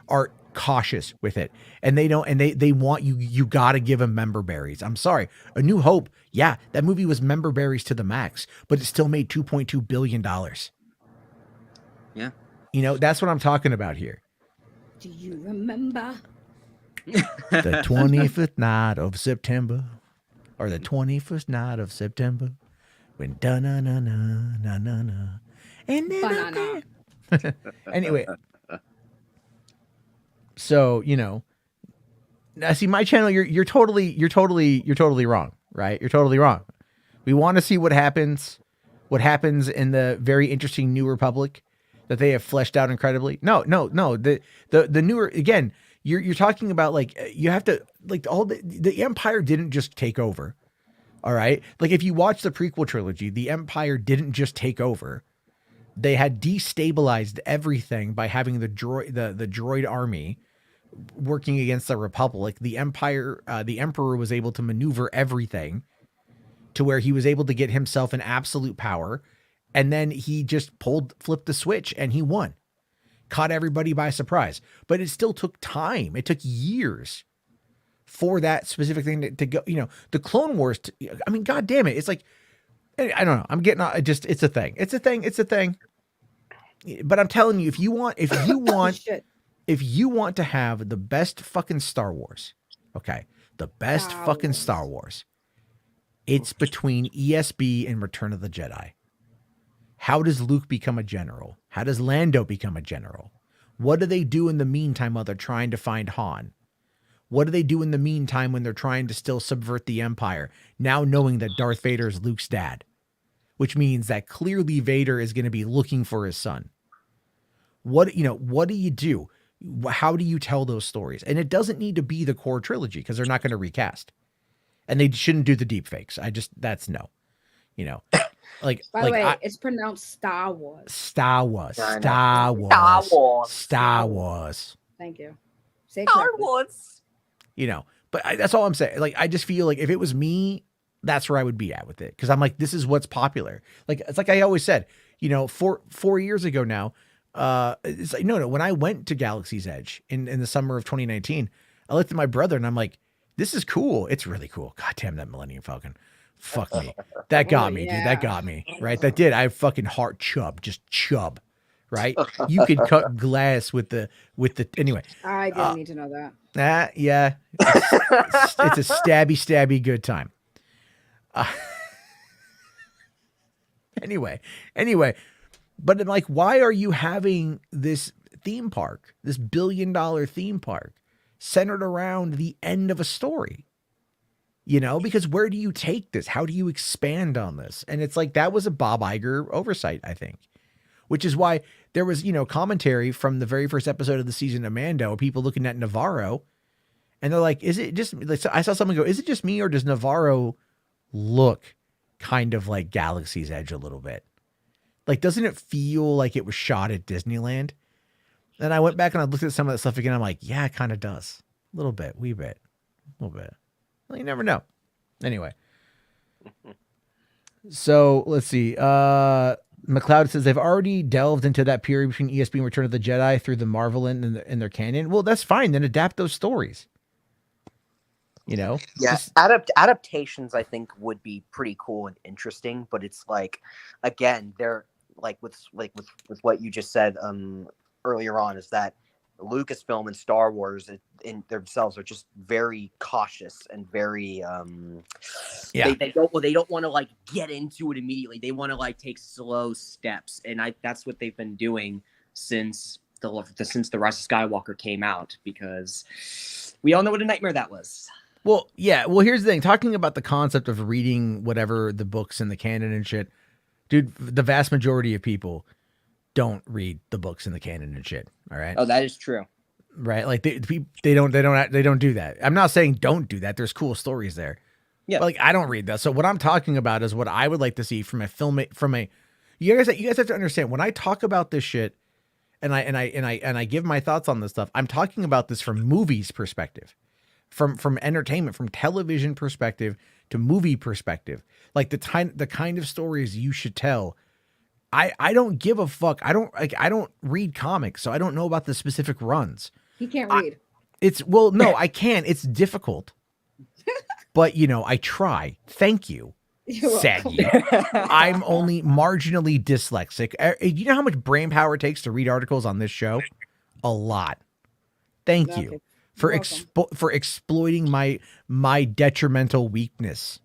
are cautious with it, and they don't, and they want you got to give them member berries. I'm sorry. A New Hope. Yeah. That movie was member berries to the max, but it still made $2.2 billion. Yeah. You know, that's what I'm talking about here. Do you remember? The 25th night of September, or the 21st night of September, when da na na na na na na, and then Banana. anyway, so you know, now see my channel. You're totally wrong, right? You're totally wrong. We want to see what happens in the very interesting New Republic that they have fleshed out incredibly. No. The newer, again, you're talking about like you have to like all the Empire didn't just take over. All right. Like if you watch the prequel trilogy, the Empire didn't just take over. They had destabilized everything by having the droid army working against the Republic. The Emperor was able to maneuver everything to where he was able to get himself an absolute power. And then he just flipped the switch and he won, caught everybody by surprise. But it still took time. It took years for that specific thing to go, you know, the Clone Wars. I mean, God damn it. It's like, I don't know. I'm getting it's a thing. It's a thing. But I'm telling you, if you want to have the best fucking Star Wars, okay, the best fucking Star Wars, it's between ESB and Return of the Jedi. How does Luke become a general? How does Lando become a general? What do they do in the meantime while they're trying to find Han? What do they do in the meantime when they're trying to still subvert the Empire, now knowing that Darth Vader is Luke's dad? Which means that clearly Vader is going to be looking for his son. What do you do? How do you tell those stories? And it doesn't need to be the core trilogy because they're not going to recast. And they shouldn't do the deep fakes. That's no. You know, like By the way, it's pronounced Star Wars. Star Wars. Thank you. Say Star correctly. Wars. You know, but that's all I'm saying. Like, I just feel like if it was me, that's where I would be at with it. Cause I'm like, this is what's popular. Like, it's like I always said, you know, 4 years ago now, it's like, no, when I went to Galaxy's Edge in the summer of 2019, I looked at my brother and I'm like, this is cool. It's really cool. God damn that Millennium Falcon. Fuck me. That got me, dude. That got me. Right. That did. I fucking heart just chub. Right. You could cut glass with the, anyway. I didn't need to know that. Yeah. It's a stabby good time. Anyway, but I'm like, why are you having this theme park, this $1 billion theme park centered around the end of a story? You know, because where do you take this? How do you expand on this? And it's like, that was a Bob Iger oversight, I think, which is why there was, you know, commentary from the very first episode of the season of Mando, people looking at Navarro and they're like, is it just, like, I saw someone go, is it just me or does Navarro look kind of like Galaxy's Edge a little bit? Like, doesn't it feel like it was shot at Disneyland? Then I went back and I looked at some of that stuff again. I'm like, yeah, it kind of does. A little bit, wee bit, a little bit. Well, you never know. Anyway. So let's see. McLeod says they've already delved into that period between ESB and Return of the Jedi through the Marvel and their canon. Well, that's fine. Then adapt those stories. You know? Yeah, adaptations I think would be pretty cool and interesting, but it's like, again, they're like with what you just said earlier on, is that Lucasfilm and Star Wars in themselves are just very cautious and very they don't want to like get into it immediately. They want to like take slow steps, and that's what they've been doing since the Rise of Skywalker came out, because we all know what a nightmare that was. Well, yeah. Well, here's the thing. Talking about the concept of reading whatever the books in the canon and shit, dude, the vast majority of people don't read the books in the canon and shit. All right. Oh, that is true. Right. Like they don't do that. I'm not saying don't do that. There's cool stories there. Yeah. But like, I don't read that. So what I'm talking about is what I would like to see from a film, you guys have to understand when I talk about this shit and I give my thoughts on this stuff, I'm talking about this from movies perspective, from entertainment, from television perspective to movie perspective, like the kind of stories you should tell. I don't give a fuck. I don't read comics, so I don't know about the specific runs. He can't read. No, I can. It's difficult. But, you know, I try. Thank you. You're welcome. Saggy. I'm only marginally dyslexic. You know how much brain power it takes to read articles on this show? A lot. Thank Okay. you for You're welcome. for exploiting my detrimental weakness.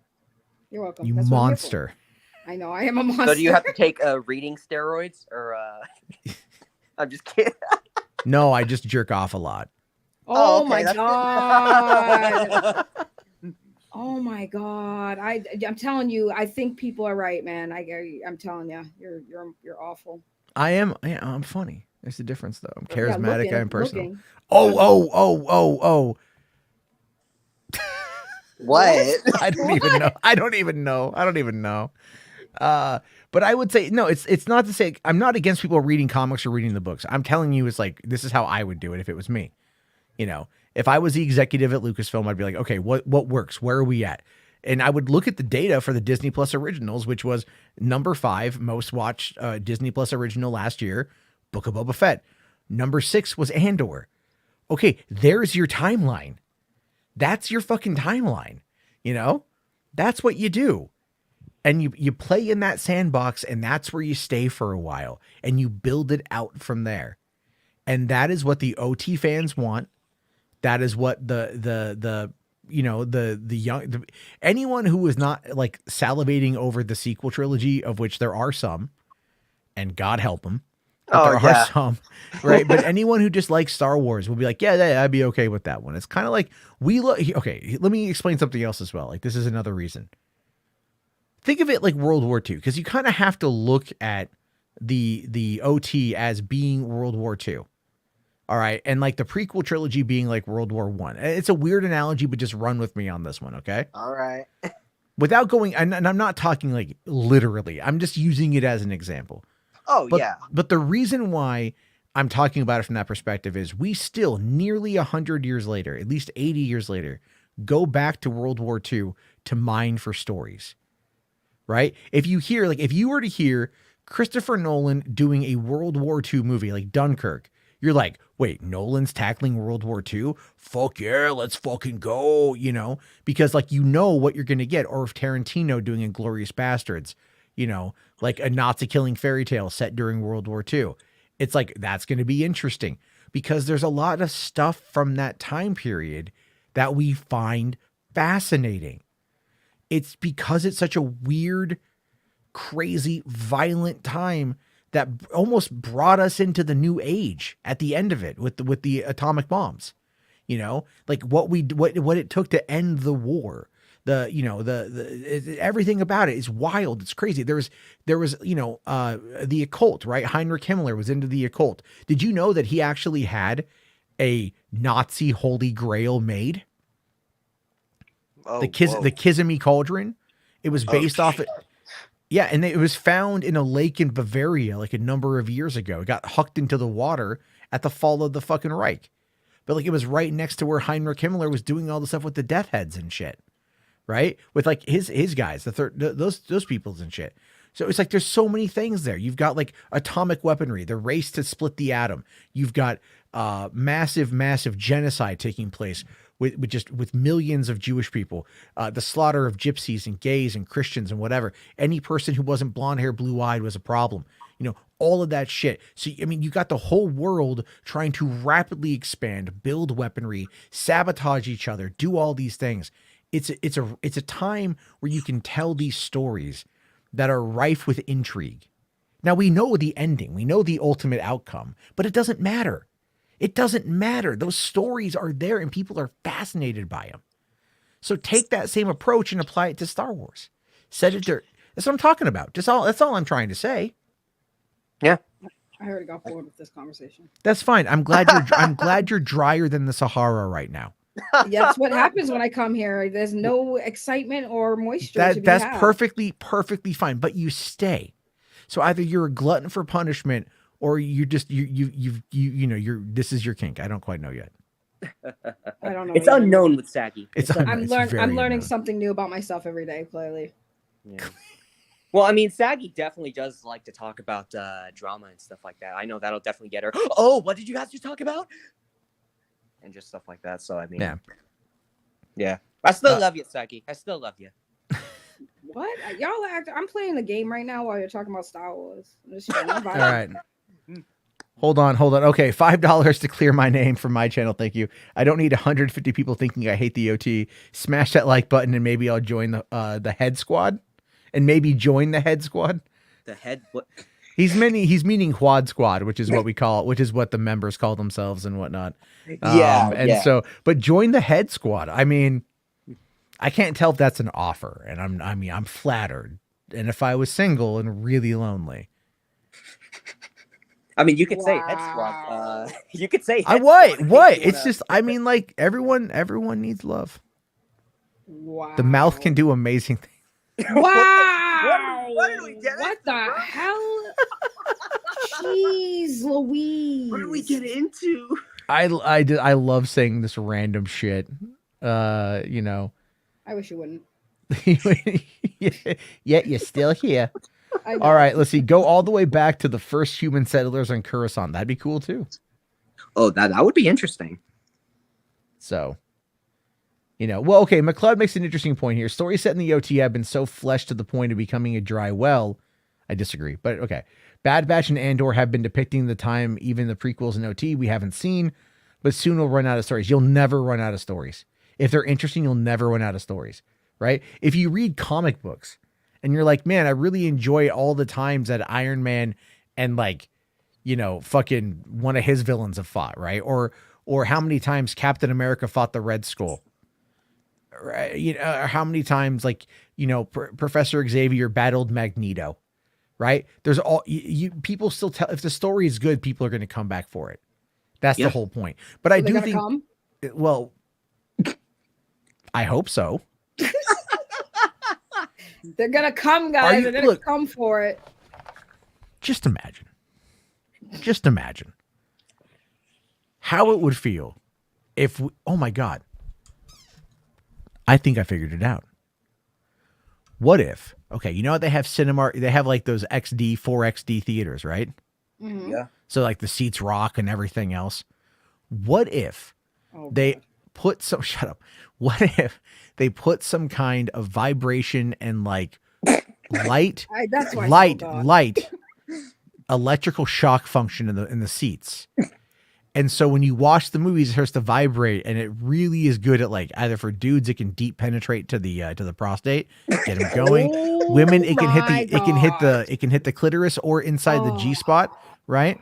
You're welcome. You That's what I'm here for. monster. I know I am a monster. So do you have to take reading steroids or? I'm just kidding. No, I just jerk off a lot. Oh, okay, my that's- god. Oh my god. I'm telling you, I think people are right, man. I'm telling you, you're awful. I'm funny. There's the difference though. I'm charismatic. I'm personal. Looking. Oh. What? I don't even know. But I would say no. It's not to say I'm not against people reading comics or reading the books. I'm telling you, it's like this is how I would do it if it was me. You know, if I was the executive at Lucasfilm, I'd be like, okay, what works? Where are we at? And I would look at the data for the Disney Plus originals, which was number 5 most watched Disney Plus original last year, Book of Boba Fett. Number 6 was Andor. Okay, there's your timeline. That's your fucking timeline. You know, that's what you do. And you play in that sandbox, and that's where you stay for a while, and you build it out from there. And that is what the OT fans want. That is what the young anyone who is not like salivating over the sequel trilogy, of which there are some, and God help them, but there are some, right? But anyone who just likes Star Wars will be like, yeah, I'd be okay with that one. It's kind of like okay, let me explain something else as well. Like this is another reason. Think of it like World War II, because you kind of have to look at the OT as being World War II. All right. And like the prequel trilogy being like World War I. It's a weird analogy, but just run with me on this one. Okay. All right. Without going, and I'm not talking like literally, I'm just using it as an example. Oh, But, yeah. But the reason why I'm talking about it from that perspective is we still nearly 100 years later, at least 80 years later, go back to World War II to mine for stories. Right. If you were to hear Christopher Nolan doing a World War II movie like Dunkirk, you're like, wait, Nolan's tackling World War II? Fuck yeah, let's fucking go, you know? Because like, you know what you're going to get. Or if Tarantino doing Inglourious Bastards, you know, like a Nazi killing fairy tale set during World War II. It's like, that's going to be interesting because there's a lot of stuff from that time period that we find fascinating. It's because it's such a weird, crazy, violent time that almost brought us into the new age at the end of it with the atomic bombs, you know, like what it took to end the war. Everything about it is wild. It's crazy. There was, the occult, right? Heinrich Himmler was into the occult. Did you know that he actually had a Nazi Holy Grail made? Oh, the Kissimmee Cauldron. It was based off it. Yeah, and it was found in a lake in Bavaria like a number of years ago. It got hucked into the water at the fall of the fucking Reich. But like it was right next to where Heinrich Himmler was doing all the stuff with the death heads and shit. Right? With like his guys, those peoples and shit. So it's like there's so many things there. You've got like atomic weaponry, the race to split the atom. You've got massive genocide taking place with millions of Jewish people, the slaughter of gypsies and gays and Christians and whatever. Any person who wasn't blonde hair, blue eyed was a problem. You know, all of that shit. So, I mean, you got the whole world trying to rapidly expand, build weaponry, sabotage each other, do all these things. It's a time where you can tell these stories that are rife with intrigue. Now we know the ending, we know the ultimate outcome, but it doesn't matter. It doesn't matter. Those stories are there and people are fascinated by them. So take that same approach and apply it to Star Wars. Set it there. That's what I'm talking about. That's all I'm trying to say. Yeah. I already got bored with this conversation. That's fine. I'm glad you're drier than the Sahara right now. That's what happens when I come here. There's no excitement or moisture. That's perfectly fine. But you stay. So either you're a glutton for punishment, or you just this is your kink. I don't quite know yet. I don't know. It's unknown with Saggy. I'm learning something new about myself every day. Clearly. Yeah. Well, I mean, Saggy definitely does like to talk about drama and stuff like that. I know that'll definitely get her. Oh, what did you guys just talk about? And just stuff like that. So I mean, yeah. I still love you, Saggy. I still love you. What? Y'all act. I'm playing the game right now while you're talking about Star Wars. I'm just trying to All vibe. right. Hold on. Okay, $5 to clear my name from my channel. Thank you. I don't need 150 people thinking I hate the OT. Smash that like button, and maybe I'll join the head squad, and maybe join the head squad. The head. What? He's meaning Hwad squad, which is what we call, which is what the members call themselves and whatnot. Yeah. But join the head squad. I mean, I can't tell if that's an offer, and I'm flattered. And if I was single and really lonely. I mean, you could say head squad. You could say. What? It's just, I mean, like everyone needs love. Wow. The mouth can do amazing things. Wow. What did we get What into, the bro? hell? Jeez Louise. What did we get into? I love saying this random shit. You know. I wish you wouldn't. Yet you're still here. I know. All right, let's see. Go all the way back to the first human settlers on Coruscant. That'd be cool too. Oh, that would be interesting. So, you know, well, okay. McLeod makes an interesting point here. Stories set in the OT have been so fleshed to the point of becoming a dry well. I disagree, but okay. Bad Batch and Andor have been depicting the time, even the prequels and OT we haven't seen, but soon we'll run out of stories. You'll never run out of stories. If they're interesting, you'll never run out of stories, right? If you read comic books and you're like, man, I really enjoy all the times that Iron Man and like, you know, fucking one of his villains have fought, right? Or how many times Captain America fought the Red Skull, right? You know, or how many times, like, you know, Professor Xavier battled Magneto, right? There's all you people still tell, if the story is good, people are going to come back for it. That's the whole point. But So I they're do gonna think, come? well, I hope so. They're gonna come, guys. They're gonna come for it. Just imagine how it would feel if we, oh my God, I think I figured it out. What if, okay, you know what, they have cinema, they have like those XD, 4XD theaters, right? Mhm. Yeah. So like the seats rock and everything else. What if they put some, shut up. What if they put some kind of vibration and like light, That's why light, electrical shock function in the seats. And so when you watch the movies, it starts to vibrate, and it really is good at like, either for dudes, it can deep penetrate to the prostate, get them going. Women, it can hit the clitoris or inside the G spot, right?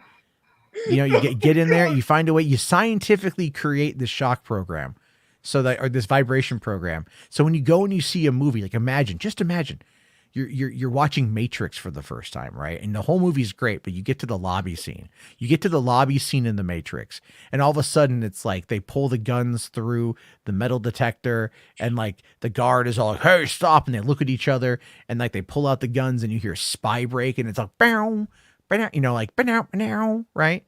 You know, you get in there, you find a way, you scientifically create this shock program, so that, or this vibration program. So when you go and you see a movie, like just imagine. You're watching Matrix for the first time, right? And the whole movie's great, but you get to the lobby scene. You get to the lobby scene in the Matrix, and all of a sudden it's like they pull the guns through the metal detector, and like the guard is all like, "Hey, stop!" And they look at each other, and like they pull out the guns, and you hear spy break, and it's like, "Bow, bow," you know, like "bow, bow," right?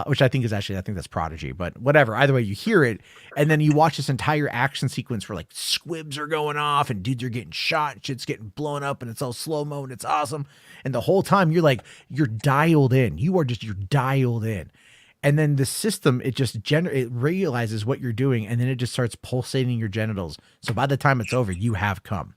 Which I think that's Prodigy, but whatever. Either way, you hear it, and then you watch this entire action sequence where like squibs are going off and dudes are getting shot, and shit's getting blown up, and it's all slow-mo, and it's awesome. And the whole time you're dialed in. You're dialed in. And then the system, it realizes what you're doing, and then it just starts pulsating your genitals. So by the time it's over, you have come.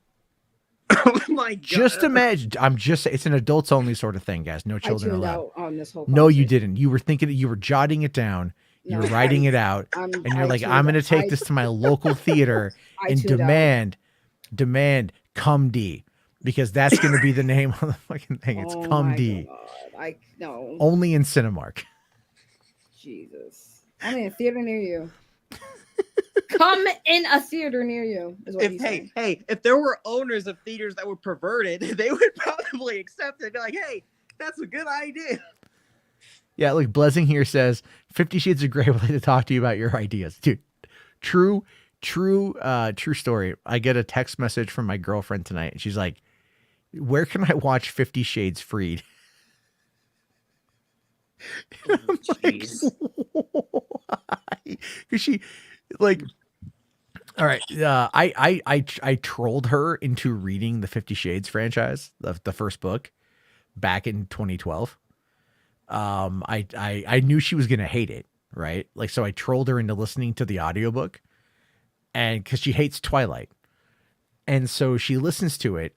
Oh my God. Just imagine. It's an adults only sort of thing, guys. No children I tuned allowed. out on this whole No, you conversation. didn't. You were thinking, you were jotting it down. You No, were writing it out, and you're like, I'm going to take this to my local theater and demand Cum D, because that's going to be the name of the fucking thing. It's Cum D. No. Only in Cinemark. Jesus. I'm in a theater near you. Come in a theater near you. Is what he's saying. Hey, if there were owners of theaters that were perverted, they would probably accept it. Be like, hey, that's a good idea. Yeah, look, Blessing here says 50 Shades of Grey would like to talk to you about your ideas. Dude, true story. I get a text message from my girlfriend tonight, and she's like, where can I watch 50 Shades Freed? Because she, like, all right, I trolled her into reading the 50 Shades franchise, the first book, back in 2012. I knew she was gonna hate it, right? Like, so I trolled her into listening to the audiobook, and because she hates Twilight. And so she listens to it,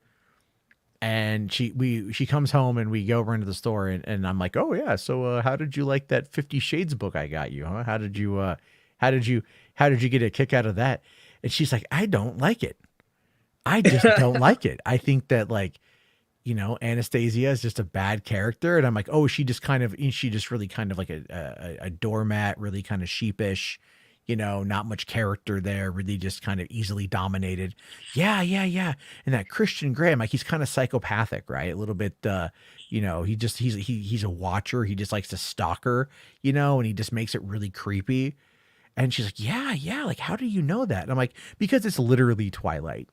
and she comes home, and we go over into the store, and I'm like, oh yeah, so how did you like that 50 Shades book I got you, huh? How did you get a kick out of that? And she's like, I don't like it. I just don't like it. I think that, like, Anastasia is just a bad character. And I'm like, oh, she just really kind of like a doormat, really kind of sheepish, not much character there, really just kind of easily dominated. Yeah. And that Christian Grey, like, he's kind of psychopathic, right? A little bit, he's a watcher. He just likes to stalk her, and he just makes it really creepy. And she's like, yeah. Like, how do you know that? And I'm like, because it's literally Twilight.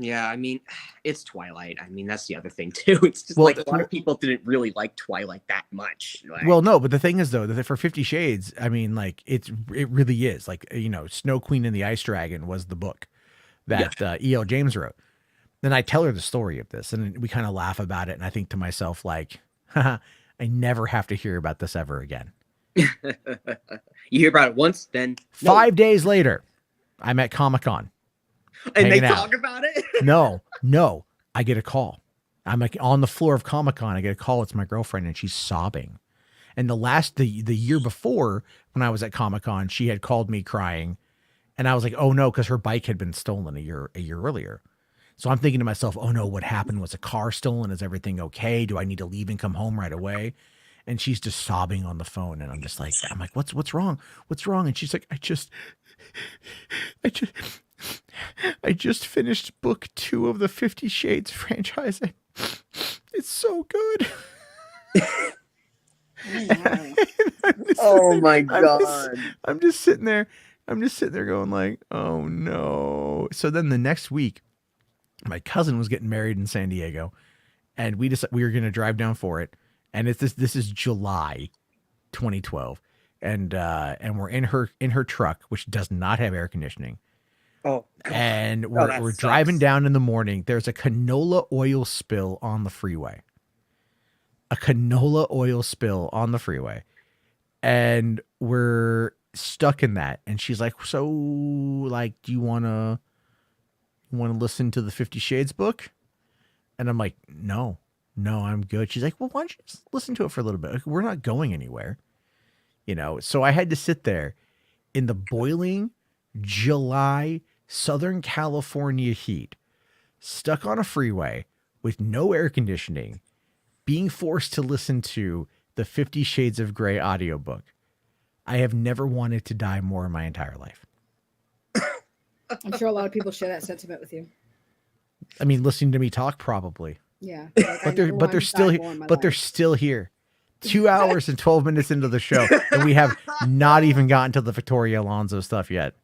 Yeah, I mean, it's Twilight. I mean, that's the other thing too. It's just like a lot of people didn't really like Twilight that much. Like, well, no, but the thing is, though, that for 50 Shades, I mean, like, it really is. Like, Snow Queen and the Ice Dragon was the book that E.L. James wrote. Then I tell her the story of this, and we kind of laugh about it. And I think to myself, like, haha, I never have to hear about this ever again. You hear about it once, then 5 days later, I'm at Comic-Con. And they talk about it? No. I get a call. I'm like on the floor of Comic-Con. I get a call. It's my girlfriend, and she's sobbing. And the year before, when I was at Comic-Con, she had called me crying, and I was like, oh no, because her bike had been stolen a year earlier. So I'm thinking to myself, oh no, what happened? Was a car stolen? Is everything okay? Do I need to leave and come home right away? And she's just sobbing on the phone, and I'm like, what's wrong? What's wrong? And she's like, I just finished book 2 of the 50 Shades franchise. It's so good. Oh my God. I'm just sitting there going like, oh no. So then the next week, my cousin was getting married in San Diego, and we were going to drive down for it. And this is July 2012. And we're in her truck, which does not have air conditioning. Oh, God. And we're driving down in the morning. There's a canola oil spill on the freeway. And we're stuck in that. And she's like, so, like, do you want to listen to the 50 Shades book? And I'm like, no, I'm good. She's like, well, why don't you just listen to it for a little bit? Like, we're not going anywhere. So I had to sit there in the boiling July Southern California heat, stuck on a freeway with no air conditioning, being forced to listen to the 50 Shades of Grey audiobook. I have never wanted to die more in my entire life. I'm sure a lot of people share that sentiment with you. I mean, listening to me talk, probably. Yeah. Like, but they're still here. They're still here. 2 hours and 12 minutes into the show, and we have not even gotten to the Victoria Alonso stuff yet.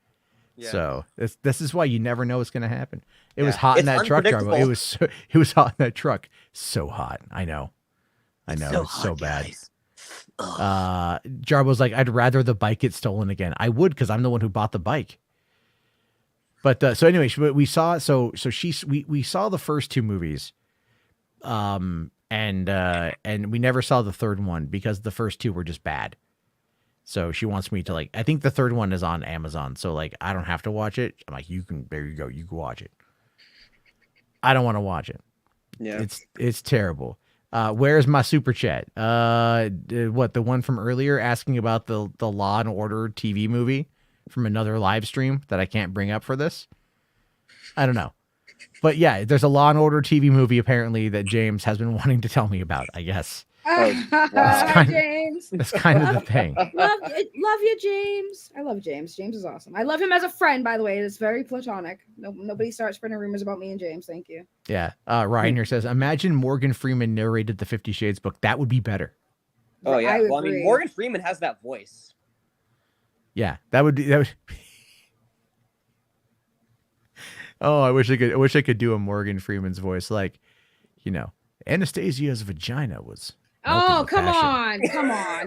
Yeah. So this is why you never know what's going to happen. It was hot in that truck, Jarbo. It was hot in that truck. So hot. I know. It's so bad. Jarbo's like, I'd rather the bike get stolen again. I would, because I'm the one who bought the bike. But so anyway, we saw we saw the first 2 movies, and we never saw the third one because the first 2 were just bad. So she wants me to, like, I think the third one is on Amazon. So, like, I don't have to watch it. I'm like, there you go. You can watch it. I don't want to watch it. Yeah. It's terrible. Where's my super chat? What, the one from earlier asking about the Law and Order TV movie from another live stream that I can't bring up for this? I don't know. But yeah, there's a Law and Order TV movie apparently that James has been wanting to tell me about, I guess. James. That's kind of the thing. Love you, James. I love James. James is awesome. I love him as a friend, by the way. It's very platonic. Nobody starts spreading rumors about me and James. Thank you. Yeah. Ryan here says, imagine Morgan Freeman narrated the 50 Shades book. That would be better. Oh yeah. Well, I mean, Morgan Freeman has that voice. Yeah, that would. Oh, I wish I could do a Morgan Freeman's voice, like, Anastasia's vagina was. Oh, come on.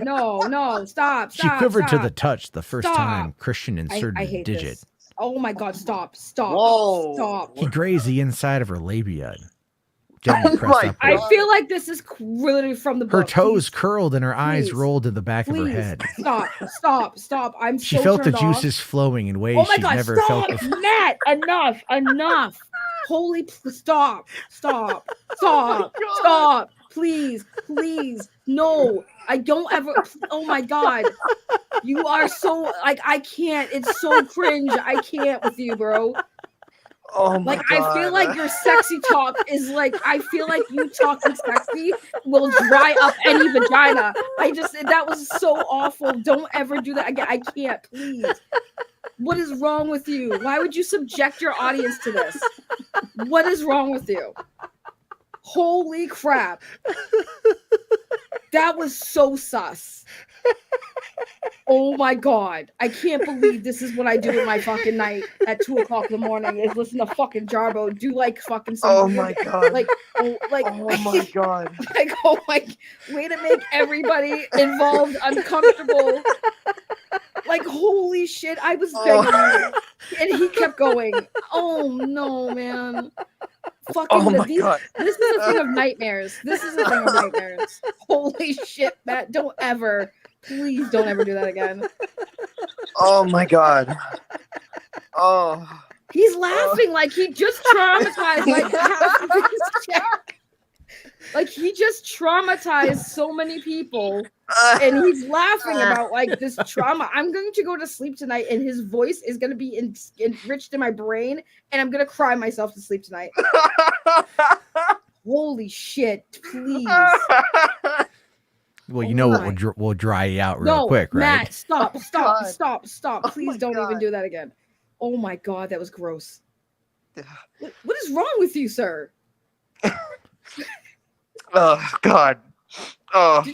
No, stop. She quivered to the touch the first time Christian inserted a digit. This. Oh my God, stop. Whoa. Stop. He grazed the inside of her labia. I feel like this is literally from the book. Her toes curled and her eyes rolled to the back of her head. Stop. She felt the juices flowing in ways she's never felt before. Matt, enough. Stop, please, no, I don't ever. Oh my God, you are so like I can't. It's so cringe. I can't with you, bro. Oh my Like god. I feel like your sexy talk is like I feel like you talking sexy will dry up any vagina. That was so awful. Don't ever do that again. I can't, please. What is wrong with you? Why would you subject your audience to this? What is wrong with you? Holy crap. That was so sus. Oh my God. I can't believe this is what I do at my fucking night at 2:00 in the morning is listen to fucking Jarbo do like fucking some Oh my god. oh my god. Like, oh my, way to make everybody involved uncomfortable. Like, holy shit, I was begging you. And he kept going. Oh no, man. Fucking God. This is a thing of nightmares. This is a thing of nightmares. Holy shit, Matt. Please don't ever do that again. Oh my god. Oh. He's laughing like he just traumatized like half of his chat. Like he just traumatized so many people. And he's laughing about like this trauma. I'm going to go to sleep tonight and his voice is going to be enriched in my brain and I'm going to cry myself to sleep tonight. Holy shit, please. Well, you know what will dry you out real quick, right? Matt, stop. Please don't even do that again. Oh my God, that was gross. What is wrong with you, sir? Oh God. Oh.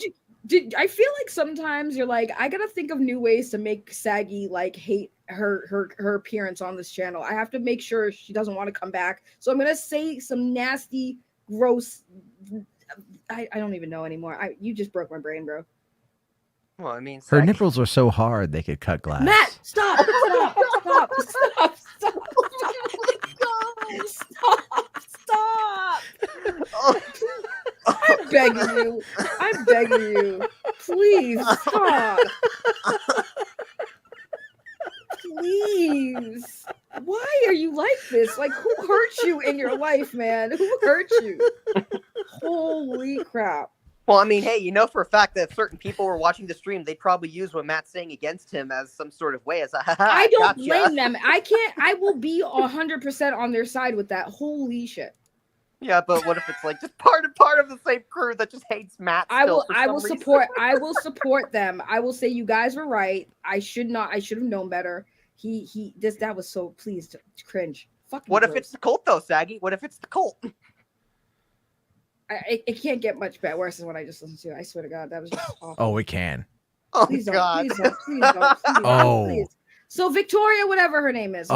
I feel like sometimes you're like, I gotta think of new ways to make Saggy like hate her appearance on this channel. I have to make sure she doesn't want to come back. So I'm gonna say some nasty, gross. I don't even know anymore. You just broke my brain, bro. Well, I mean, her nipples were so hard they could cut glass. Matt, stop. I'm begging you. Please stop. Please. Why are you like this? Like, who hurt you in your life, man? Who hurt you? Holy crap. Well, I mean, hey, you know for a fact that certain people were watching the stream, they'd probably use what Matt's saying against him as some sort of way as a I don't blame them. I will be 100% on their side with that. Holy shit. Yeah, but what if it's like just part of the same crew that just hates Matt? I will support them. I will say you guys were right. I should have known better. That was so, please cringe. Fucking what gross. If it's the cult though, Saggy? What if it's the cult? It can't get much better worse than what I just listened to. I swear to God, that was just awful. Oh, it can. Oh please God. Please. So Victoria, whatever her name is.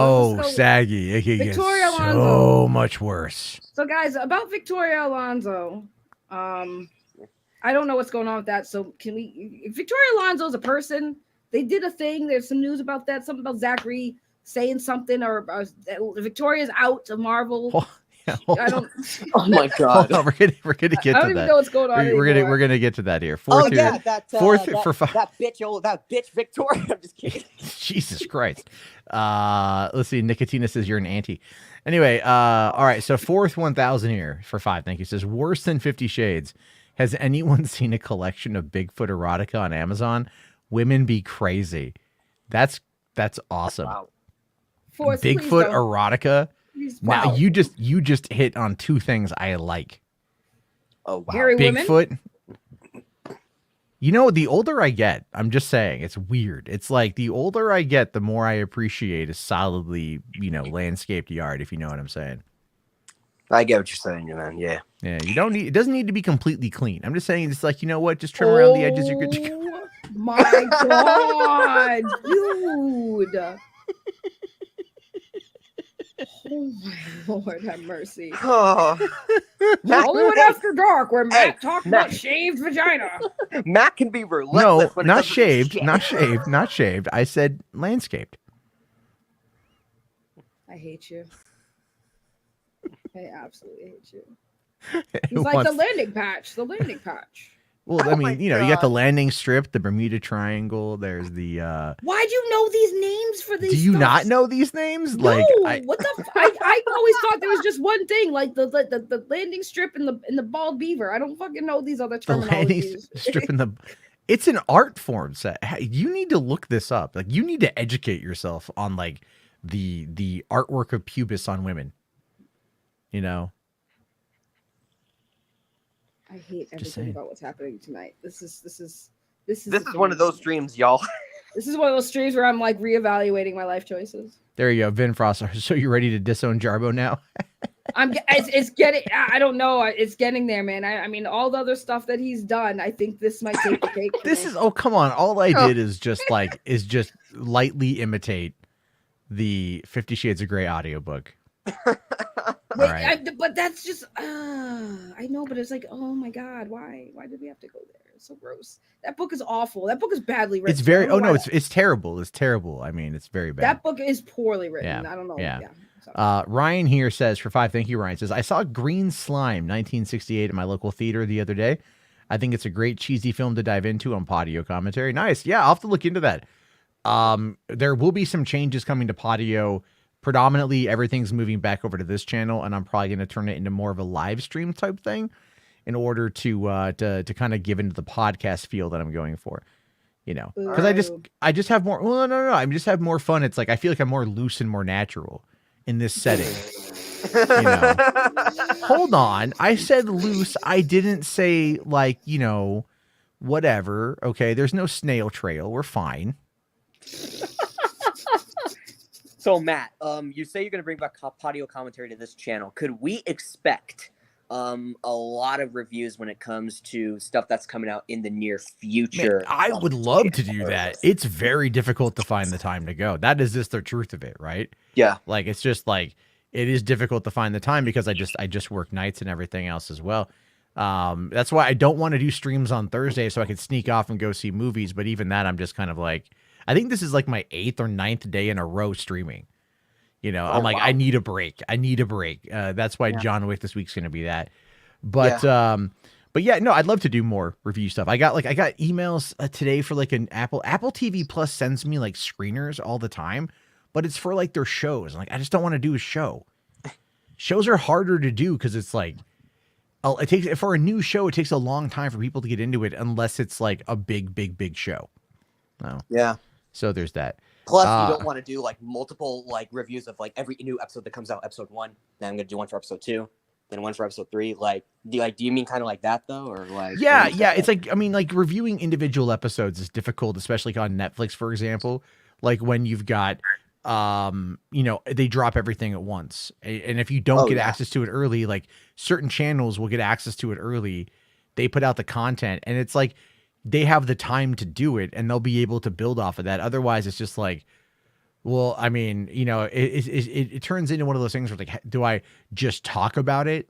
Saggy. It can Victoria get Alonso. so much worse. So guys, about Victoria Alonso, I don't know what's going on with that. So Victoria Alonso is a person. They did a thing. There's some news about that. Something about Zachary saying something or Victoria's out of Marvel. I don't. Oh my God! We're gonna get to that. I don't even know what's going on. We're gonna get to that here. That bitch Victoria. I'm just kidding. Jesus Christ. Let's see. Nicotina says you're an auntie. Anyway, all right. So fourth 1,000 here for 5. Thank you. Says worse than 50 Shades. Has anyone seen a collection of Bigfoot erotica on Amazon? Women be crazy. That's awesome. Wow. Bigfoot erotica. Wow. Now you just hit on 2 things I like. Oh wow. Hairy Bigfoot. You know, the older I get, I'm just saying, it's weird. It's like the older I get, the more I appreciate a solidly, landscaped yard, if you know what I'm saying. I get what you're saying, man. Yeah. Yeah, it doesn't need to be completely clean. I'm just saying it's like, you know what, just trim around the edges, you're good to go. My God, dude. Oh my Lord, have mercy. Oh. Hollywood After Dark, where Matt talks about shaved vagina. Matt can be relentless. No, not shaved, not shaved. I said landscaped. I hate you. I absolutely hate you. He's like the landing patch. Well, I Oh my mean, you got the God. landing strip, the Bermuda Triangle. There's the. Why'd you know these names for these? Do you not stuffs? know these names? No, Like what the? I always thought there was just one thing, like the landing strip and the bald beaver. I don't fucking know these other the landing terminologies. strip in the. It's an art form set. You need to look this up. Like you need to educate yourself on like the artwork of pubis on women. You know. I hate everything saying. about what's happening tonight. This is This is one of those streams, y'all. This is one of those streams where I'm like reevaluating my life choices. There you go, Vin Frost. So you ready to disown Jarbo now? It's getting. I don't know. It's getting there, man. I mean, all the other stuff that he's done, I think this might take the cake. This is come on. All I did is just lightly imitate the 50 Shades of Grey audiobook. Wait, right. but that's just. I know, but it's like, oh my god, why did we have to go there? It's so gross. That book is awful. That book is badly written. It's very. I don't know why it's terrible. It's terrible. I mean, it's very bad. that book is poorly written. Yeah, I don't know. yeah. So. Ryan here says for 5. Thank you, Ryan. Says I saw Green Slime 1968 at my local theater the other day. I think it's a great cheesy film to dive into on Podio commentary. Nice. Yeah, I'll have to look into that. There will be some changes coming to Podio. Predominantly, everything's moving back over to this channel, and I'm probably going to turn it into more of a live stream type thing in order to kind of give into the podcast feel that I'm going for. Because I just have more. Well, no. I just have more fun. It's like I feel like I'm more loose and more natural in this setting. Hold on. I said loose. I didn't say like, whatever. Okay. There's no snail trail. We're fine. So Matt, you say you're going to bring back Podio commentary to this channel. Could we expect a lot of reviews when it comes to stuff that's coming out in the near future? Man, I would love to do that. It's very difficult to find the time to go. That is just the truth of it, right? Yeah. Like it's just like it is difficult to find the time because I just work nights and everything else as well. That's why I don't want to do streams on Thursday so I can sneak off and go see movies. But even that, I'm just kind of like, I think this is like my 8th or 9th day in a row streaming. I'm like, wow. I need a break. That's why John Wick this week's going to be that. But yeah, no, I'd love to do more review stuff. I got emails today for like an Apple TV Plus sends me like screeners all the time, but it's for like their shows. Like, I just don't want to do a show. Shows are harder to do because it's like, it takes for a new show. It takes a long time for people to get into it unless it's like a big show. No. Yeah. So there's that. Plus, you don't want to do like multiple like reviews of like every new episode that comes out. Episode 1, then I'm gonna do one for episode 2, then one for episode 3. Like, do you mean kind of like that though, or like? Yeah. It's like, I mean, like reviewing individual episodes is difficult, especially on Netflix, for example. Like when you've got, they drop everything at once, and if you don't get access to it early, like certain channels will get access to it early. They put out the content, and it's like, they have the time to do it and they'll be able to build off of that. Otherwise it's just like, well, I mean, it turns into one of those things where like, do I just talk about it?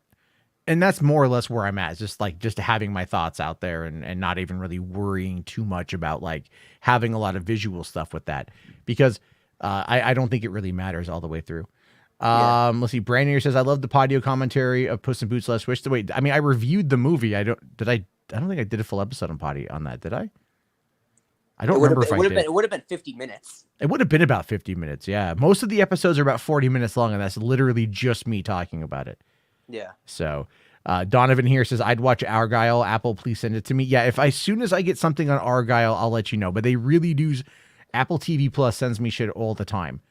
And that's more or less where I'm at. It's just having my thoughts out there and not even really worrying too much about like having a lot of visual stuff with that because I don't think it really matters all the way through. Let's see. Brandon here says, I love the Podio commentary of Puss in Boots Last Wish. Wait, I mean, I reviewed the movie. I don't think I did a full episode on Potty on that. Did I? I don't remember if I did. It would have been 50 minutes. It would have been about 50 minutes. Yeah. Most of the episodes are about 40 minutes long, and that's literally just me talking about it. Yeah. So Donovan here says, I'd watch Argyle. Apple, please send it to me. Yeah. As soon as I get something on Argyle, I'll let you know. But they really do. Apple TV Plus sends me shit all the time.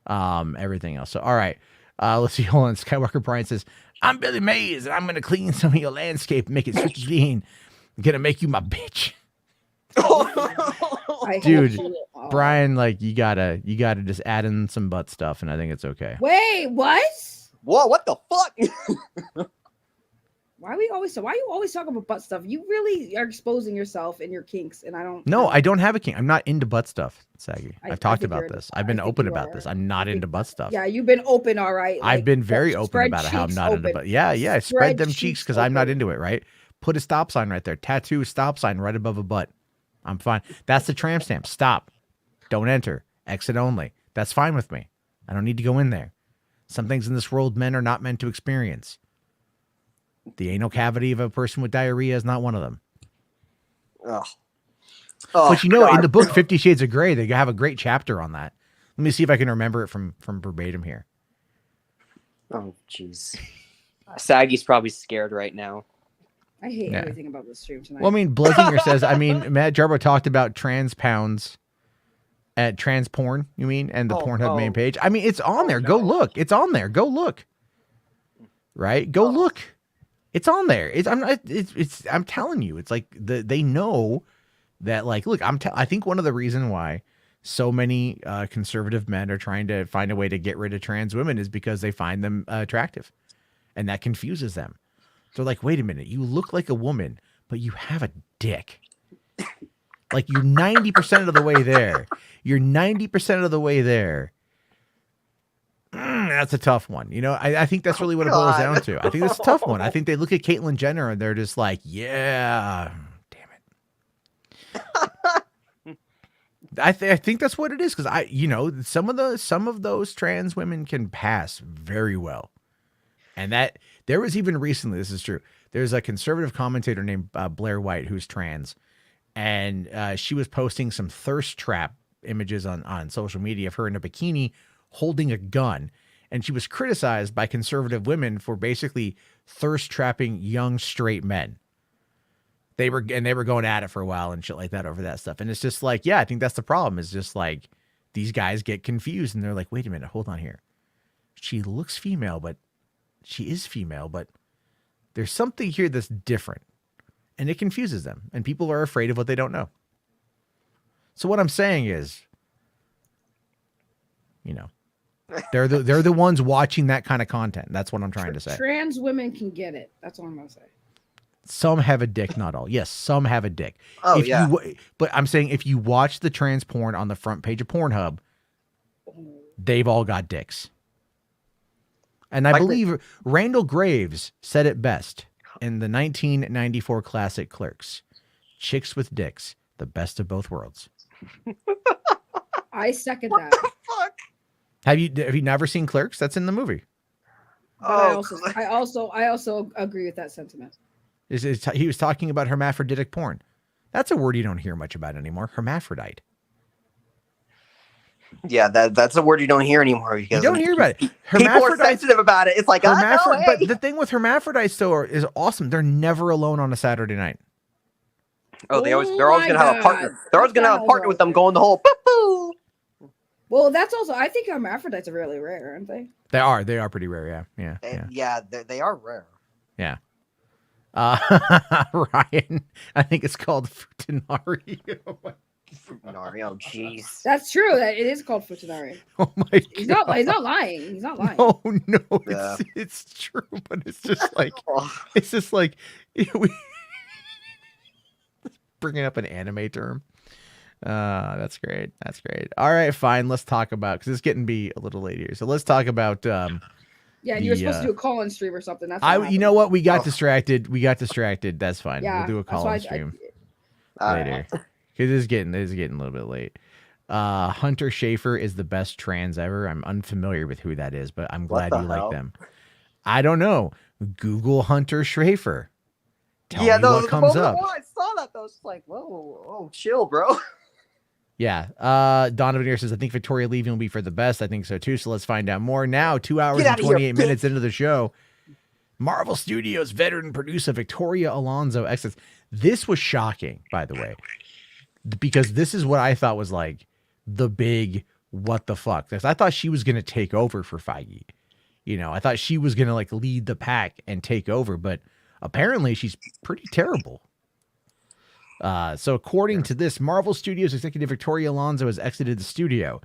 Everything else. So, all right. Let's see. Hold on. Skywalker Brian says, I'm Billy Mays, and I'm going to clean some of your landscape and make it super clean. I'm going to make you my bitch. Dude, Brian, like, you gotta just add in some butt stuff, and I think it's okay. Wait, what? Whoa, what the fuck? Why you always talking about butt stuff? You really are exposing yourself and your kinks, and I don't. No, I don't have a kink. I'm not into butt stuff, Saggy. I've talked about this. I've been open about this. I'm not into butt stuff. Yeah, you've been open, all right. I've been very open about how I'm not into butt. Yeah. Spread them cheeks because I'm not into it, right? Put a stop sign right there. Tattoo stop sign right above a butt. I'm fine. That's the tramp stamp. Stop. Don't enter. Exit only. That's fine with me. I don't need to go in there. Some things in this world men are not meant to experience. The anal cavity of a person with diarrhea is not one of them. Ugh. Oh, But you know, in God. the book 50 Shades of Grey, they have a great chapter on that. Let me see if I can remember it from verbatim here. Oh, jeez. Saggy's probably scared right now. I hate Yeah. everything about this stream tonight. Well, I mean, Blesinger says, I mean, Matt Jarbo talked about trans pounds at trans porn, you mean, and the Pornhub main page. I mean, it's on there. Go look. It's on there. Go look. Right? Go look. It's on there. I'm telling you, it's like they know that, like, look, I think one of the reasons why so many conservative men are trying to find a way to get rid of trans women is because they find them attractive, and that confuses them. So like, wait a minute, you look like a woman, but you have a dick. Like, you're 90% of the way there. You're 90% of the way there. That's a tough one. You know, I think that's really what it boils down to. I think that's a tough one. I think they look at Caitlyn Jenner and they're just like, yeah, damn it. I think that's what it is, because some of those trans women can pass very well, and that there was even recently. This is true. There's a conservative commentator named Blair White who's trans, and she was posting some thirst trap images on social media of her in a bikini holding a gun, and she was criticized by conservative women for basically thirst trapping young straight men. They were going at it for a while and shit like that over that stuff. And it's just like, yeah, I think that's the problem. Is just like these guys get confused and they're like, wait a minute, hold on here. She looks female, but she is female, but there's something here that's different, and it confuses them, and people are afraid of what they don't know. So what I'm saying is, they're the ones watching that kind of content. That's what I'm trying to say. Trans women can get it. That's all I'm gonna say. Some have a dick, not all. Yes, some have a dick. Oh, yeah. But I'm saying, if you watch the trans porn on the front page of Pornhub, they've all got dicks. And I believe Randall Graves said it best in the 1994 classic Clerks. Chicks with dicks, the best of both worlds. I second that. Fuck. Have you never seen Clerks? That's in the movie. But I also agree with that sentiment. He was talking about hermaphroditic porn. That's a word you don't hear much about anymore. Hermaphrodite. Yeah, that's a word you don't hear anymore. Because You don't hear about it. People are sensitive about it. It's like, no, hey. But the thing with hermaphrodites, though, is awesome. They're never alone on a Saturday night. Oh, they're always gonna have a partner. They're always gonna have a partner with them going the whole boo. Well, that's also, I think hermaphrodites are really rare, aren't they? They are pretty rare. Yeah. Yeah, they are rare. Yeah. Ryan, I think it's called Futanari. Futanari, oh jeez. That's true. That it is called Futanari. Oh my god. He's not lying. He's not lying. Oh no, Yeah. it's true, but it's just like we bringing up an anime term. That's great. All right, fine. Let's talk about, because it's getting to be a little late here. So let's talk about yeah, you were supposed to do a call-in stream or something. That's you know what? We got distracted. That's fine. Yeah, we'll do a call-in stream later. Because it's getting a little bit late. Hunter Schafer is the best trans ever. I'm unfamiliar with who that is, but I'm glad you like them. I don't know. Google Hunter Schafer. Tell me what comes up. I saw that, though. It's like, whoa, chill, bro. Yeah. Donovan here says, I think Victoria leaving will be for the best. I think so too. So let's find out more now. 2 hours and 28 minutes into the show. Marvel Studios veteran producer Victoria Alonso exits. This was shocking, by the way, because this is what I thought was like the big what the fuck. I thought she was going to take over for Feige. I thought she was going to like lead the pack and take over, but apparently she's pretty terrible. So according to this, Marvel Studios executive Victoria Alonso has exited the studio.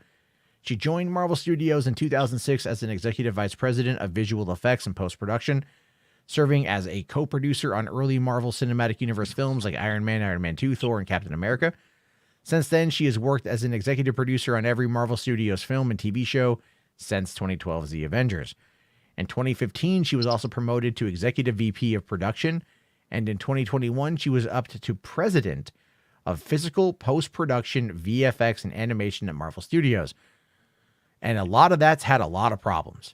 She joined Marvel Studios in 2006 as an executive vice president of visual effects and post-production, serving as a co-producer on early Marvel Cinematic Universe films like Iron Man, Iron Man 2, Thor, and Captain America. Since then, she has worked as an executive producer on every Marvel Studios film and TV show since 2012's The Avengers. In 2015, she was also promoted to executive VP of production, and in 2021, she was upped to president of physical post-production, VFX, and animation at Marvel Studios. And a lot of that's had a lot of problems,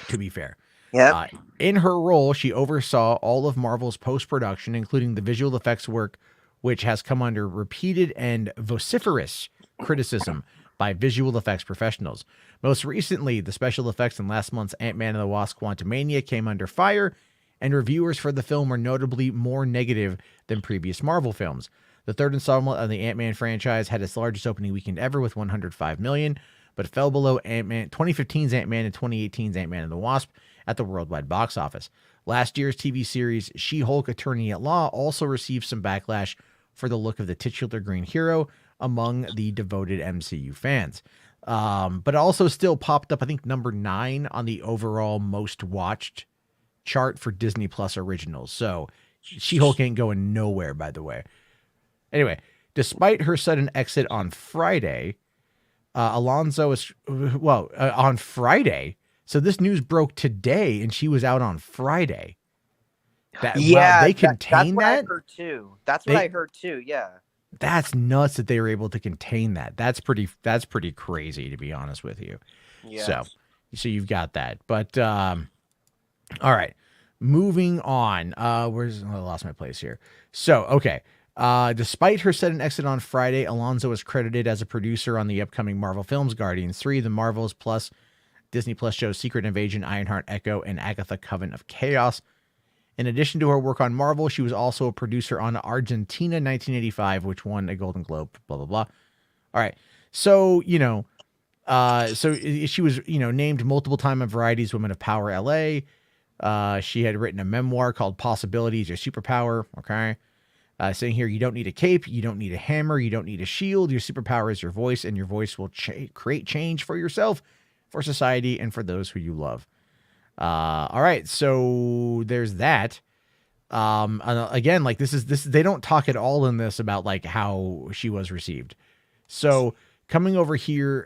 to be fair. Yep. In her role, she oversaw all of Marvel's post-production, including the visual effects work which has come under repeated and vociferous criticism by visual effects professionals. Most recently, the special effects in last month's Ant-Man and the Wasp: Quantumania came under fire, and reviewers for the film were notably more negative than previous Marvel films. The third installment of the Ant-Man franchise had its largest opening weekend ever with $105 million, but fell below 2015's Ant-Man and 2018's Ant-Man and the Wasp at the worldwide box office. Last year's TV series She-Hulk Attorney at Law also received some backlash for the look of the titular green hero among the devoted MCU fans. But also still popped up, I think, number 9 on the overall most watched chart for Disney Plus originals. So She-Hulk ain't going nowhere, by the way. Anyway, despite her sudden exit on Friday, Alonso is, on Friday. So this news broke today and she was out on Friday. Wow, they contained that's what that? I heard too. That's what I heard too. Yeah. That's nuts that they were able to contain that. That's pretty crazy, to be honest with you. Yeah. So you've got that. But all right. Moving on. I lost my place here. So, okay. Despite her sudden exit on Friday, Alonso is credited as a producer on the upcoming Marvel films Guardians 3, The Marvels, plus Disney Plus shows Secret Invasion, Ironheart Echo, and Agatha Coven of Chaos. In addition to her work on Marvel, she was also a producer on Argentina 1985, which won a Golden Globe, blah, blah, blah. All right. So, she was, named multiple time on Variety's Women of Power LA. She had written a memoir called Possibilities, Your Superpower. Okay. Saying here, you don't need a cape, you don't need a hammer, you don't need a shield. Your superpower is your voice, and your voice will create change for yourself, for society, and for those who you love. All right, so there's that. Again, like this, they don't talk at all in this about like how she was received. So coming over here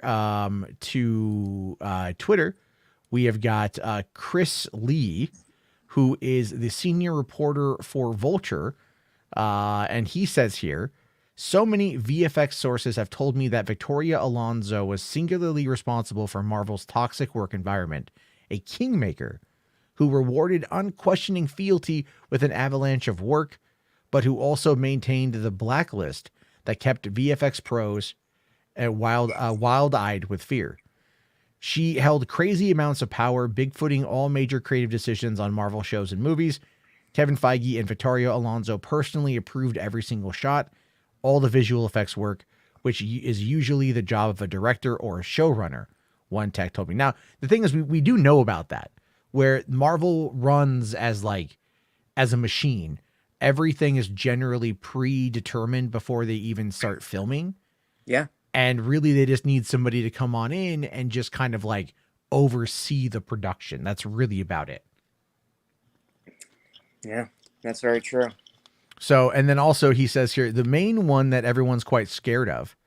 to Twitter, we have got Chris Lee, who is the senior reporter for Vulture. And he says here, so many VFX sources have told me that Victoria Alonso was singularly responsible for Marvel's toxic work environment, a kingmaker who rewarded unquestioning fealty with an avalanche of work, but who also maintained the blacklist that kept VFX pros wild-eyed with fear. She held crazy amounts of power, bigfooting all major creative decisions on Marvel shows and movies. Kevin Feige and Victoria Alonso personally approved every single shot, all the visual effects work, which is usually the job of a director or a showrunner, one tech told me. Now, the thing is, we do know about that, where Marvel runs as a machine. Everything is generally predetermined before they even start filming. Yeah. And really, they just need somebody to come on in and just kind of like oversee the production. That's really about it. Yeah, that's very true. So, and then also he says here, the main one that everyone's quite scared of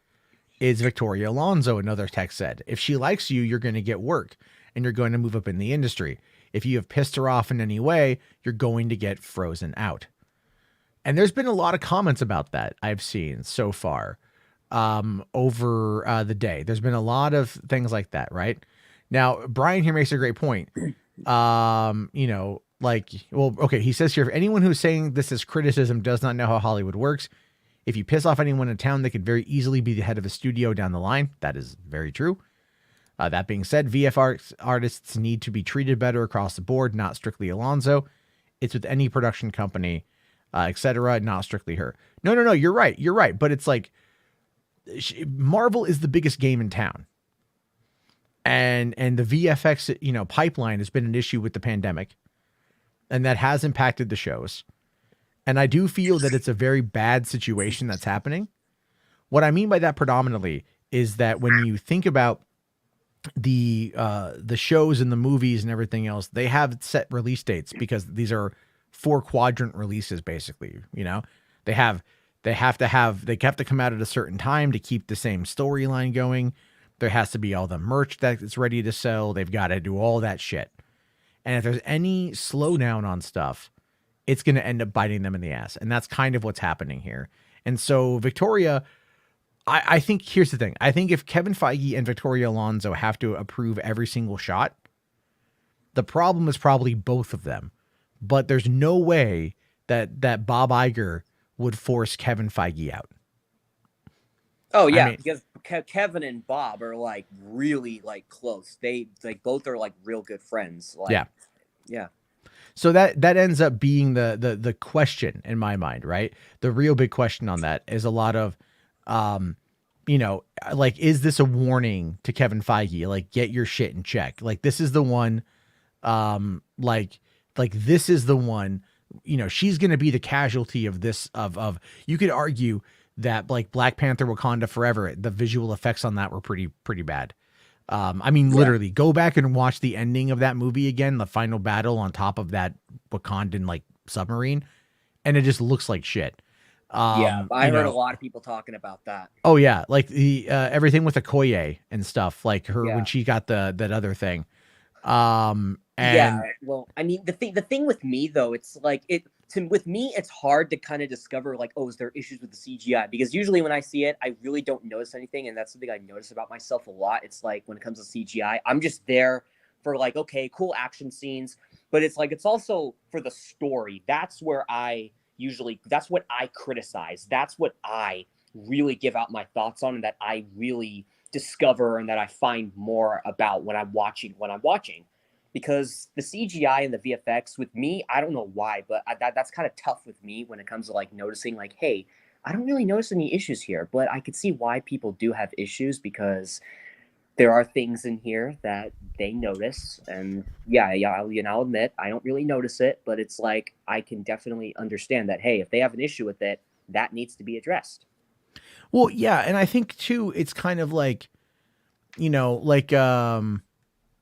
is Victoria Alonso, another tech said. If she likes you, you're going to get work and you're going to move up in the industry. If you have pissed her off in any way, you're going to get frozen out. And there's been a lot of comments about that I've seen so far over the day. There's been a lot of things like that, right? Now, Brian here makes a great point. He says here, if anyone who's saying this is criticism does not know how Hollywood works, if you piss off anyone in town, they could very easily be the head of a studio down the line. That is very true. That being said, VFX artists need to be treated better across the board, not strictly Alonso. It's with any production company, etc., not strictly her. No, you're right. But it's like, Marvel is the biggest game in town. And the VFX, pipeline has been an issue with the pandemic. And that has impacted the shows. And I do feel that it's a very bad situation that's happening. What I mean by that predominantly is that when you think about the shows and the movies and everything else, they have set release dates because these are 4-quadrant releases, basically. They have to come out at a certain time to keep the same storyline going. There has to be all the merch that's ready to sell. They've got to do all that shit. And if there's any slowdown on stuff, it's going to end up biting them in the ass. And that's kind of what's happening here. And so Victoria, I think here's the thing. I think if Kevin Feige and Victoria Alonso have to approve every single shot, the problem is probably both of them. But there's no way that Bob Iger would force Kevin Feige out. Oh yeah, mean- because Kevin and Bob are like really like close. They like both are like real good friends. Like, yeah. So that ends up being the question in my mind, right? The real big question on that is a lot of, like, is this a warning to Kevin Feige? Like, get your shit in check. Like, this is the one, like this is the one, she's going to be the casualty of this, of, you could argue that like Black Panther Wakanda Forever, the visual effects on that were pretty bad. Literally go back and watch the ending of that movie again, the final battle on top of that Wakandan like submarine, and it just looks like shit. I heard a lot of people talking about that. Oh yeah, like the everything with Okoye and stuff, like her when she got that other thing. Well, I mean, the thing with me though, it's like with me, it's hard to kind of discover like, oh, is there issues with the CGI? Because usually when I see it, I really don't notice anything, and that's something I notice about myself a lot. It's like when it comes to CGI, I'm just there for like, okay, cool action scenes, but it's like it's also for the story. That's what I criticize. That's what I really give out my thoughts on, and that I really discover and that I find more about when I'm watching. Because the CGI and the VFX with me, I don't know why, but that's kind of tough with me when it comes to like noticing like, hey, I don't really notice any issues here, but I could see why people do have issues because there are things in here that they notice. And I'll admit, I don't really notice it, but it's like, I can definitely understand that, hey, if they have an issue with it, that needs to be addressed. Well, yeah. And I think too, it's kind of like,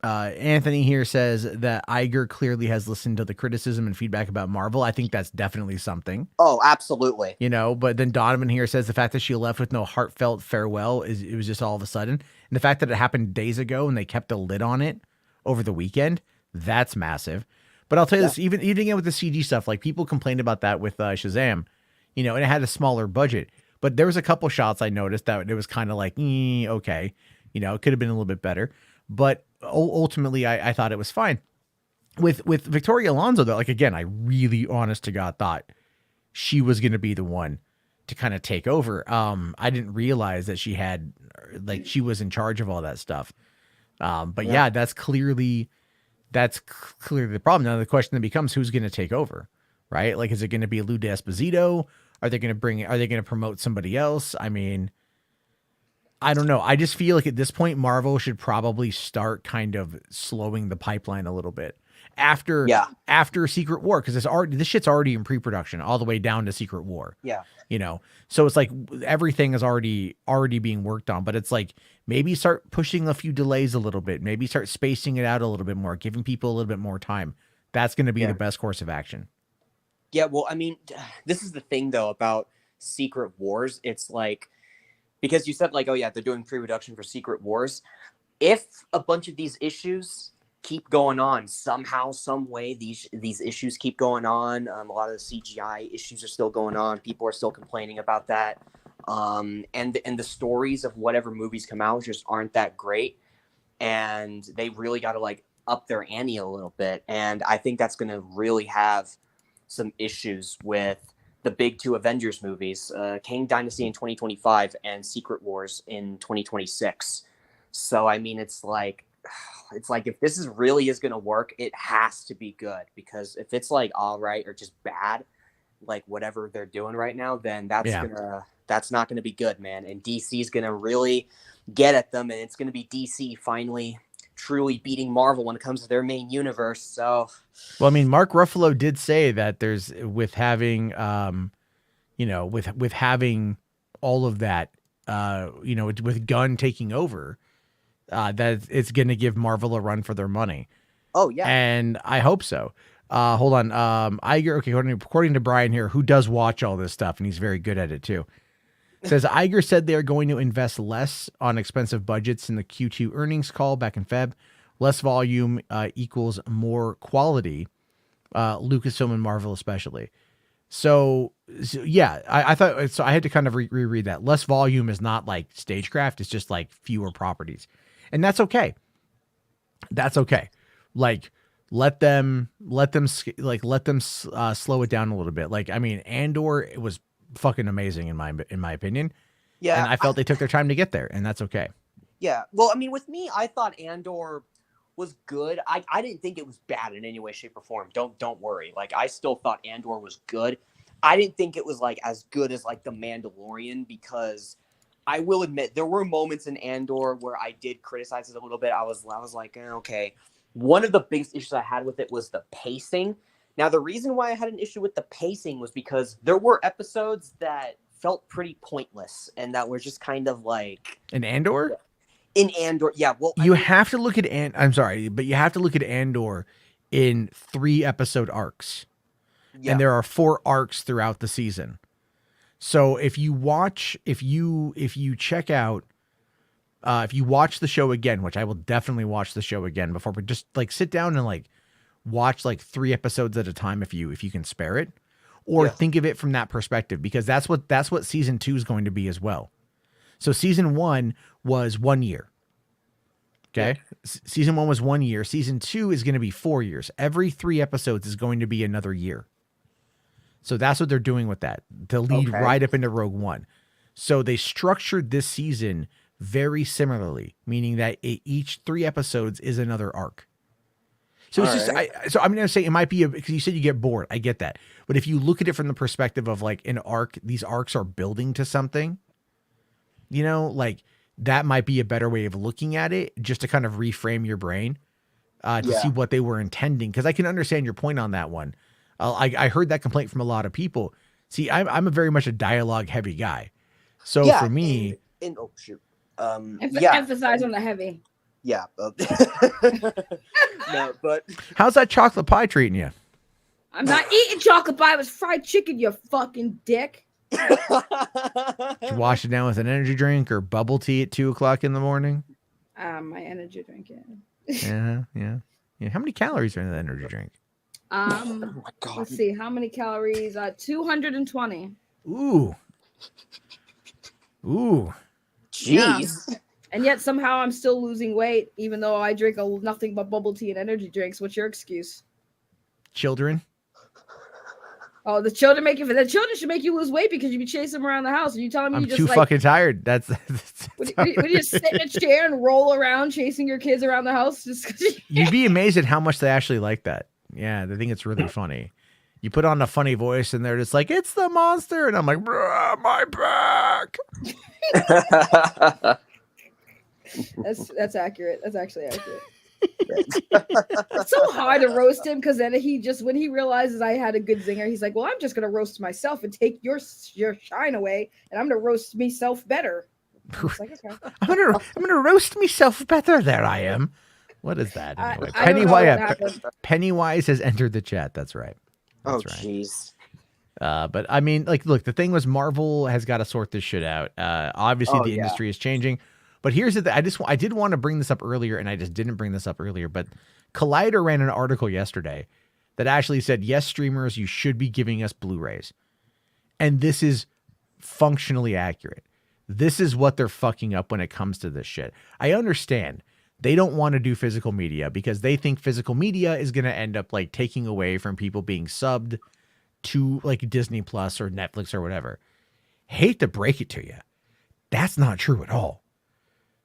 Anthony here says that Iger clearly has listened to the criticism and feedback about Marvel. I think that's definitely something. Oh, absolutely. But then Donovan here says the fact that she left with no heartfelt farewell it was just all of a sudden. And the fact that it happened days ago and they kept a lid on it over the weekend, that's massive. But I'll tell you this, even again with the CG stuff, like people complained about that with Shazam, and it had a smaller budget. But there was a couple shots I noticed that it was kind of like, okay, it could have been a little bit better. But ultimately, I thought it was fine. With Victoria Alonso, though, like, again, I really, honest to God, thought she was going to be the one to kind of take over. I didn't realize that she was in charge of all that stuff. But yeah, that's clearly the problem. Now, the question then becomes who's going to take over, right? Like, is it going to be Lou D'Esposito? Are they going to promote somebody else? I mean, I don't know. I just feel like at this point, Marvel should probably start kind of slowing the pipeline a little bit after Secret War, because this shit's already in pre-production all the way down to Secret War. Yeah. So it's like everything is already being worked on, but it's like maybe start pushing a few delays a little bit, maybe start spacing it out a little bit more, giving people a little bit more time. That's going to be the best course of action. Yeah. Well, I mean, this is the thing though about Secret Wars. It's like, because you said like, oh yeah, they're doing pre-production for Secret Wars. If a bunch of these issues keep going on somehow, some way, these issues keep going on. A lot of the CGI issues are still going on. People are still complaining about that. And the stories of whatever movies come out just aren't that great. And they really got to like up their ante a little bit. And I think that's going to really have some issues with the big two Avengers movies, Kang Dynasty in 2025 and Secret Wars in 2026. So, I mean, it's like if this really is going to work, it has to be good, because if it's like all right or just bad, like whatever they're doing right now, then that's not going to be good, man. And DC's going to really get at them, and it's going to be DC finally truly beating Marvel when it comes to their main universe. So, well, I mean, Mark Ruffalo did say that there's with having, with having all of that, with Gunn taking over, that it's going to give Marvel a run for their money. Oh yeah, and I hope so. Hold on, Iger. Okay, according to Brian here, who does watch all this stuff, and he's very good at it too. Says Iger said they are going to invest less on expensive budgets in the Q2 earnings call back in Feb. Less volume equals more quality. Lucasfilm and Marvel especially. So yeah, I thought so. I had to kind of reread that. Less volume is not like stagecraft. It's just like fewer properties, and that's okay. That's okay. Like let them slow it down a little bit. Like, I mean, Andor, it was fucking amazing in my opinion. Yeah, And I felt they took their time to get there, and that's okay. yeah. Well, I mean, with me, I thought Andor was good. I didn't think it was bad in any way, shape, or form. Don't worry. Like, I still thought Andor was good. I didn't think it was like as good as like The Mandalorian, because I will admit there were moments in Andor where I did criticize it a little bit. I was like, okay. One of the biggest issues I had with it was the pacing. Now, the reason why I had an issue with the pacing was because there were episodes that felt pretty pointless and that were just kind of like In Andor? in Andor. Yeah, well, You have to look at I'm sorry, but you have to look at Andor in 3 episode arcs. yeah, And there are 4 arcs throughout the season. So if you watch, if you check out, if you watch the show again, which I will definitely watch the show again before, but just like sit down and like watch like 3 episodes at a time if you can spare it, or think of it from that perspective, because that's what season 2 is going to be as well. So season 1 was 1 year. Okay. Season 1 was 1 year. Season 2 is going to be 4 years. Every 3 episodes is going to be another year. So that's what they're doing with that to lead right up into Rogue One. So they structured this season very similarly, meaning that each 3 episodes is another arc. So it's just, so I'm going to say it might be because you said you get bored. I get that. But if you look at it from the perspective of like an arc, these arcs are building to something, you know, like that might be a better way of looking at it, just to kind of reframe your brain to see what they were intending. Because I can understand your point on that one. I heard that complaint from a lot of people. See, I'm a very much a dialogue heavy guy. So for me, oh shoot, Emphasize on the heavy. yeah, no, but how's that chocolate pie treating you? I'm not eating chocolate pie. It was fried chicken, you fucking dick. Did you wash it down with an energy drink or bubble tea at 2:00 in the morning? My energy drink. Yeah. Yeah. How many calories are in the energy drink? oh my God. Let's see. How many calories? 220. Ooh. Jeez. Yeah. And yet somehow I'm still losing weight, even though I drink nothing but bubble tea and energy drinks. What's your excuse? Children. Oh, the children should make you lose weight because you be chasing them around the house. Are you telling me I'm you just too like, fucking tired. That's would you just sit in a chair and roll around chasing your kids around the house? Just 'cause You'd be amazed at how much they actually like that. Yeah, they think it's really funny. You put on a funny voice and they're just like, it's the monster. And I'm like, my back. That's accurate. That's actually accurate. It's so hard to roast him because then when he realizes I had a good zinger, he's like, well, I'm just gonna roast myself and take your shine away, and I'm gonna roast myself better. It's like, okay. I'm gonna roast myself better. There I am. What is that anyway? I don't know what Pennywise has entered the chat. That's right. Oh, That's right. jeez. But I mean, like, look, the thing was Marvel has got to sort this shit out. Obviously the industry is changing, but here's the thing. I did want to bring this up earlier and I just didn't bring this up earlier, but Collider ran an article yesterday that actually said, yes, streamers, you should be giving us Blu-rays. And this is functionally accurate. This is what they're fucking up when it comes to this shit. I understand they don't want to do physical media because they think physical media is going to end up like taking away from people being subbed to like Disney Plus or Netflix or whatever. Hate to break it to you. That's not true at all.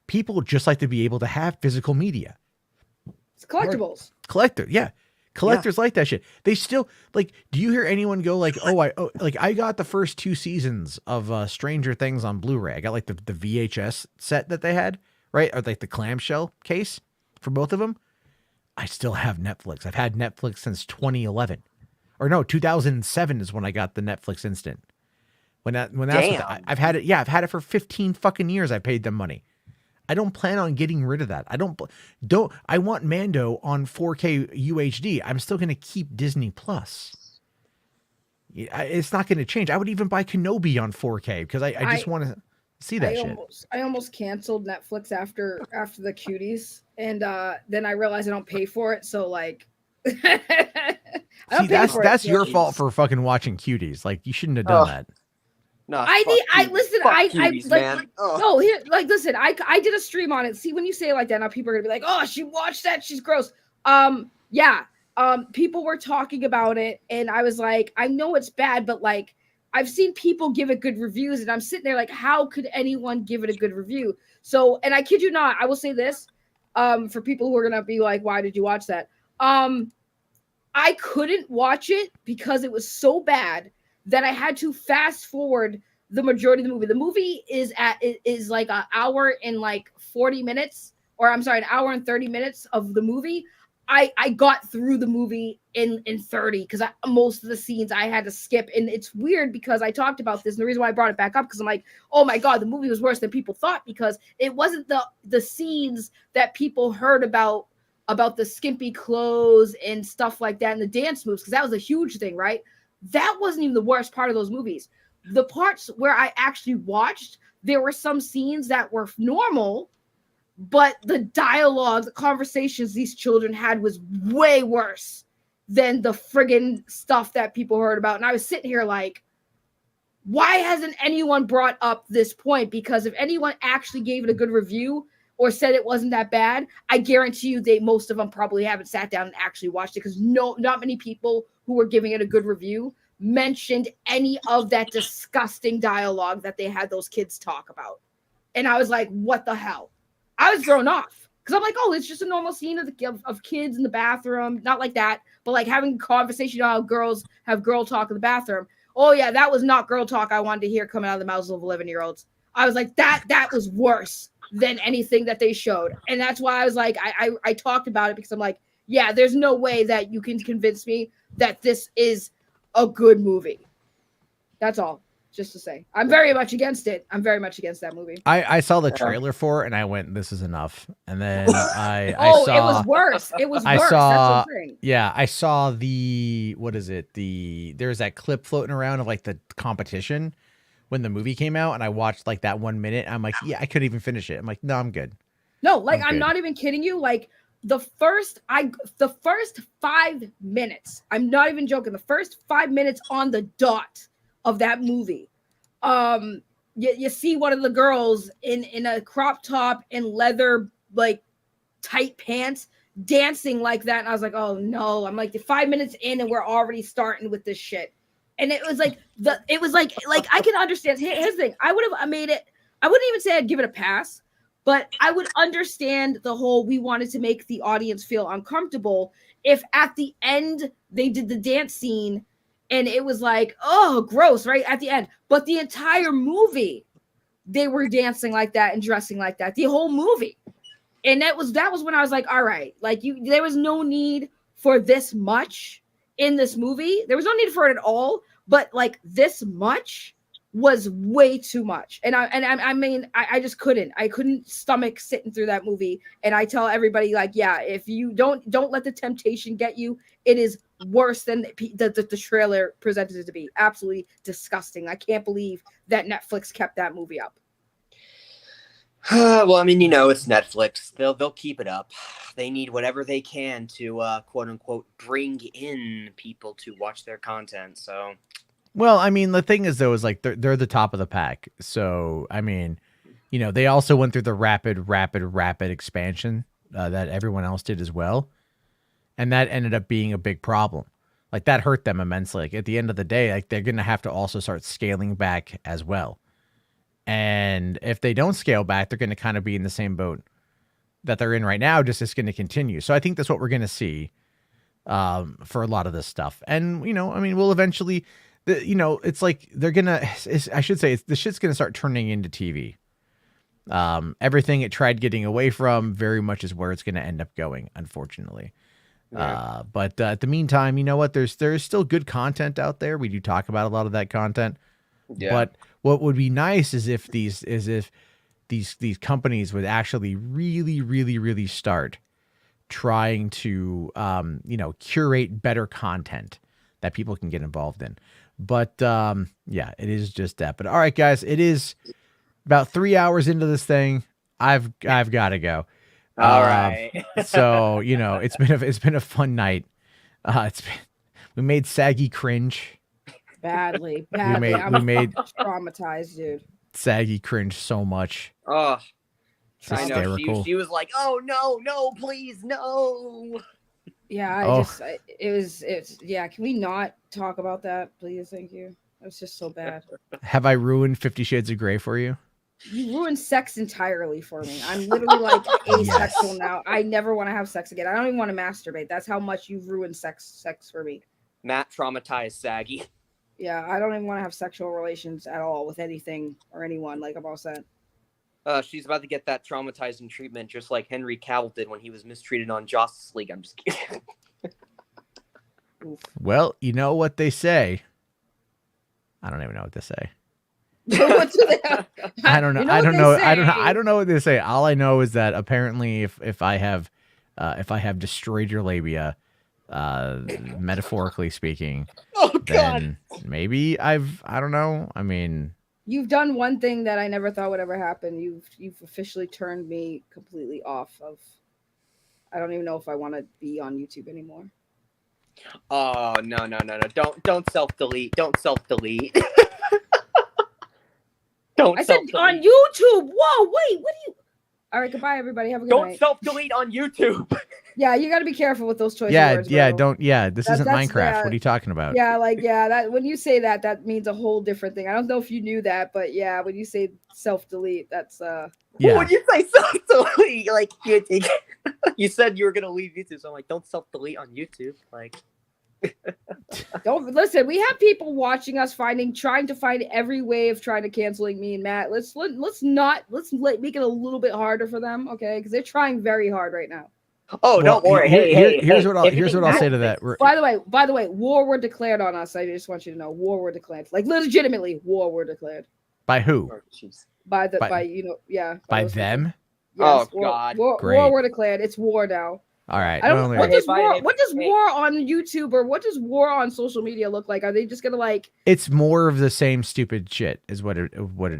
People just like to be able to have physical media. It's collectibles. Collectors like that shit. They still like, do you hear anyone go like, I got the first 2 seasons of Stranger Things on Blu-ray. I got like the VHS set that they had, right? Or like the clamshell case for both of them. I still have Netflix. I've had Netflix since 2011. Or no, 2007 is when I got the Netflix Instant. I've had it. Yeah, I've had it for 15 fucking years. I paid them money. I don't plan on getting rid of that. I want Mando on 4K UHD. I'm still going to keep Disney Plus. It's not going to change. I would even buy Kenobi on 4K because I just want to see that shit. I almost canceled Netflix after the Cuties, and then I realized I don't pay for it. So like, see, that's your fault for fucking watching Cuties. Like you shouldn't have done that. No, listen. Listen. I did a stream on it. See, when you say it like that, now people are gonna be like, "Oh, she watched that. She's gross." Yeah. People were talking about it, and I was like, I know it's bad, but like, I've seen people give it good reviews, and I'm sitting there like, how could anyone give it a good review? So, and I kid you not, I will say this, for people who are gonna be like, why did you watch that? I couldn't watch it because it was so bad that I had to fast forward the majority of the movie. The movie is like an hour and like 40 minutes, or I'm sorry, an hour and 30 minutes of the movie. I got through the movie in 30 because most of the scenes I had to skip. And it's weird because I talked about this, and the reason why I brought it back up, because I'm like, oh my God, the movie was worse than people thought, because it wasn't the scenes that people heard about the skimpy clothes and stuff like that and the dance moves, because that was a huge thing, right? That wasn't even the worst part of those movies. The parts where I actually watched, there were some scenes that were normal, but the dialogue, the conversations these children had was way worse than the friggin' stuff that people heard about. And I was sitting here like, why hasn't anyone brought up this point? Because if anyone actually gave it a good review or said it wasn't that bad, I guarantee you most of them probably haven't sat down and actually watched it, because not many people who were giving it a good review mentioned any of that disgusting dialogue that they had those kids talk about. And I was like, what the hell? I was thrown off, because I'm like, oh, it's just a normal scene of kids in the bathroom. Not like that, but like having a conversation about how girls have girl talk in the bathroom. Oh yeah, that was not girl talk I wanted to hear coming out of the mouths of 11-year-olds. I was like, that was worse than anything that they showed. And that's why I was like, I talked about it, because I'm like, yeah, there's no way that you can convince me that this is a good movie. That's all. Just to say, I'm very much against it. I'm very much against that movie. I saw the trailer for it and I went, this is enough. And then I saw, it was worse. It was I worse. saw, That's what I'm saying. yeah, I saw there's that clip floating around of like the competition when the movie came out, and I watched like that 1 minute. I'm like, yeah, I couldn't even finish it. I'm like, no, I'm good. No, like I'm good. not even kidding you. Like the first 5 minutes, I'm not even joking. The first 5 minutes on the dot of that movie, you see one of the girls in a crop top and leather like tight pants dancing like that, and I was like, oh no. I'm like 5 minutes in and we're already starting with this shit. And it was like I can understand. Here's the thing. I would have made it. I wouldn't even say I'd give it a pass, but I would understand the whole, we wanted to make the audience feel uncomfortable if at the end they did the dance scene and it was like, oh, gross, right at the end. But the entire movie, they were dancing like that and dressing like that. The whole movie. And that was when I was like, all right, like there was no need for this much in this movie. There was no need for it at all, but like this much was way too much. And I mean, I just couldn't stomach sitting through that movie. And I tell everybody, like, yeah, if you don't let the temptation get you, it is worse than the trailer presented it to be. Absolutely disgusting. I can't believe that Netflix kept that movie up. Well, I mean, it's Netflix. They'll keep it up. They need whatever they can to quote unquote bring in people to watch their content. So, well, I mean, the thing is though, is like they're the top of the pack. So, I mean, they also went through the rapid expansion that everyone else did as well, and that ended up being a big problem. Like that hurt them immensely. Like at the end of the day, like they're gonna have to also start scaling back as well. And if they don't scale back, they're going to kind of be in the same boat that they're in right now. Just it's going to continue. So I think that's what we're going to see for a lot of this stuff. And, I mean, we'll eventually, it's like they're going to, I should say, the shit's going to start turning into TV. Everything it tried getting away from very much is where it's going to end up going, unfortunately. Yeah. But at the meantime, you know what? There's still good content out there. We do talk about a lot of that content. Yeah. But what would be nice is if these companies would actually really, really, really start trying to curate better content that people can get involved in. But yeah, it is just that. But all right, guys, it is about 3 hours into this thing. I've got to go. All right. So it's been a fun night. We made Saggy cringe. Badly. We made traumatized, dude. Saggy cringe so much. Oh, it's hysterical. She was like, "Oh no, please, no." Yeah, it's yeah. Can we not talk about that, please? Thank you. It was just so bad. Have I ruined 50 Shades of Grey for you? You ruined sex entirely for me. I'm literally like asexual now. I never want to have sex again. I don't even want to masturbate. That's how much you've ruined sex for me. Matt traumatized Saggy. Yeah, I don't even want to have sexual relations at all with anything or anyone. Like I'm all set. She's about to get that traumatizing treatment just like Henry Cavill did when he was mistreated on Justice League. I'm just kidding. Well, you know what they say. I don't even know what to say. What do they have? I don't know. You know I what don't they know. say. I don't know what they say. All I know is that apparently if I have destroyed your labia, metaphorically speaking, Oh God. then maybe I don't know. I mean, You've done one thing that I never thought would ever happen. You've officially turned me completely off of. I don't even know if I want to be on YouTube anymore. Oh no. Don't self-delete. Don't self-delete. I said on YouTube. Whoa, wait, what do you? All right, goodbye, everybody. Have a good Don't night. self-delete on YouTube. Yeah, you got to be careful with those choice yeah, words. yeah, bro. don't, yeah. This isn't That's Minecraft. What are you talking about? Yeah, that when you say that, that means a whole different thing. I don't know if you knew that, but yeah, when you say self-delete, that's Yeah. When you say self-delete, like you said you were gonna leave YouTube, so I'm like, don't self-delete on YouTube, like. Don't listen. We have people watching us, trying to find every way of trying to canceling me and Matt. Let's make it a little bit harder for them, okay? Because they're trying very hard right now. Oh, Well, don't worry. here's what if you think I'll Matt say to thinks- that. By the way, war were declared on us. I just want you to know, war were declared. Like legitimately, war were declared By who? Oh, jeez. by By by those people. them? Oh, War, God. Great. war were declared. It's war now. All right. I don't. Well, What anyway. does war? Hey, What does hey. war on YouTube or what does war on social media look like? Are they just gonna like? It's more of the same stupid shit, is what it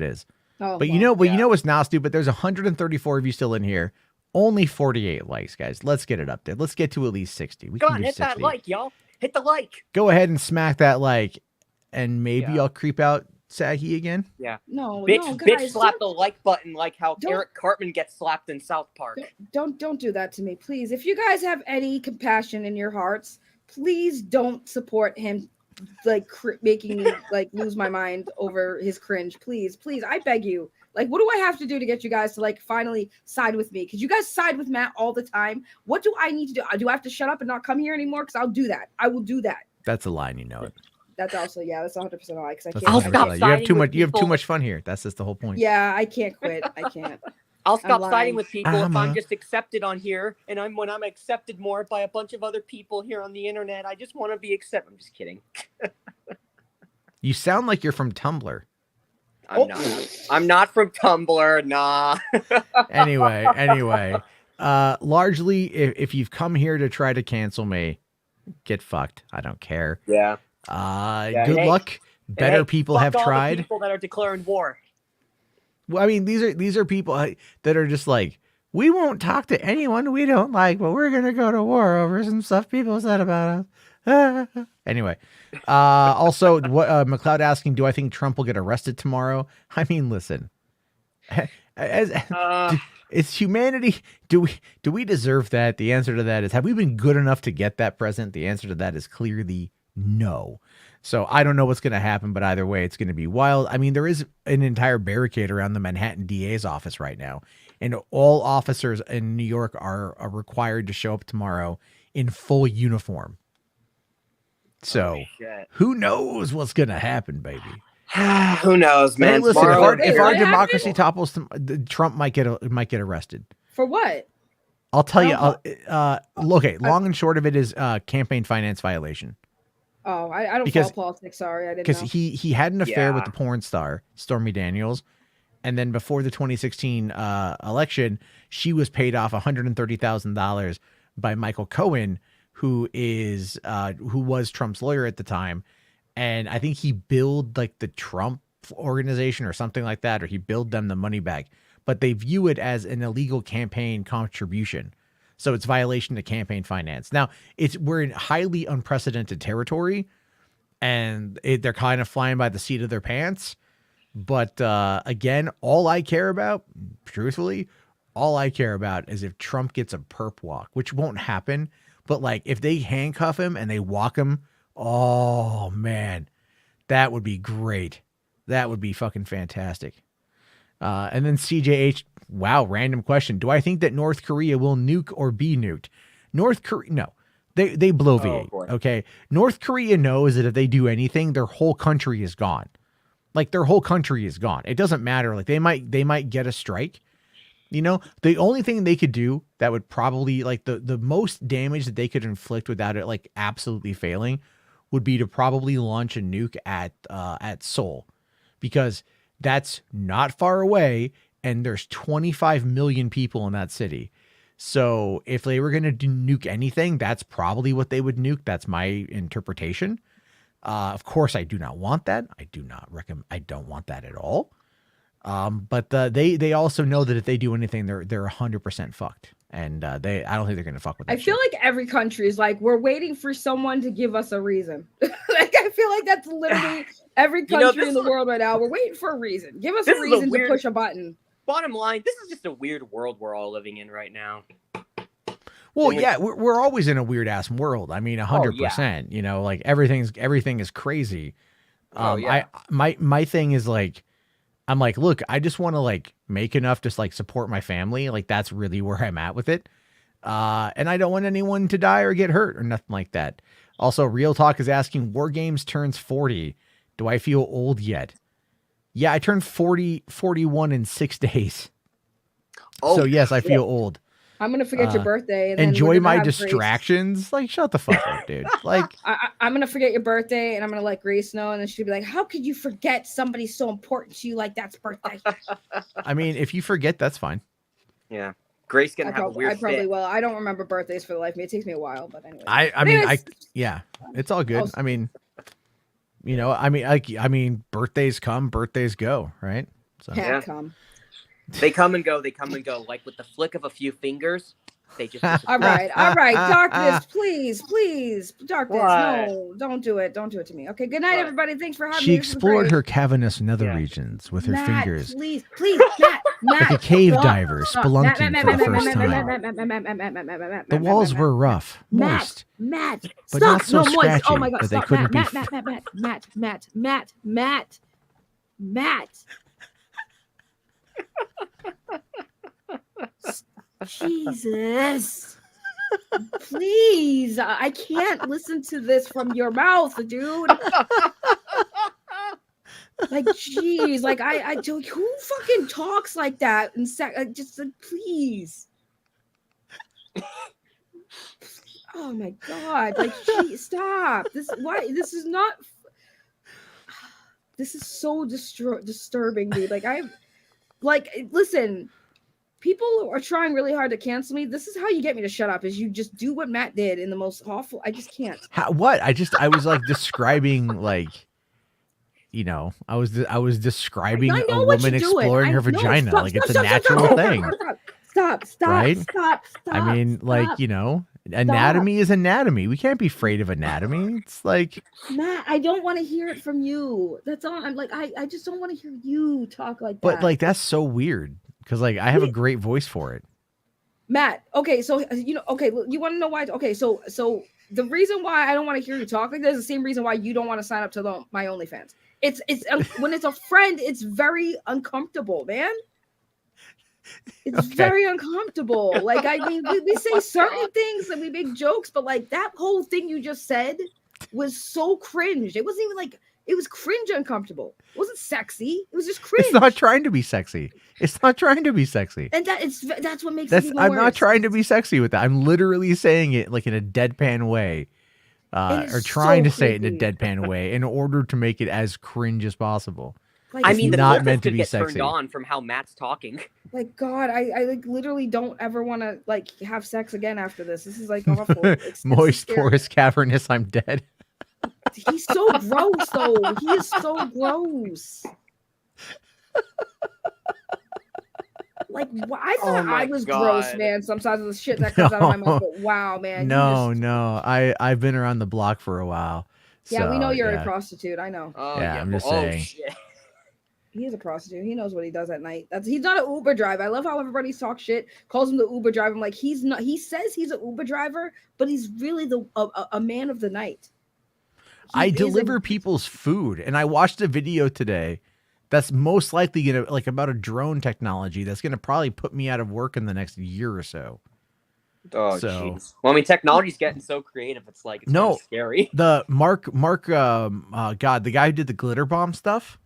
is. Oh, But you know what's not stupid? There's 134 of you still in here. Only 48 likes, guys. Let's get it up there. Let's get to at least 60. We Go can on, do hit 60. that like, y'all. Hit the like. Go ahead and smack that like, and maybe Yeah. I'll creep out Saggy again. Yeah. No, Bitch, no, bitch, guys, slap the like button like how don't- Eric Cartman gets slapped in South Park. don't do that to me, please. If you guys have any compassion in your hearts, please don't support him, like making me like lose my mind over his cringe. Please, I beg you. Like, what do I have to do to get you guys to like finally side with me? Because you guys side with Matt all the time. What do I need to do? Do I have to shut up and not come here anymore? Because I'll do that. I will do that. That's a line, you know it. That's also that's 100% a lie. Because I That's can't. I'll 100% stop lie. You have siding too with much. You have too people. much fun here. That's just the whole point. Yeah, I can't quit. I can't. I'll stop lying. siding with people if I'm I'm just accepted on here, and when I'm accepted more by a bunch of other people here on the internet. I just want to be accepted. I'm just kidding. You sound like you're from Tumblr. I'm not from Tumblr. Nah. Anyway. Largely, if you've come here to try to cancel me, get fucked. I don't care. Yeah. Good hey, luck. Better Hey, people fuck have all the tried. people that are declaring war. Well, I mean, these are people that are just like, we won't talk to anyone we don't like, but we're gonna go to war over some stuff people said about us. Anyway, also, what McLeod asking, do I think Trump will get arrested tomorrow? I mean, listen, it's humanity. Do we deserve that? The answer to that is, have we been good enough to get that president? The answer to that is clearly no. So I don't know what's going to happen, but either way, it's going to be wild. I mean, there is an entire barricade around the Manhattan DA's office right now, and all officers in New York are required to show up tomorrow in full uniform. So who knows what's going to happen, baby? Who knows, man? Hey, listen, Tomorrow- if our what democracy topples, Trump might get arrested. For what? I'll tell you. Oh. Okay, long and short of it is campaign finance violation. Oh, I don't Because- follow politics. Sorry, I didn't Because know. he had an affair with Yeah. the porn star Stormy Daniels, and then before the 2016 election, she was paid off $130,000 by Michael Cohen, who was Trump's lawyer at the time, and I think he billed like the Trump organization or something like that, or he billed them the money back, but they view it as an illegal campaign contribution. So it's violation of campaign finance. Now we're in highly unprecedented territory, and they're kind of flying by the seat of their pants. But again, all I care about, truthfully, is if Trump gets a perp walk, which won't happen. But like if they handcuff him and they walk him, oh man, That would be great. That would be fucking fantastic. And then CJH, wow, random question. Do I think that North Korea will nuke or be nuked? North Korea, no. They bloviate, boy. okay? North Korea knows that if they do anything, their whole country is gone. Like, their whole country is gone. It doesn't matter. Like, they might get a strike. You know, the only thing they could do that would probably, like, the most damage that they could inflict without it, like, absolutely failing would be to probably launch a nuke at Seoul, because that's not far away and there's 25 million people in that city. So if they were going to nuke anything, that's probably what they would nuke. That's my interpretation. Of course, I do not want that. I do not recommend. I don't want that at all. But they also know that if they do anything, they're 100% fucked. And I don't think they're gonna fuck with that. I feel like every country is like, we're waiting for someone to give us a reason. Like, I feel like that's literally every country in the world right now. We're waiting for a reason. Give us a reason to push a button. Bottom line, this is just a weird world we're all living in right now. Well, yeah, we're always in a weird ass world. I mean, 100%. You know, like everything is crazy. My thing is like, I'm like, look, I just want to like make enough to like support my family. Like, that's really where I'm at with it. And I don't want anyone to die or get hurt or nothing like that. Also, Real Talk is asking, War Games turns 40. Do I feel old yet? Yeah, I turned 41 in 6 days. Oh, so yes, I feel old. I'm gonna forget your birthday. And then enjoy my distractions. Like, shut the fuck up, dude. Like, I'm gonna forget your birthday, and I'm gonna let Grace know, and then she'll be like, "How could you forget somebody so important to you like that's birthday?" I mean, if you forget, that's fine. Yeah, Grace gonna have a weird. I probably will. I don't remember birthdays for the life of me. It takes me a while, but anyway. Yeah, it's all good. I mean, you know, I mean, birthdays come, birthdays go, right? So yeah. Come. They come and go. They come and go. Like with the flick of a few fingers, they just. All right. Darkness, please. Darkness, no, don't do it. Don't do it to me. Okay. Good night, everybody. Thanks for having me. She explored her cavernous nether regions with her fingers. Please, Matt. Like a cave diver spelunking for the first time. The walls were rough, moist, Matt, but not so scratchy oh my God, that they couldn't be. Matt. Jesus. Please. I can't listen to this from your mouth, dude. Like, jeez. Like, I do. Who fucking talks like that? And just like, please. Oh my God. Like, geez, stop. This is not. This is so disturbing, dude. Listen, people are trying really hard to cancel me. This is how you get me to shut up, is you just do what Matt did in the most awful. I just can't. What? I was like describing, like, you know, I was describing a woman exploring her vagina. Like, it's a natural thing. Stop. Right? Stop. I mean, like, you know, anatomy is anatomy. We can't be afraid of anatomy. It's like, Matt, I don't want to hear it from you. That's all. I'm like, I just don't want to hear you talk like that. But like, that's so weird because like I have a great voice for it. Matt, okay, so you know, okay, you want to know why? Okay, so the reason why I don't want to hear you talk like this is the same reason why you don't want to sign up to my OnlyFans. It's when it's a friend, it's very uncomfortable, man. It's very uncomfortable. Like, I mean, we say certain things and we make jokes, but like that whole thing you just said was so cringe. It wasn't even like, it was cringe uncomfortable. It wasn't sexy. It was just cringe. It's not trying to be sexy. It's not trying to be sexy. And that's what makes it even I'm worse. not trying to be sexy with that. I'm literally saying it like in a deadpan way. Or trying to say it in a deadpan way in order to make it as cringe as possible. Like, I mean, the not meant to could be get sexy. turned on from how Matt's talking. Like, God, I like literally don't ever want to like have sex again after this. This is like awful. It's moist, scary. porous, cavernous. I'm dead. He's so gross, though. He is so gross. Like, I thought I was gross, man. Sometimes the shit that comes out of my mouth. But wow, man. No. I've been around the block for a while. Yeah, so, we know you're a prostitute. I know. Oh, yeah, I'm just saying. Shit. He is a prostitute. He knows what he does at night. He's not an Uber driver. I love how everybody talks shit, calls him the Uber driver. I'm like, he's not. He says he's an Uber driver, but he's really a man of the night. I is a- deliver people's food, and I watched a video today that's most likely gonna like about a drone technology that's gonna probably put me out of work in the next year or so. Oh, So- jeez. Well, I mean, technology's getting so creative. It's like it's kind No, of scary. the Mark, God, the guy who did the glitter bomb stuff.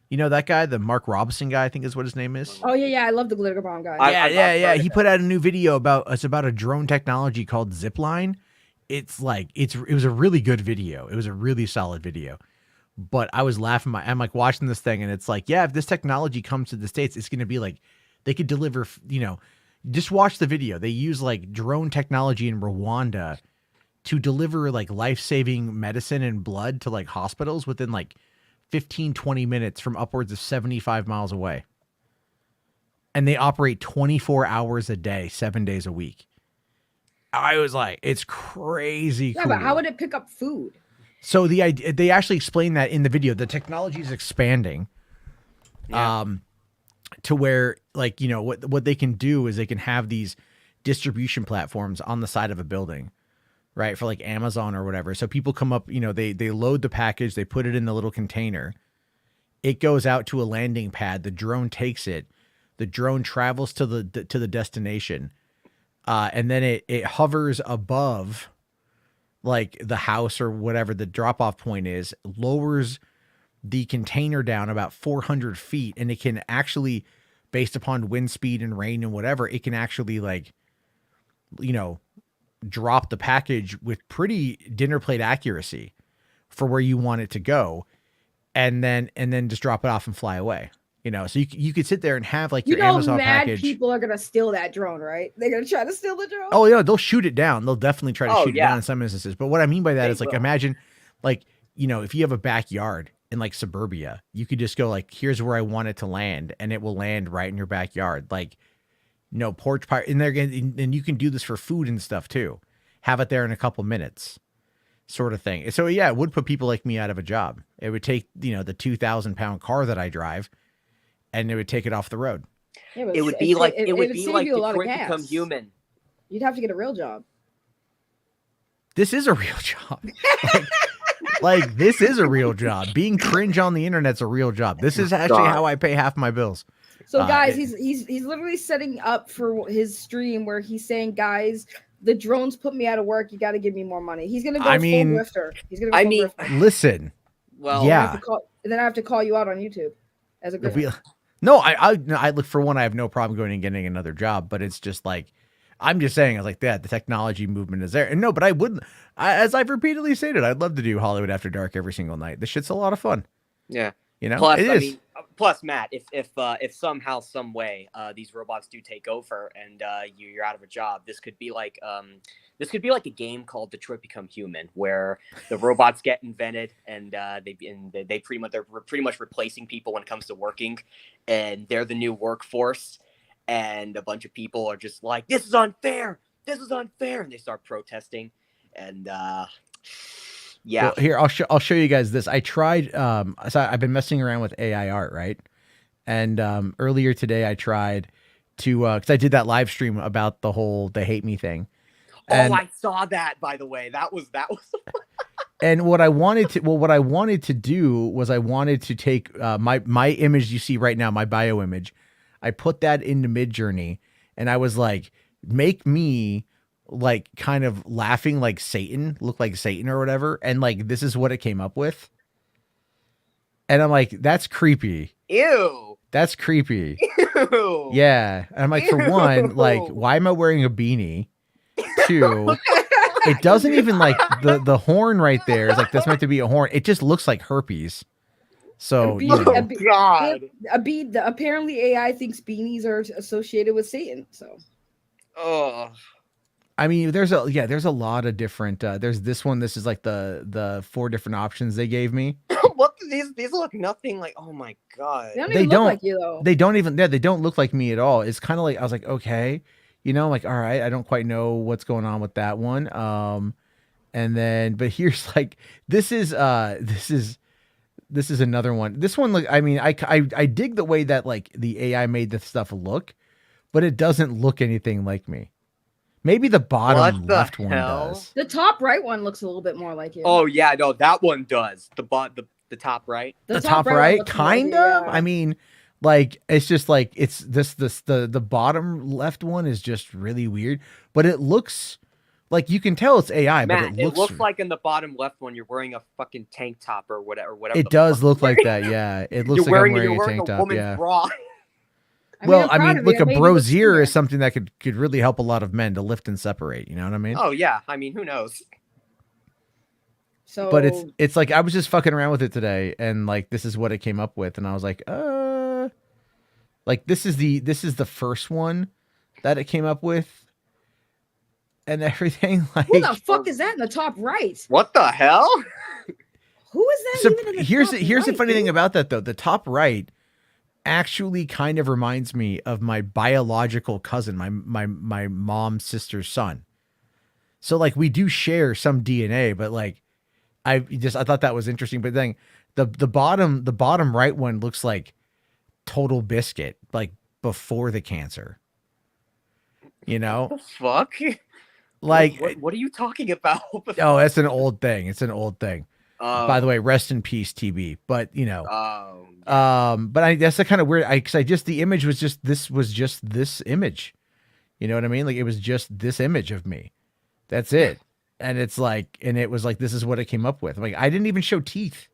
You know that guy, the Mark Robinson guy, I think is what his name is. Oh yeah, I love the glitter bomb guy. I've Yeah. heard He of put out a new video about a drone technology called Zipline. It's like it was a really good video. It was a really solid video. But I was laughing. I'm like watching this thing, and it's like, yeah, if this technology comes to the States, it's going to be like they could deliver. Just watch the video. They use like drone technology in Rwanda to deliver like life-saving medicine and blood to like hospitals within like 15, 20 minutes from upwards of 75 miles away. And they operate 24 hours a day, 7 days a week. I was like, it's crazy Yeah, cool. but how would it pick up food? So the idea, they actually explain that in the video. The technology is expanding, to where like what they can do is they can have these distribution platforms on the side of a building, right, for like Amazon or whatever. So people come up, they load the package, they put it in the little container, it goes out to a landing pad. The drone takes it, the drone travels to the destination, and then it hovers above like the house or whatever the drop off point is, lowers the container down about 400 feet, and it can actually, based upon wind speed and rain and whatever, it can actually like, drop the package with pretty dinner plate accuracy for where you want it to go, and then just drop it off and fly away. So you could sit there and have like your Amazon mad package. people are gonna steal that drone, right? They're gonna try to steal the drone. Oh yeah, they'll shoot it down. They'll definitely try to Oh, shoot it yeah. down in some instances. But what I mean by that They is like, will. imagine like, if you have a backyard in like suburbia, you could just go like, here's where I want it to land, and it will land right in your backyard. Like, porch fire in there again, and you can do this for food and stuff too. Have it there in a couple minutes, sort of thing. So yeah, it would put people like me out of a job. It would take, the 2,000-pound car that I drive, and it would take it off the road. Yeah, but It would be like it would save you a lot of Detroit Become gas. Human. You'd have to get a real job. This is a real job. like this is a real job. Being cringe on the internet's a real job. This is actually God. how I pay half my bills. So guys, it- he's literally setting up for his stream where he's saying, guys, the drones put me out of work. You got to give me more money. He's gonna go I full mean- grifter. He's gonna go I full mean- grifter. Listen, Well, I yeah. have to call, and then I have to call you out on YouTube as a If we- grifter. no, I look, for one, I have no problem going and getting another job, but it's just like, I'm just saying, I was like, that the technology movement is there. And no, but I wouldn't, as I've repeatedly stated, I'd love to do Hollywood After Dark every single night. This shit's a lot of fun. yeah. It is. Plus, Matt, if somehow, some way, these robots do take over and you're out of a job, this could be like a game called Detroit Become Human, where the robots get invented and they're pretty much replacing people when it comes to working, and they're the new workforce, and a bunch of people are just like, this is unfair, and they start protesting, and yeah. Well, here, I'll show you guys this. I tried, so I've been messing around with AI art, right? And earlier today I tried to, because I did that live stream about the hate me thing. And, I saw that, by the way. That was and what I wanted to do was I wanted to take my image you see right now, my bio image. I put that into Midjourney, and I was like, make me like kind of laughing like Satan, look like Satan or whatever. And like, this is what it came up with. And I'm like, that's creepy. Ew. That's creepy. Ew. Yeah. And I'm like, for one, like, why am I wearing a beanie? Two, it doesn't even like the horn right there is like, this meant to be a horn. It just looks like herpes. So, you know. Oh, God. Apparently AI thinks beanies are associated with Satan. So Oh. I mean, there's a lot of different, there's this one. This is like the 4 different options they gave me. What? These look nothing like. Oh my God. they don't They even don't- look like you though. They don't look like me at all. It's kind of like, I was like, okay, like, all right, I don't quite know what's going on with that one. And then, but here's like, this is another one. This one, like, I mean, I dig the way that like the AI made the stuff look, but it doesn't look anything like me. Maybe the bottom What the left one hell? does. The top right one looks a little bit more like you. Oh yeah, no, that one does. The top right. The top one right, looks more like kind you, of. yeah. I mean, like it's just like it's the bottom left one is just really weird, but it looks like you can tell it's AI, Matt, but it looks like in the bottom left one you're wearing a fucking tank top or whatever. it the does fuck look you're like wearing. that. Yeah, it looks You're like I'm wearing wearing a tank top. woman's Yeah. bra. Well, I'm proud of look, you. a I made you look brosier skinnier. is something that could really help a lot of men to lift and separate. You know what I mean? Oh yeah, I mean who knows? So, But it's like I was just fucking around with it today, and like this is what it came up with, and I was like, like this is the first one that it came up with, and everything. Like, who the fuck is that in the top right? What the hell? Who is that so even in the here's top the right, funny thing dude? about that though. The top right actually kind of reminds me of my biological cousin, my mom's sister's son. So like we do share some DNA, but like I thought that was interesting. But then the bottom right one looks like Total Biscuit, like before the cancer. You know, What the fuck? like what are you talking about? oh, that's an old thing. It's an old thing. By the Oh, way, rest in peace, TB. But you know, oh, but that's the kind of weird. Because I just the image was just this image. You know what I mean? Like it was just this image of me. That's it. And it's like, and it was like, this is what it came up with. Like, I didn't even show teeth.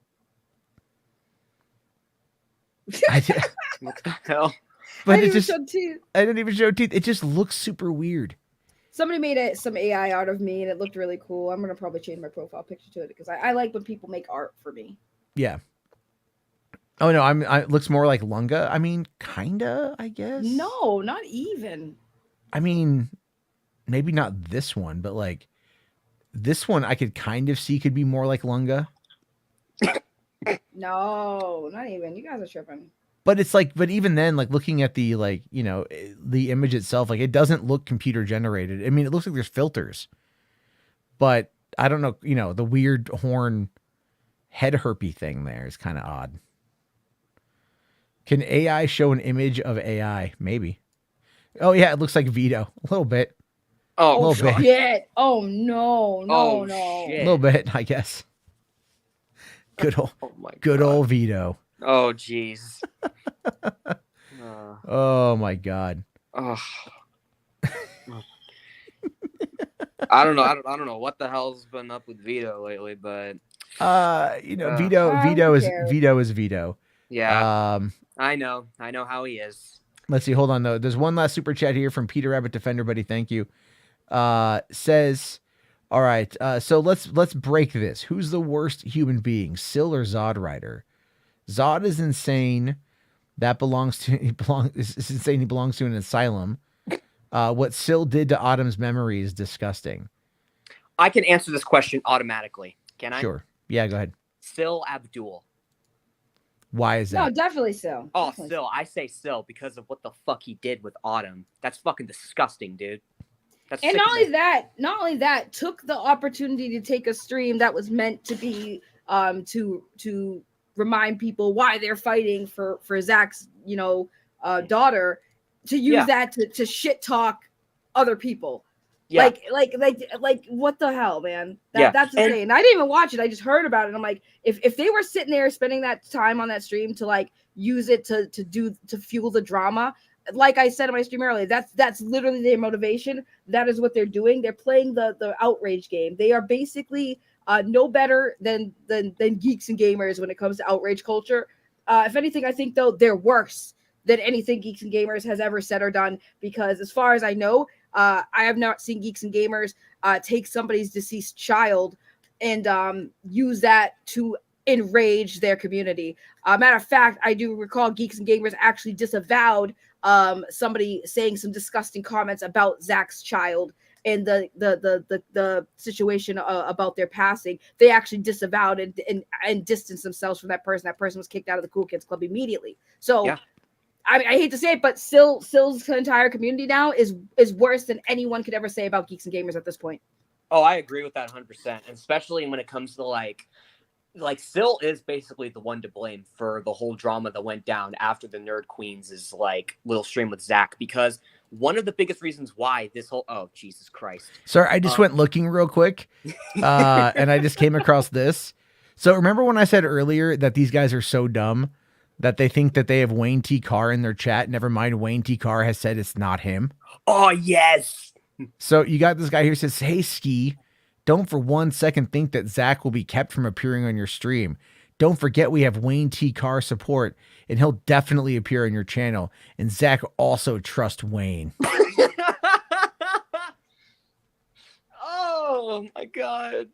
I did, what the hell? but I it didn't even just, show teeth. I didn't even show teeth. It just looks super weird. Somebody made some AI out of me, and it looked really cool. I'm gonna probably change my profile picture to it because I like when people make art for me. Yeah. Oh no, it looks more like Lunga. I mean, kinda, I guess. No, not even. I mean, maybe not this one, but like this one I could kind of see could be more like Lunga. No, not even. You guys are tripping. But it's like, but even then, like looking at the like, you know, the image itself, like it doesn't look computer generated. I mean, it looks like there's filters, but I don't know, you know, the weird horn head herpy thing there is kind of odd. Can AI show an image of AI? Maybe. Oh yeah, it looks like Vito a little bit, Oh, a little bit, Shit. Oh no, no, Oh, no. a shit. little bit, I guess. Good old, Oh my good God. old Vito. Oh jeez. Oh my God. Oh. I don't know. I don't know what the hell's been up with Vito lately, but You know, who Vito cares? is Vito. yeah, I know how he is. Let's see. Hold on though. There's one last super chat here from Peter Rabbit Defender, buddy. Thank you. Says, all right. So let's break this. Who's the worst human being, Syl or Zod Rider? Zod is insane. That is insane. He belongs to an asylum. What Syl did to Autumn's memory is disgusting. I can answer this question automatically. Can I? Sure. Yeah. Go ahead. Sil Abdul. Why is No, that? definitely so. Oh, Definitely Sil. I say Sil because of what the fuck he did with Autumn. That's fucking disgusting, dude. That's And not sickening. only that, took the opportunity to take a stream that was meant to be to remind people why they're fighting for Zach's, you know, daughter, to use Yeah. that to shit talk other people. Yeah. Like what the hell, man? Yeah. That's And- insane. I didn't even watch it. I just heard about it. I'm like, if they were sitting there spending that time on that stream to like use it to fuel the drama, like I said in my stream earlier, that's literally their motivation. That is what they're doing. They're playing the outrage game. They are basically no better than geeks and gamers when it comes to outrage culture. If anything, I think though they're worse than anything Geeks and Gamers has ever said or done, because as far as I know, I have not seen Geeks and Gamers take somebody's deceased child and use that to enrage their community. Matter of fact, I do recall Geeks and Gamers actually disavowed somebody saying some disgusting comments about Zach's child and the situation about their passing. They actually disavowed and distanced themselves from that person. That person was kicked out of the Cool Kids Club immediately. So Yeah. I hate to say it, but Sill's entire community now is worse than anyone could ever say about Geeks and Gamers at this point. Oh, I agree with that 100%, and especially when it comes to like Sil is basically the one to blame for the whole drama that went down after the Nerd Queens' like little stream with Zach, because one of the biggest reasons why this whole Jesus Christ. Sorry, I just went looking real quick, and I just came across this. So remember when I said earlier that these guys are so dumb that they think that they have Wayne T. Carr in their chat? Never mind, Wayne T. Carr has said it's not him. Oh, yes. So you got this guy here who says, "Hey, Ski, don't for 1 second think that Zach will be kept from appearing on your stream. Don't forget we have Wayne T. Carr support, and he'll definitely appear on your channel. And Zach also trusts Wayne." Oh, my God.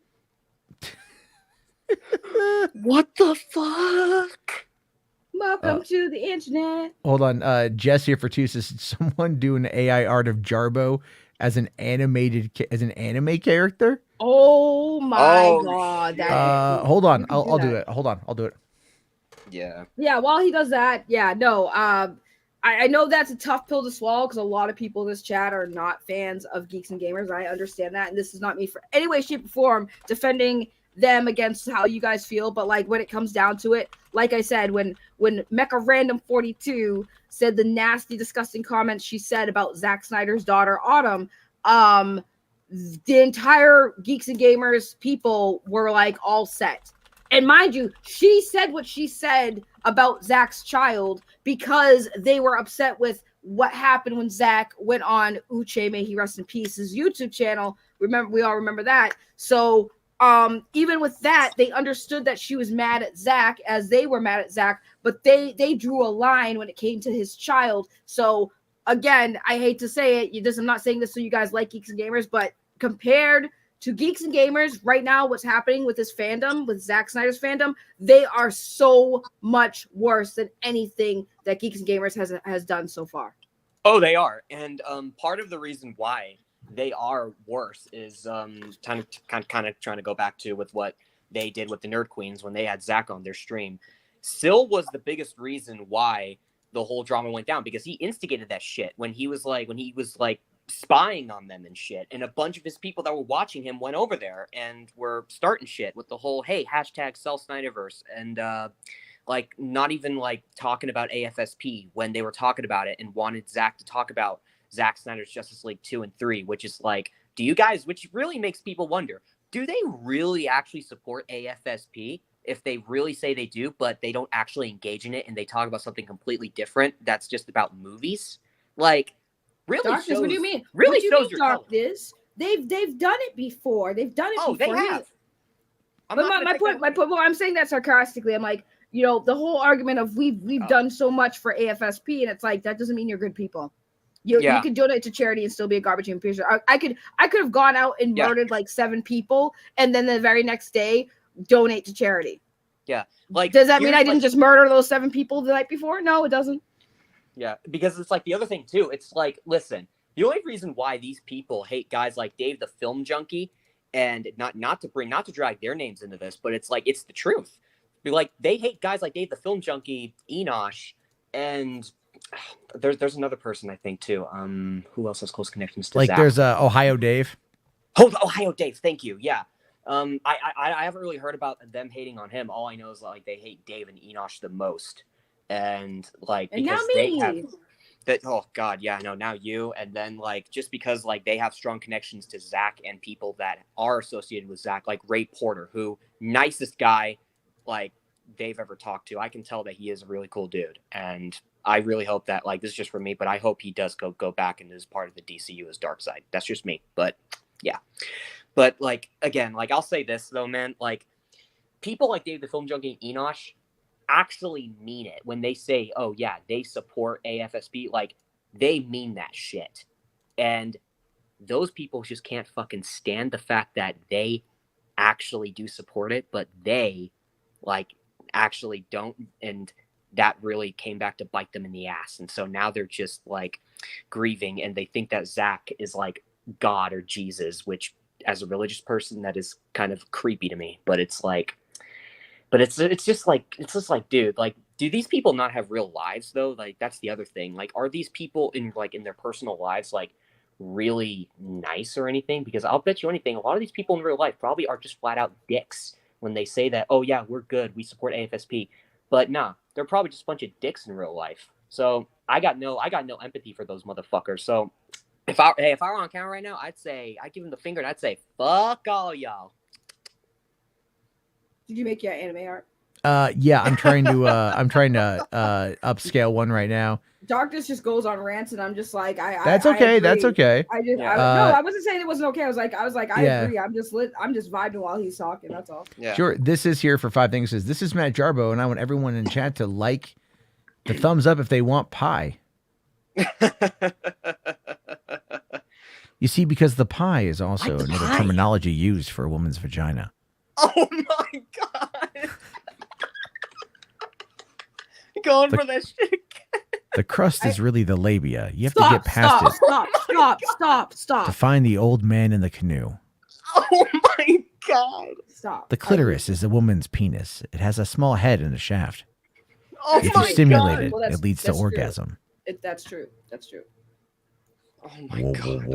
What the fuck? Welcome to the internet. Hold on. Jess here for 2 says, someone do an AI art of Jarbo as an anime character? Oh my Oh, god. shit. Hold on. You can I'll do that. it. Hold on. I'll do it. Yeah. Yeah, while he does that, I know that's a tough pill to swallow because a lot of people in this chat are not fans of Geeks and Gamers. I understand that, and this is not me for any way, shape, or form defending them against how you guys feel. But like when it comes down to it, like I said, when Mecha Random 42 said the nasty, disgusting comments she said about Zack Snyder's daughter Autumn, the entire Geeks and Gamers people were like all set. And mind you, she said what she said about Zach's child because they were upset with what happened when Zach went on Uche, may he rest in peace, his YouTube channel. Remember, we all remember that. So even with that, they understood that she was mad at Zach as they were mad at Zach, but they drew a line when it came to his child. So again, I hate to say it, I'm not saying this so you guys like Geeks and Gamers, but compared to Geeks and Gamers right now, what's happening with this fandom, with Zack Snyder's fandom, they are so much worse than anything that Geeks and Gamers has done so far. Oh, they are. And part of the reason why they are worse is kind of trying to go back to with what they did with the Nerd Queens when they had Zach on their stream. Syl was the biggest reason why the whole drama went down, because he instigated that shit when he was like spying on them and shit, and a bunch of his people that were watching him went over there and were starting shit with the whole hashtag sell Snyderverse, and like not even like talking about AFSP when they were talking about it and wanted Zach to talk about Zack Snyder's Justice League 2 and 3, which is like, do you guys, which really makes people wonder, do they really actually support AFSP if they really say they do, but they don't actually engage in it and they talk about something completely different that's just about movies? Like, really Darkness, shows, what do you mean? really what do you shows mean, your color. Darkness? They've done it before. They've done it Oh, before. they have. But my point, well, I'm saying that sarcastically. I'm like, the whole argument of we've done so much for AFSP, and it's like that doesn't mean you're good people. You could donate to charity and still be a garbage human being. I could have gone out and murdered like 7 people, and then the very next day donate to charity. Yeah, like, does that mean I didn't just murder those 7 people the night before? No, it doesn't. Yeah, because it's like the other thing too. It's like, listen, the only reason why these people hate guys like Dave the Film Junkie, and not to drag their names into this, but it's like, it's the truth. Like, they hate guys like Dave the Film Junkie, Enosh, and there's another person I think too. Who else has close connections to Zach? There's Ohio Dave. Oh, Ohio Dave. Thank you. Yeah. I haven't really heard about them hating on him. All I know is like they hate Dave and Enosh the most, and like and because now they me. have that. Oh God, yeah, no, now you, and then like just because like they have strong connections to Zach and people that are associated with Zach, like Ray Porter, who nicest guy like they've ever talked to. I can tell that he is a really cool dude, and I really hope that, like, this is just for me, but I hope he does go back and is part of the DCU as Darkseid. That's just me, but yeah. But like, again, like, I'll say this though, man, like, people like Dave the Film Junkie and Enosh actually mean it when they say, oh yeah, they support AFSP. Like, they mean that shit. And those people just can't fucking stand the fact that they actually do support it, but they like actually don't, and that really came back to bite them in the ass. And so now they're just like grieving, and they think that Zach is like God or Jesus, which as a religious person, that is kind of creepy to me. But it's like, but it's just like, dude, like, do these people not have real lives though? Like, that's the other thing. Like, are these people in their personal lives like really nice or anything? Because I'll bet you anything, a lot of these people in real life probably are just flat out dicks when they say that, oh yeah, we're good, we support AFSP. But nah, they're probably just a bunch of dicks in real life. So I got no empathy for those motherfuckers. So if I were on camera right now, I'd give him the finger and I'd say, fuck all y'all. Did you make your anime art? Yeah, I'm trying to upscale one right now. Darkness just goes on rants, and I'm just like, That's okay. That's okay. No, I wasn't saying it wasn't okay. I was like, I agree. I'm just vibing while he's talking. That's all. Yeah. Sure. This is here for 5 things. Says this is Matt Jarbo, and I want everyone in chat to like the thumbs up if they want pie. You see, because the pie is also another terminology used for a woman's vagina. Oh my god! Going for that shit. The crust is really the labia. You have to get past it Stop. to find the old man in the canoe. Oh my god! Stop. The clitoris is a woman's penis. It has a small head and a shaft. Oh If my you stimulate god! it, Well, it leads to that's true. orgasm. That's true. Oh my god!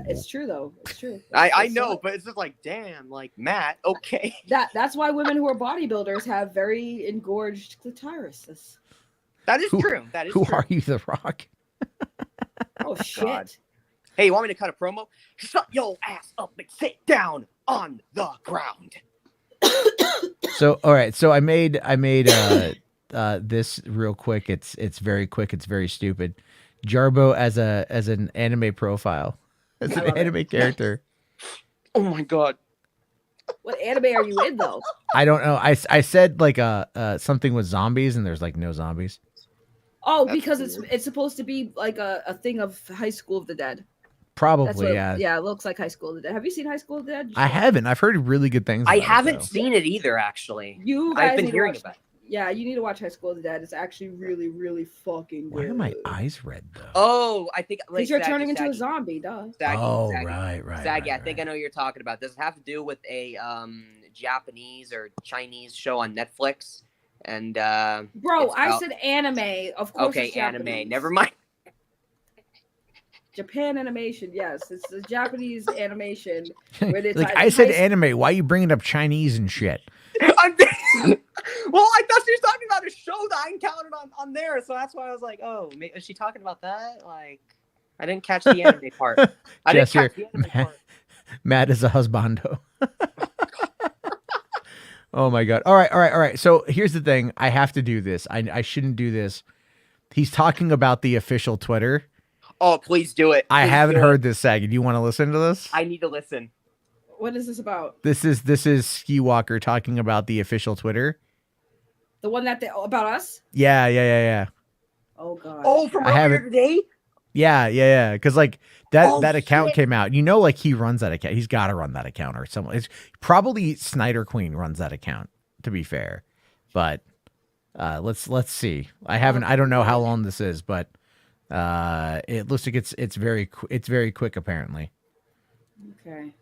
It's true though. It's true. I know, but it's just like, damn, like Matt. Okay. That's why women who are bodybuilders have very engorged clitorises. That is true. That is Who true. are you, The Rock? Oh shit. Hey, you want me to cut a promo? Shut your ass up and sit down on the ground. So, all right. So I made this real quick. It's very quick. It's very stupid. Jarbo as an anime profile, as an anime character. Oh my god. What anime are you in though? I don't know. I said like something with zombies, and there's like no zombies. Oh, because it's supposed to be like a thing of High School of the Dead. Probably, yeah. yeah. Yeah, it looks like High School of the Dead. Have you seen High School of the Dead? I haven't. I've heard really good things. I about haven't it, though. seen it either, actually. You guys I've been need to hearing watch- about it. Yeah, you need to watch High School of the Dead. It's actually really, really fucking good. Why are my eyes red though? Oh, I think like Because you're Saggy, turning into a Saggy. zombie, duh. Saggy, Oh, Saggy. right. Saggy, right, I think I know what you're talking about. Does it have to do with a Japanese or Chinese show on Netflix? And Bro, it's I about- said anime. Of course. okay, it's anime. Japanese. Never mind. Japan animation. Yes, it's the Japanese animation. Where it's like I said, anime. Why are you bringing up Chinese and shit? Well, I thought she was talking about a show that I encountered on there, so that's why I was like, oh, is she talking about that? Like, I didn't catch the anime part. I didn't Jess, catch the anime part. Matt is a husbando. Oh my god. All right. So here's the thing. I have to do this. I shouldn't do this. He's talking about the official Twitter. Oh, please do it. I Please haven't do heard it. this, Saggy. Do you want to listen to this? I need to listen. What is this about? This is Ski Walker talking about the official Twitter. The one about us? Yeah. Oh god. Oh, from I earlier haven't- today? Yeah. Because like that Oh, that account shit. came out. You know, like he runs that account. He's got to run that account or someone. It's probably Snyder Queen runs that account. To be fair, but let's see. I don't know how long this is, but it looks like it's very quick apparently. Okay.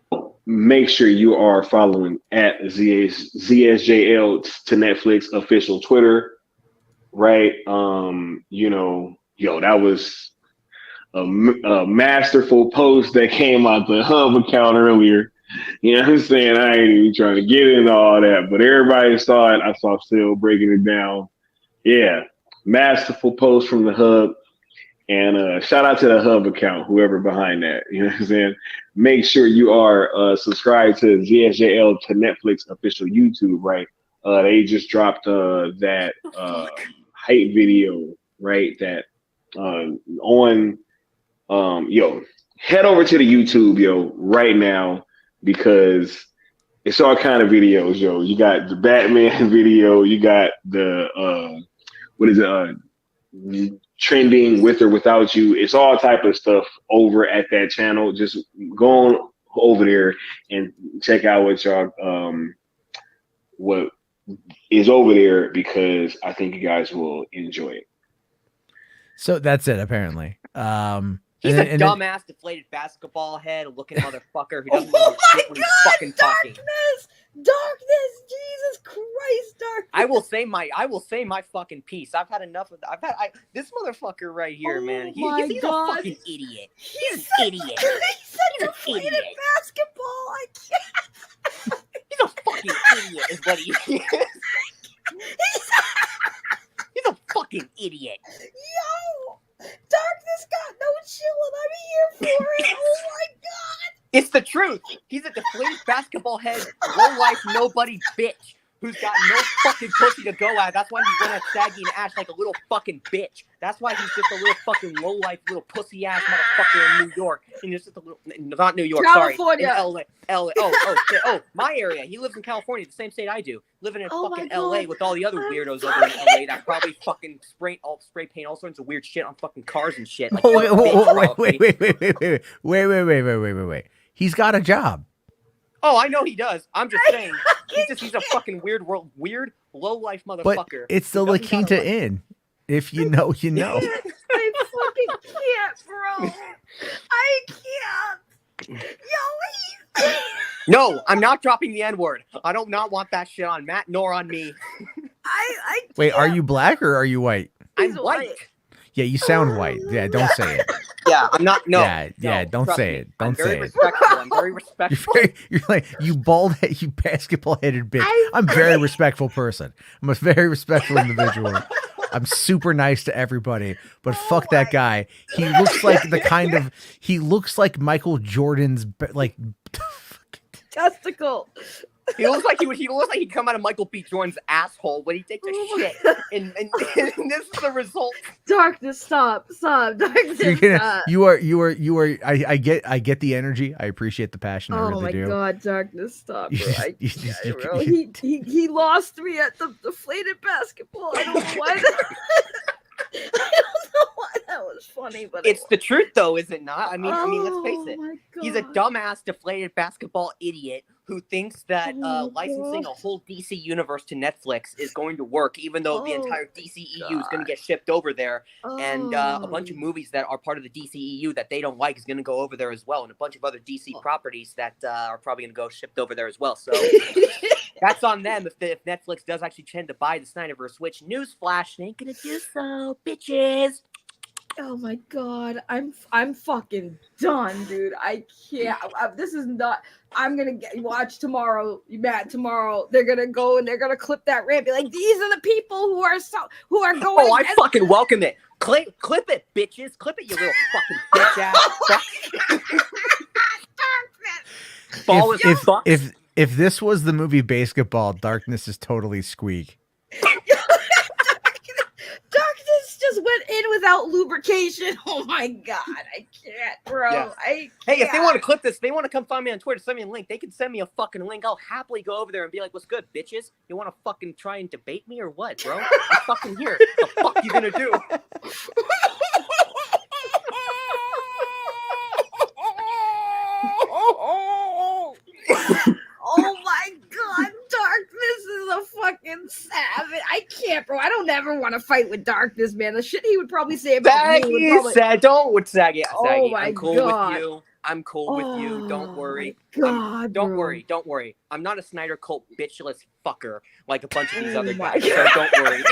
Make sure you are following at ZSJL to Netflix official Twitter, right? That was a masterful post that came out the Hub account earlier. You know what I'm saying? I ain't even trying to get into all that, but everybody saw it. I saw Phil breaking it down. Yeah, masterful post from the Hub. And shout out to the Hub account, whoever behind that. You know what I'm saying? Make sure you are subscribed to ZSJL to Netflix official YouTube, right? They just dropped that hype video, right? That head over to the YouTube, right now, because it's all kind of videos, You got the Batman video, you got the trending with or without you. It's all type of stuff over at that channel. Just go on over there and check out what is over there, because I think you guys will enjoy it. So that's it apparently. He's and a then- dumbass, deflated basketball head looking motherfucker who doesn't know shit when he's fucking talking. Darkness, Jesus Christ, darkness. I will say my fucking piece. I've had enough of that. This motherfucker right here, man. my He's God. a fucking idiot. He's an idiot. He's such He's a an deflated idiot. basketball. I can't. He's a fucking idiot, is what he is. He's a fucking idiot. Yo, Darkness got no chill, and I'm here for it. Oh my god. It's the truth. He's a deflated basketball head, low life, nobody bitch who's got no fucking pussy to go at. That's why he's running at Saggy and Ash like a little fucking bitch. That's why he's just a little fucking low life, little pussy ass motherfucker in New York. And he's just a little, not New York, California. sorry, in LA. Oh, my area. He lives in California, the same state I do. Living in fucking LA with all the other weirdos over in LA that probably fucking spray paint all sorts of weird shit on fucking cars and shit. Like, Wait. He's got a job. Oh, I know he does. I'm just saying. He's a fucking weird low life motherfucker. But it's the La Quinta Inn. If you know, you know. I fucking can't, bro. I can't. Yo, No, I'm not dropping the N-word. I don't not want that shit on Matt nor on me. I Wait, are you black or are you white? I'm white. Yeah, you sound white. Yeah, don't say it. Yeah, I'm not. No. Yeah, don't trust say me. it. Don't say it. I'm very respectful. You're like, you bald head, you basketball headed bitch. I'm a very respectful person. I'm a very respectful individual. I'm super nice to everybody, but fuck that guy. He looks like he looks like Michael Jordan's like testicle. He looks like he'd come out of Michael B. Jordan's asshole when he takes a shit, and this is the result. Darkness, stop. Darkness, stop. You are. I get the energy. I appreciate the passion. I really do. Oh my god, Darkness, stop, bro. Bro. He lost me at the deflated basketball. I don't know why. I don't know why that was funny, but it's the truth, though, is it not? I mean, let's face it. My God. He's a dumbass, deflated basketball idiot who thinks that licensing a whole DC universe to Netflix is going to work, even though the entire DCEU is going to get shipped over there, and a bunch of movies that are part of the DCEU that they don't like is going to go over there as well, and a bunch of other DC properties that are probably going to go shipped over there as well. So that's on them if Netflix does actually tend to buy the Snyderverse. Which, newsflash, they ain't going to do so, bitches. Oh my god, I'm fucking done, dude. I can't. This is not. I'm gonna watch tomorrow. Matt, tomorrow they're gonna go and they're gonna clip that rant. Be like, these are the people who are going. Oh, I fucking welcome it. Clip it, bitches. Clip it, you little fucking bitch ass. If this was the movie Basketball, Darkness is totally squeak. Darkness just went in without lubrication. Oh my god, I can't, bro. Yeah. I can't. Hey, if they want to clip this, they want to come find me on Twitter, send me a link. They can send me a fucking link. I'll happily go over there and be like, "What's good, bitches? You want to fucking try and debate me or what, bro? I'm fucking here. The fuck you gonna do?" Oh my god, Darkness is a fucking savage. I can't, bro. I don't ever want to fight with Darkness, man. The shit he would probably say about me would probably... Saggy, don't with Saggy. Oh my I'm cool god. with you. I'm cool with you. Don't worry. God, don't bro. worry. Don't worry. I'm not a Snyder Cult bitchless fucker like a bunch of these other guys. So don't worry.